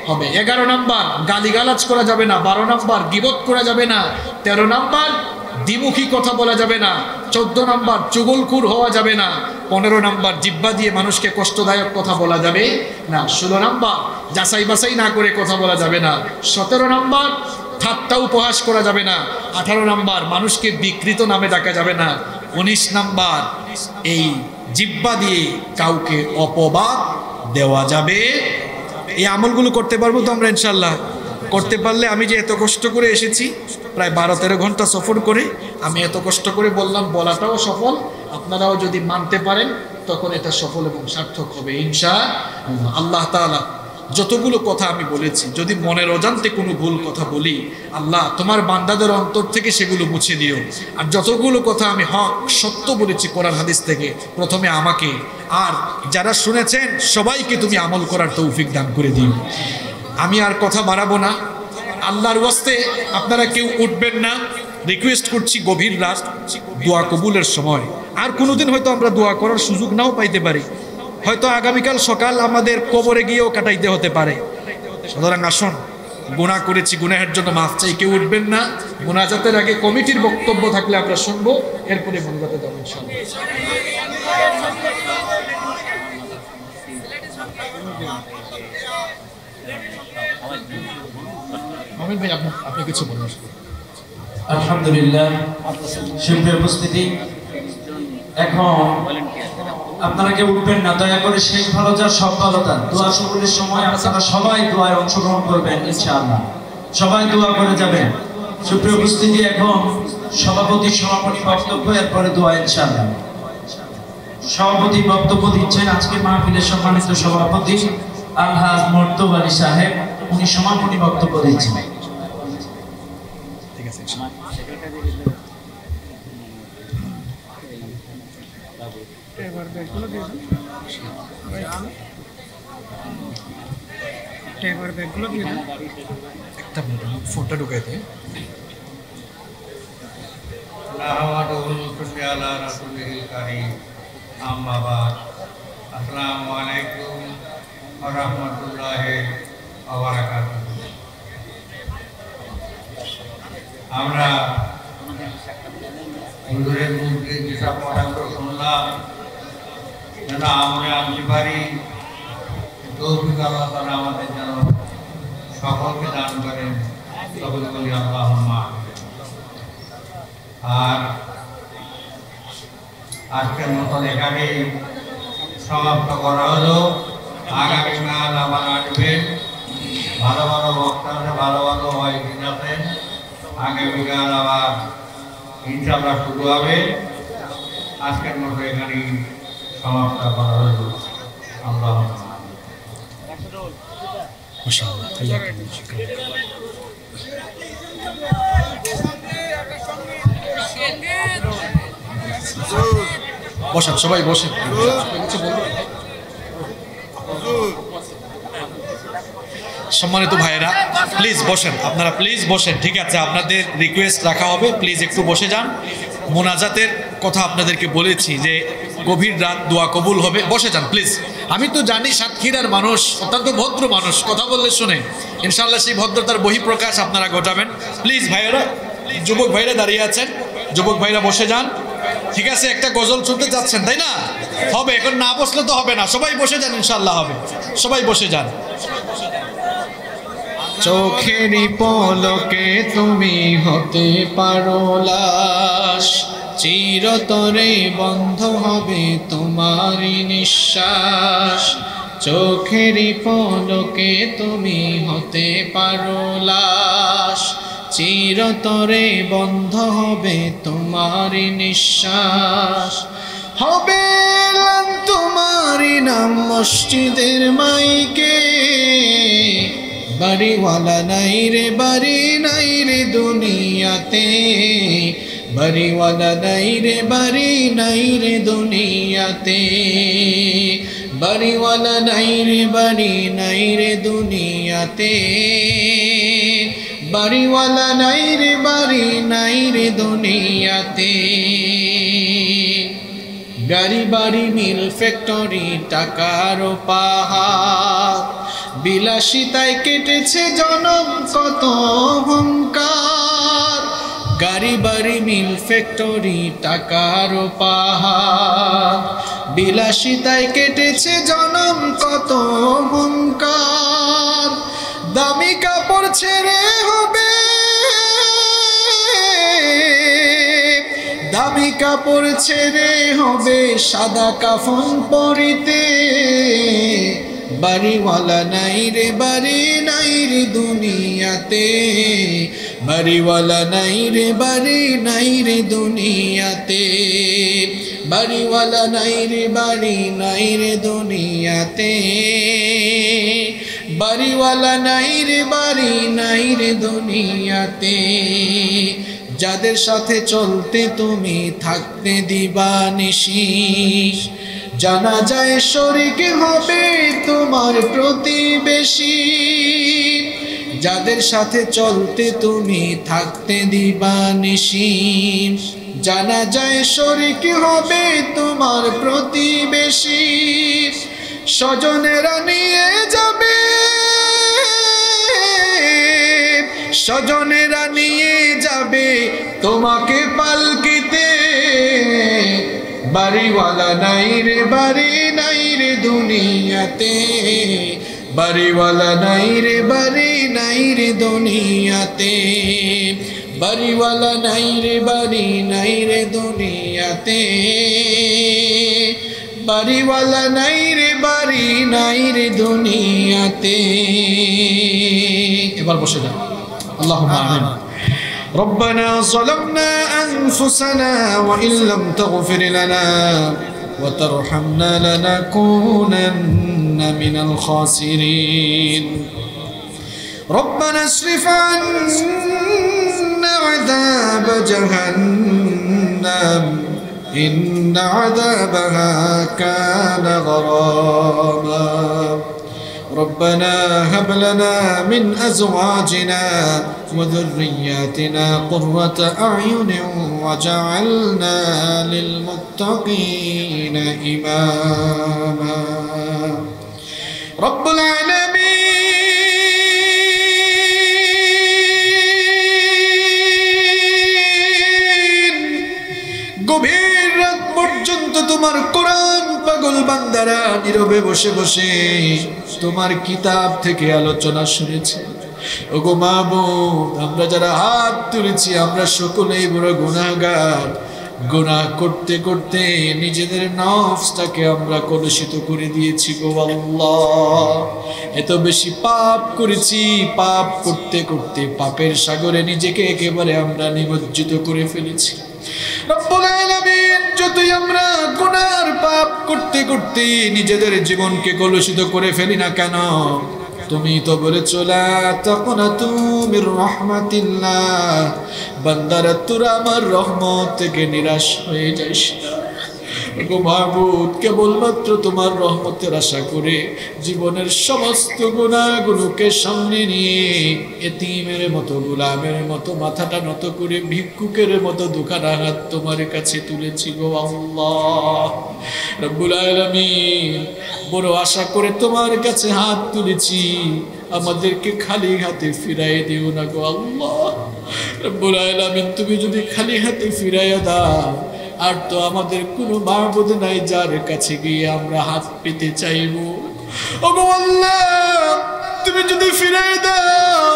হবে। 11 নম্বর, গালিগালাজ করা যাবে না। 12 নম্বর, গীবত করা যাবে না। 13 নম্বর, দ্বিমুখী কথা বলা যাবে না। 14 নম্বর, চুগলখোর হওয়া যাবে না। 15 নম্বর, জিহ্বা দিয়ে মানুষকে কষ্টদায়ক কথা বলা যাবে না। 16 নম্বর, যাচাই বাছাই না করে কথা বলা যাবে না। 17 নম্বর, ঠাট্টা উপহাস করা যাবে না। 18 নম্বর, মানুষকে বিকৃত নামে ডাকা যাবে না। 19 নম্বর, এই জিহ্বা দিয়ে কাউকে অপবাদ দেওয়া যাবে। এই আমলগুলো করতে পারবো তো আমরা ইনশাল্লাহ? করতে পারলে, আমি যে এত কষ্ট করে এসেছি, প্রায় 12-13 ঘন্টা সফর করে আমি এত কষ্ট করে বললাম, বলাটাও সফল। আপনারাও যদি মানতে পারেন তখন এটা সফল এবং সার্থক হবে ইনশাআল্লাহ। আল্লাহ তাআলা যতগুলো কথা আমি বলেছি, যদি মনের অজান্তে কোনো ভুল কথা বলি, আল্লাহ তোমার বান্দাদের অন্তর থেকে সেগুলো মুছে দিও। আর যতগুলো কথা আমি হক সত্য বলেছি কোরআন হাদিস থেকে, প্রথমে আমাকে আর যারা শুনেছেন সবাইকে তুমি আমল করার তৌফিক দান করে দিও। আমি আর কথা বাড়াবো না। আল্লাহর ওয়াস্তে আপনারা কেউ উঠবেন না, রিকোয়েস্ট করছি। গভীর রাত, দোয়া কবুলের সময়। আর কোনোদিন হয়তো আমরা দোয়া করার সুযোগ নাও পাইতে পারি, হয়তো আগামীকাল সকাল আমাদের কবরে গিয়েও কাটাইতে হতে পারে। সুতরাং আসুন, গুনাহ করেছি, গুনাহের জন্য মাফ চাই। কেউ উঠবেন না। মুনাজাতের আগে কমিটির বক্তব্য থাকলে আমরা শুনবো, এরপরে মুনাজাতে যাবো ইনশাআল্লাহ। আমিন ভাই, আপনি কিছু বলুন। আলহামদুলিল্লাহ, সুপ্রিয় উপস্থিতি, এখন আপনারা কেউ উঠবেন না, দয়া করে শেষ ভালো যার সব ভালো তার। দোয়া শুরুর সময় আপনারা সবাই দোয়ায় অংশগ্রহণ করবেন ইনশাআল্লাহ, সবাই দোয়া করে যাবেন। সুপ্রিয় উপস্থিতি, এখন সভাপতি বক্তব্য, এরপরে দোয়া ইনশাআল্লাহ। সভাপতি বক্তব্য দিচ্ছেন আজকে মাহফিলের সম্মানিত সভাপতি আলহাজ মর্তব আলী সাহেব, উনি সমাপনী বক্তব্য দিচ্ছেন। ঠিক আছে। একটা ফোনটা ঢুকাইতে। আসসালামু আলাইকুম ওয়া রাহমাতুল্লাহি ওয়া বারাকাতুহু। আমরা হুজুরের মুখে যেসব কথাগুলো শুনলাম, যেন আমরা আনতে পারি, তৌফিক আল্লাহ তাআলা আমাদের যেন সকলকে দান করেন। সকলে বলি আল্লাহুম্মা আমিন। আর আজকের মতন এখানেই সমাপ্ত করা হলো। আগামীকাল আবার আসবেন, ভালো ভালো বক্তা আছে, ভালো ভালো ওয়াইজিন আছেন। আগামীকাল আবার ইনশাআল্লাহ শুরু হবে। আজকের মতো এখানেই সমাপ্ত করা হলো। আল্লাহ বসেন, সবাই বসেন। সম্মানিত ভাইয়েরা প্লিজ বসেন, আপনারা প্লিজ বসেন, ঠিক আছে? আপনাদের রিকোয়েস্ট রাখা হবে, প্লিজ একটু বসে যান। মোনাজাতের কথা আপনাদেরকে বলেছি যে গভীর রাত দোয়া কবুল হবে, বসে যান প্লিজ। আমি তো জানি সাতক্ষীরার মানুষ অত্যন্ত ভদ্র মানুষ, কথা বললে শুনে, ইনশাআল্লাহ সেই ভদ্রতার বহিঃপ্রকাশ আপনারা ঘটাবেন। প্লিজ ভাইয়েরা, যুবক ভাইরা দাঁড়িয়ে আছেন, যুবক ভাইরা বসে যান, ঠিক আছে? একটা গজল শুনতে যাচ্ছেন তাই না? হবে, এখন না বসলে তো হবে না, সবাই বসে যান, ইনশাআল্লাহ হবে, সবাই বসে যান। চোখেরই পলকে তুমি হতে পারো লাশ, চিরতরে বন্ধ হবে তোমারই নিঃশ্বাস। চোখেরই পলকে তুমি হতে পারো লাশ, চিরতরে বন্ধ হবে তোমারই নিঃশ্বাস। হবে এলান তোমারই নাম মসজিদের মাইকে, বাড়িওয়ালা নাই রে বাড়ি নাই রে দুনিয়াতে, বাড়িওয়ালা নাই রে বাড়ি নাই রে দুনিয়াতে, বাড়িওয়ালা নাই রে বাড়ি নাই রে দুনিয়াতে, বাড়িওয়ালা নাই রে বাড়ি নাই রে দুনিয়াতে। গাড়ি বাড়ি মিল ফ্যাক্টরি টাকার পাহাড়, বিলাসিতায় কেটেছে জনম কত অহংকার। গাড়ি বাড়ি মিল ফ্যাক্টরি টাকার পাহাড়, বিলাসিতায় কেটেছে জনম কত অহংকার। দামি কাপড় ছেড়ে হবে, দামি কাপড় ছেড়ে হবে সাদা কাফন পরিতে, বাড়িওয়ালা নাই রে বাড়ি নাই রে দুনিয়াতে, বাড়িওয়ালা নাই রে বাড়ি নাই রে দুনিয়াতে, বাড়িওয়ালা নাই রে বাড়ি নাই রে দুনিয়াতে, বাড়িওয়ালা নাই রে বাড়ি নাই রে দুনিয়াতে। যাদের সাথে চলতে তুমি থাকতে দিবানিশি, জানা যায় শরীক হবে তোমার প্রতিবেশী। যাদের সাথে চলতে তুমি থাকতে দিবানিশি, জানা যায় শরীক হবে তোমার প্রতিবেশী। স্বজনেরা নিয়ে যাবে, স্বজনেরা নিয়ে যাবে তোমাকে পালকিতে, বাড়িওয়ালা নাই রে বাড়ি নাই রে দুনিয়াতে, বাড়িওয়ালা নাই রে বাড়ি নাই রে দুনিয়াতে, বাড়িওয়ালা নাই রে বাড়ি নাই রে দুনিয়াতে, বাড়িওয়ালা নাই রে বাড়ি নাই রে দুনিয়াতে। এবার বসে যাও। আল্লাহুম্মা আমিন। ربنا ظلمنا أنفسنا وإن لم تغفر لنا وترحمنا لنكونن من الخاسرين. ربنا اصرف عنا عذاب جهنم إن عذابها كان غراما. ربنا هب لنا من أزواجنا وذرياتنا قرة أعين وجعلنا للمتقين إماما. رب العالمين গভীর রাত পর্যন্ত তোমার কোরআন পাগল বান্দারা নীরবে বসে বসে তোমার কিতাব থেকে আলোচনা শুনেছে। ওগো মাবুদ, আমরা যারা হাত তুলেছি আমরা সকলেই বড় গুনাহগার। গুনাহ করতে করতে নিজেদের নফসটাকে আমরা কলুষিত করে দিয়েছি গো আল্লাহ। এত বেশি পাপ করেছি, পাপ করতে করতে পাপের সাগরে নিজেকে একেবারে আমরা নিমজ্জিত করে ফেলেছি। রব্বুল আলামিন, যতই আমরা গুনার পাপ করতে করতে নিজেদের জীবনকে কলুষিত করে ফেলি না কেন, তুমি তো বলেছো লা তাকুনাতু মির রাহমাতিল্লাহ, বান্দারা তোরা আমার রহমত থেকে নিরাশ হয়ে যাস না। ওগো মাবুদ, কেবলমাত্র তোমার রহমতের আশা করে জীবনের সমস্ত গুনাহগুলোকে সামনে নিয়ে এতিমের মতো, গোলামের মতো মাথাটা নত করে ভিক্ষুকের মতো দুখানা হাত তোমার কাছে তুলেছি গো আল্লাহ রব্বুল আলামিন। বড় আশা করে তোমার কাছে হাত তুলেছি, আমাদেরকে খালি হাতে ফিরাই দিও না গো আল্লাহ রব্বুল আলামিন। তুমি যদি খালি হাতে ফিরাইয়া দাও, আর তো আমাদের কোনো মাবুদ নাই যার কাছে গিয়ে আমরা হাত পেতে চাইবো। ওগো আল্লাহ, তুমি যদি ফিরাই দাও,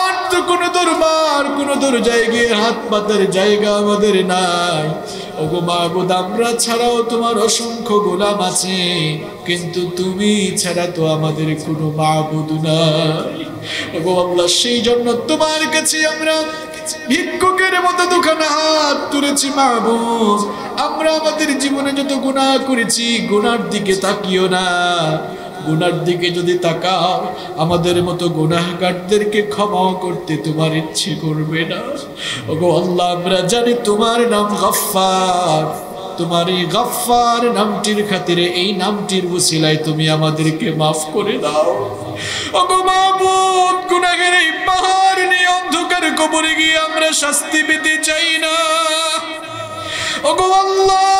আর তো কোনো দরবার, কোনো দরজায় গিয়ে হাত পাতার জায়গা আমাদের নাই। ওগো মাবুদ, আমরা ছাড়াও তোমার অসংখ্য গোলাম আছে, কিন্তু তুমি ছাড়া তো আমাদের কোনো মাবুদ নাই। ওগো আল্লাহ, সেই জন্য তোমার কাছে আমরা ভিক্ষুকের মতো দুখানা হাত তুলেছি মাবুদ। আমরা আমাদের জীবনে যত গুনাহ করেছি, গুনার দিকে তাকিও না। গুনার দিকে যদি তাকাও, আমাদের মতো গুনাহগারদেরকে ক্ষমা করতে তোমার ইচ্ছে করবে না। ওগো আল্লাহ, আমরা জানি তোমার নাম গফফার। তোমার এই গফফার নামটির খাতিরে, এই নামটির ওসিলায় তুমি আমাদেরকে মাফ করে দাও। ওগো মাবুদ, গুনাহের এই পাহাড় নিয়ে অন্ধকার কবরে গিয়ে আমরা শাস্তি পেতে চাই না। ওগো আল্লাহ,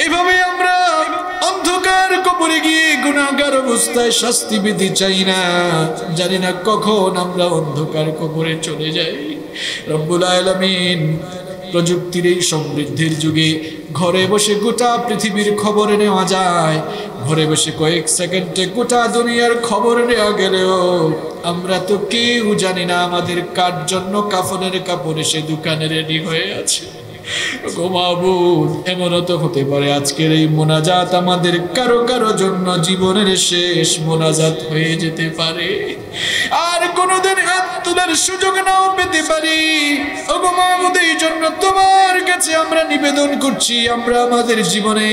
এভাবে আমরা অন্ধকার কবরে গিয়ে গুনাহগার অবস্থায় শাস্তি পেতে চাই না। জানি না কখন আমরা অন্ধকার কবরে চলে যাই। রব্বুল আলামিন, প্রযুক্তির এই সমৃদ্ধির যুগে ঘরে বসে গোটা পৃথিবীর খবর নেওয়া যায়। ঘরে বসে কয়েক সেকেন্ডে গোটা দুনিয়ার খবর নেওয়া গেলেও আমরা তো কেউ জানি না আমাদের কার জন্য কাফনের কাপড় এসে দোকানে রেডি হয়ে আছে। গো মাবুদ, এমনও তো হতে পারে আজকের এই মোনাজাত আমাদের কারো কারো জন্য জীবনের শেষ মোনাজাত হয়ে যেতে পারে, আর কোনোদিন হাত তোলার সুযোগ নাও পেতে পারি। ওগো মাবুদ, এই জন্য তোমার কাছে আমরা নিবেদন করছি, আমরা আমাদের জীবনে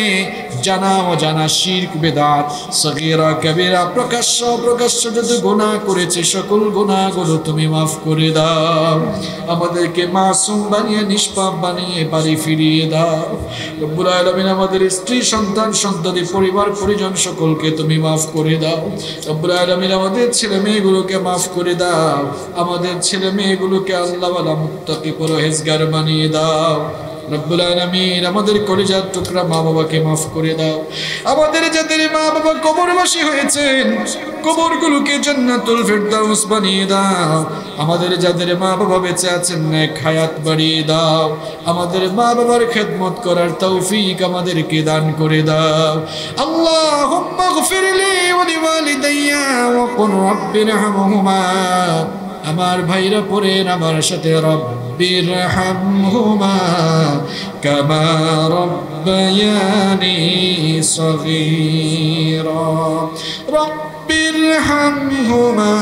জানা অজানা শিরক, বেদাত, সগীরা কবিরা, প্রকাশ্য অপ্রকাশ্য যত গুনাহ করেছে, সকল গুনাহগুলো তুমি মাফ করে দাও। আমাদেরকে মাসুম বানিয়ে, নিষ্পাপ বানিয়ে বাড়ি ফিরিয়ে দাও রব্বুল আলামিন। আমাদের স্ত্রী, সন্তান, সন্ততি, পরিবার পরিজন সকলকে তুমি মাফ করে দাও রব্বুল আলামিন। আমাদের ছেলে মেয়েগুলোকে মাফ করে দাও। আমাদের ছেলে মেয়েগুলোকে আল্লাহওয়ালা, মুত্তাকি, পরহেজগার বানিয়ে দাও রব্বুল আলামিন। আমাদের কলিজার টুকরা মা বাবাকে মাফ করে দাও। আমাদের যাদের মা বাবা কবরবাসী হয়েছেন, কবরগুলোকে জান্নাতুল ফেরদাউস বানিয়ে দাও। আমাদের যাদের মা বাবা বেঁচে আছেন, নেক হায়াত বাড়িয়ে দাও। আমাদের মা বাবার খেদমত করার তৌফিক আমাদেরকে দান করে দাও। আল্লাহুম্মা গফিরলি ওয়া লিওয়ালিদাইয়া ওয়া কুর রাব্বিরহামহুমা। আমার ভাইরা পড়েন আমার সাথে, রব্বিরহামহুমা কামা রব্বায়ানি সগীরা। রব্বিরহামহুমা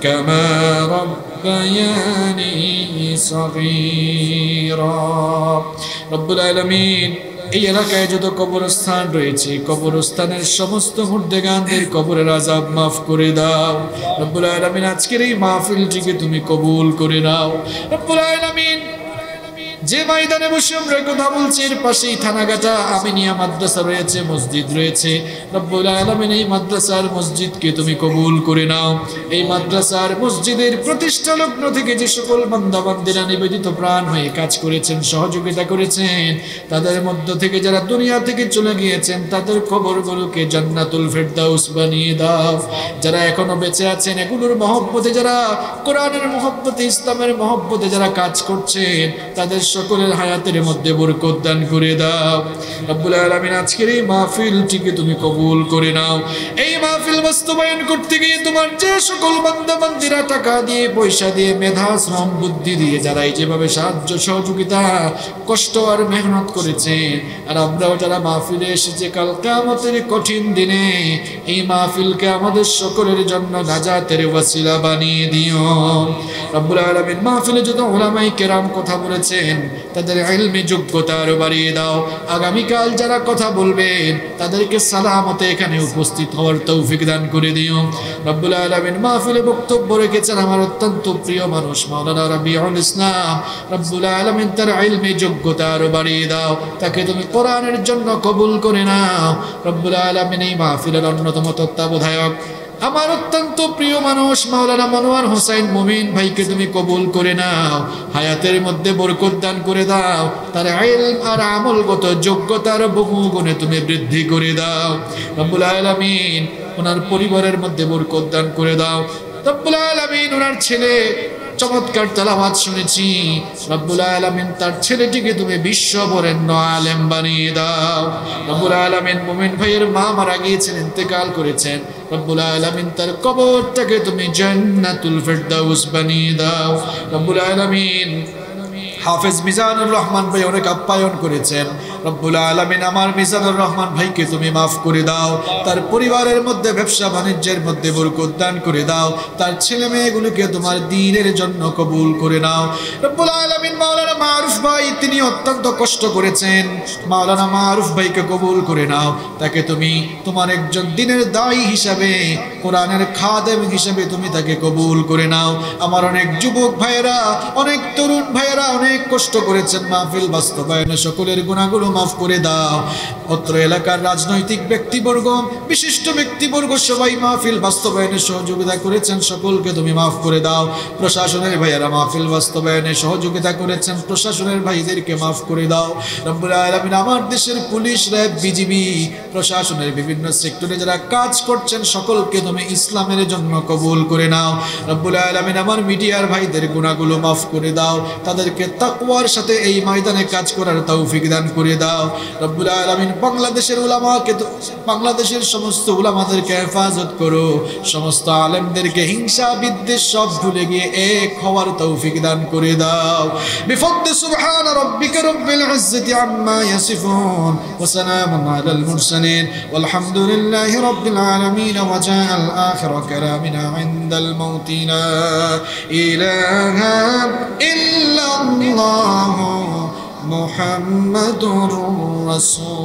কামা রব্বায়ানি সগীরা। রব্বুল আলামিন, এই এলাকায় যত কবরস্থান রয়েছে, কবরস্থানের সমস্ত মুর্দেগানদের কবরের আযাব মাফ করে দাও রব্বুল আলামিন। আজকের এই মাহফিলটিকে তুমি কবুল করে নাও রব্বুল আলামিন। যে ময়দানে বসে আমরা কথা বলছি, এর পাশেই থানাগাটা আমিনিয়া মাদ্রাসা রয়েছে, মসজিদ রয়েছে রব্বুল আলামিন। এই মাদ্রাসার মসজিদকে তুমি কবুল করে নাও। এই মাদ্রাসার মসজিদের প্রতিষ্ঠা লগ্ন থেকে যে সকল বান্দা বান্দিরা নিবেদিত প্রাণ হয়ে কাজ করেছেন, সহযোগিতা করেছেন, তাদের মধ্য থেকে যারা দুনিয়া থেকে চলে গিয়েছেন, তাদের কবরগুলোকে জান্নাতুল ফেরদাউস বানিয়ে দাও। যারা এখনো বেঁচে আছেন, এগুলোর মহব্বতে, যারা কোরআনের মহব্বতে, ইসলামের মহব্বতে যারা কাজ করছেন, তাদের সকলের হায়াতের মধ্যে বরকত দান করে দাও রব্বুল আলামিন। আজকের এই মাহফিলটিকে তুমি কবুল করে নাও। এই মাহফিল বাস্তবায়ন করতে গিয়ে তোমার যে সকল বান্দা বান্দিরা টাকা দিয়ে, পয়সা দিয়ে, মেধা, শ্রম, বুদ্ধি দিয়ে যারা এই যেভাবে সাহায্য সহযোগিতা, কষ্ট আর মেহনত করেছেন, আর আমরাও যারা মাহফিলে এসেছে, কাল কিয়ামতের কঠিন দিনে এই মাহফিলকে আমাদের সকলের জন্য নাজাতের ওয়াসিলা বানিয়ে দিও রব্বুল আলামিন। মাহফিলে যত উলামায়ে কেরাম কথা বলেছেন, তাদের ইলমে যোগ্যতা আরো বাড়িয়ে দাও। আগামীকাল যারা কথা বলবেন তাদেরকে সালামতে এখানে উপস্থিত হওয়ার তৌফিক দান করে দিও। রব্বুল আলামিন মাহফিলে বক্তব্য রেখেছেন আমার অত্যন্ত প্রিয় মানুষ মাওলানা রবিউল ইসলাম। রব্বুল আলামিন তার ইলমে যোগ্যতা আরো বাড়িয়ে দাও, তাকে তুমি কোরআনের জন্য কবুল করে নাও। রব্বুল আলামিন এই মাহফিলের অন্যতম তত্ত্বাবধায়ক আমার অত্যন্ত প্রিয় মানুষ মাওলানা মনোয়ার হোসেন মুমিন ভাইকে তুমি কবুল করে নাও, হায়াতের মধ্যে বরকত দান করে দাও, তার ইলম আর আমলগত যোগ্যতার বহুগুণে তুমি বৃদ্ধি করে দাও। রব্বুল আলামিন ওনার পরিবারের মধ্যে বরকত দান করে দাও। রব্বুল আলামিন ওনার ছেলে চমৎকার তেলাওয়াত শুনেছি, রব্বুল আলামিন তার ছেলেটিকে তুমি বিশ্ববরেণ্য আলেম বানিয়ে দাও। রব্বুল আলামিন মুমিন ভাইয়ের মা মারা গিয়েছেন, ইন্তেকাল করেছেন, রব্বুল আলামিন তার কবরটাকে তুমি জান্নাতুল ফিরদাউস বানিয়ে দাও। রব্বুল আলামিন হাফেজ মিজানুর রহমান ভাই অনেক আপ্যায়ন করেছেন, রব্বুল আলামিন আমার মিজানুর রহমান ভাইকে তুমি মাফ করে দাও, তার পরিবারের মধ্যে ব্যবসা বাণিজ্যের মধ্যে বরকত দান করে দাও, তার ছেলে মেয়েগুলোকে তোমার দ্বীনের জন্য কবুল করে নাও। রব্বুল আলামিন মাওলানা মারুফ ভাই তিনি অত্যন্ত কষ্ট করেছেন, মাওলানা মারুফ ভাইকে কবুল করে নাও, তাকে তুমি তোমার একজন দ্বীনের দায়ী হিসাবে কোরআনের খাদেম হিসাবে তুমি তাকে কবুল করে নাও। আমার অনেক যুবক ভাইয়েরা অনেক তরুণ ভাইয়েরা অনেক কষ্ট করেছেন মাহফিল বাস্তবায়নে, সকলের গুনাহগুলো মাফ করে দাও। অত্র এলাকার রাজনৈতিক ব্যক্তিবর্গ বিশিষ্ট ব্যক্তিবর্গ সবাই মাহফিল বাস্তবায়নে সহযোগিতা করেছেন, সকলকে তুমি মাফ করে দাও। প্রশাসনের ভাইয়েরা মাহফিল বাস্তবায়নে সহযোগিতা করেছেন, প্রশাসনের ভাইদেরকে মাফ করে দাও। রব্বুল আলামিন আমার দেশের পুলিশ র্যাব বিজিবি প্রশাসনের বিভিন্ন সেক্টরে যারা কাজ করছেন সকলকে তুমি ইসলামের জন্য কবুল করে নাও। রব্বুল আলামিন আমার মিডিয়ার ভাইদের গুনাহগুলো মাফ করে দাও, তাদেরকে তাকওয়ার সাথে এই ময়দানে কাজ করার তৌফিক দান করে দাও। রব্বুল আলামিন বাংলাদেশের উলামাকে বাংলাদেশের সমস্ত উলামাদেরকে হেফাজত করো, সমস্ত আলেমদেরকে হিংসা বিদ্বেষ সব ভুলে গিয়ে এক হওয়ার তৌফিক দান করে দাও। বিফদ্দ সুবহান রাব্বিকা রব্বিল ইজ্জাতি আম্মা ইয়াসিফুন ওয়া সালামুন আলাল মুরসালিন ওয়ালহামদুলিল্লাহি রাব্বিল আলামিন ওয়া জাআল আখিরা কালামিনা ইনদাল মাউতি লা ইলাহা ইল্লাল্লাহ মুহাম্মাদুর রাসূলুল্লাহ।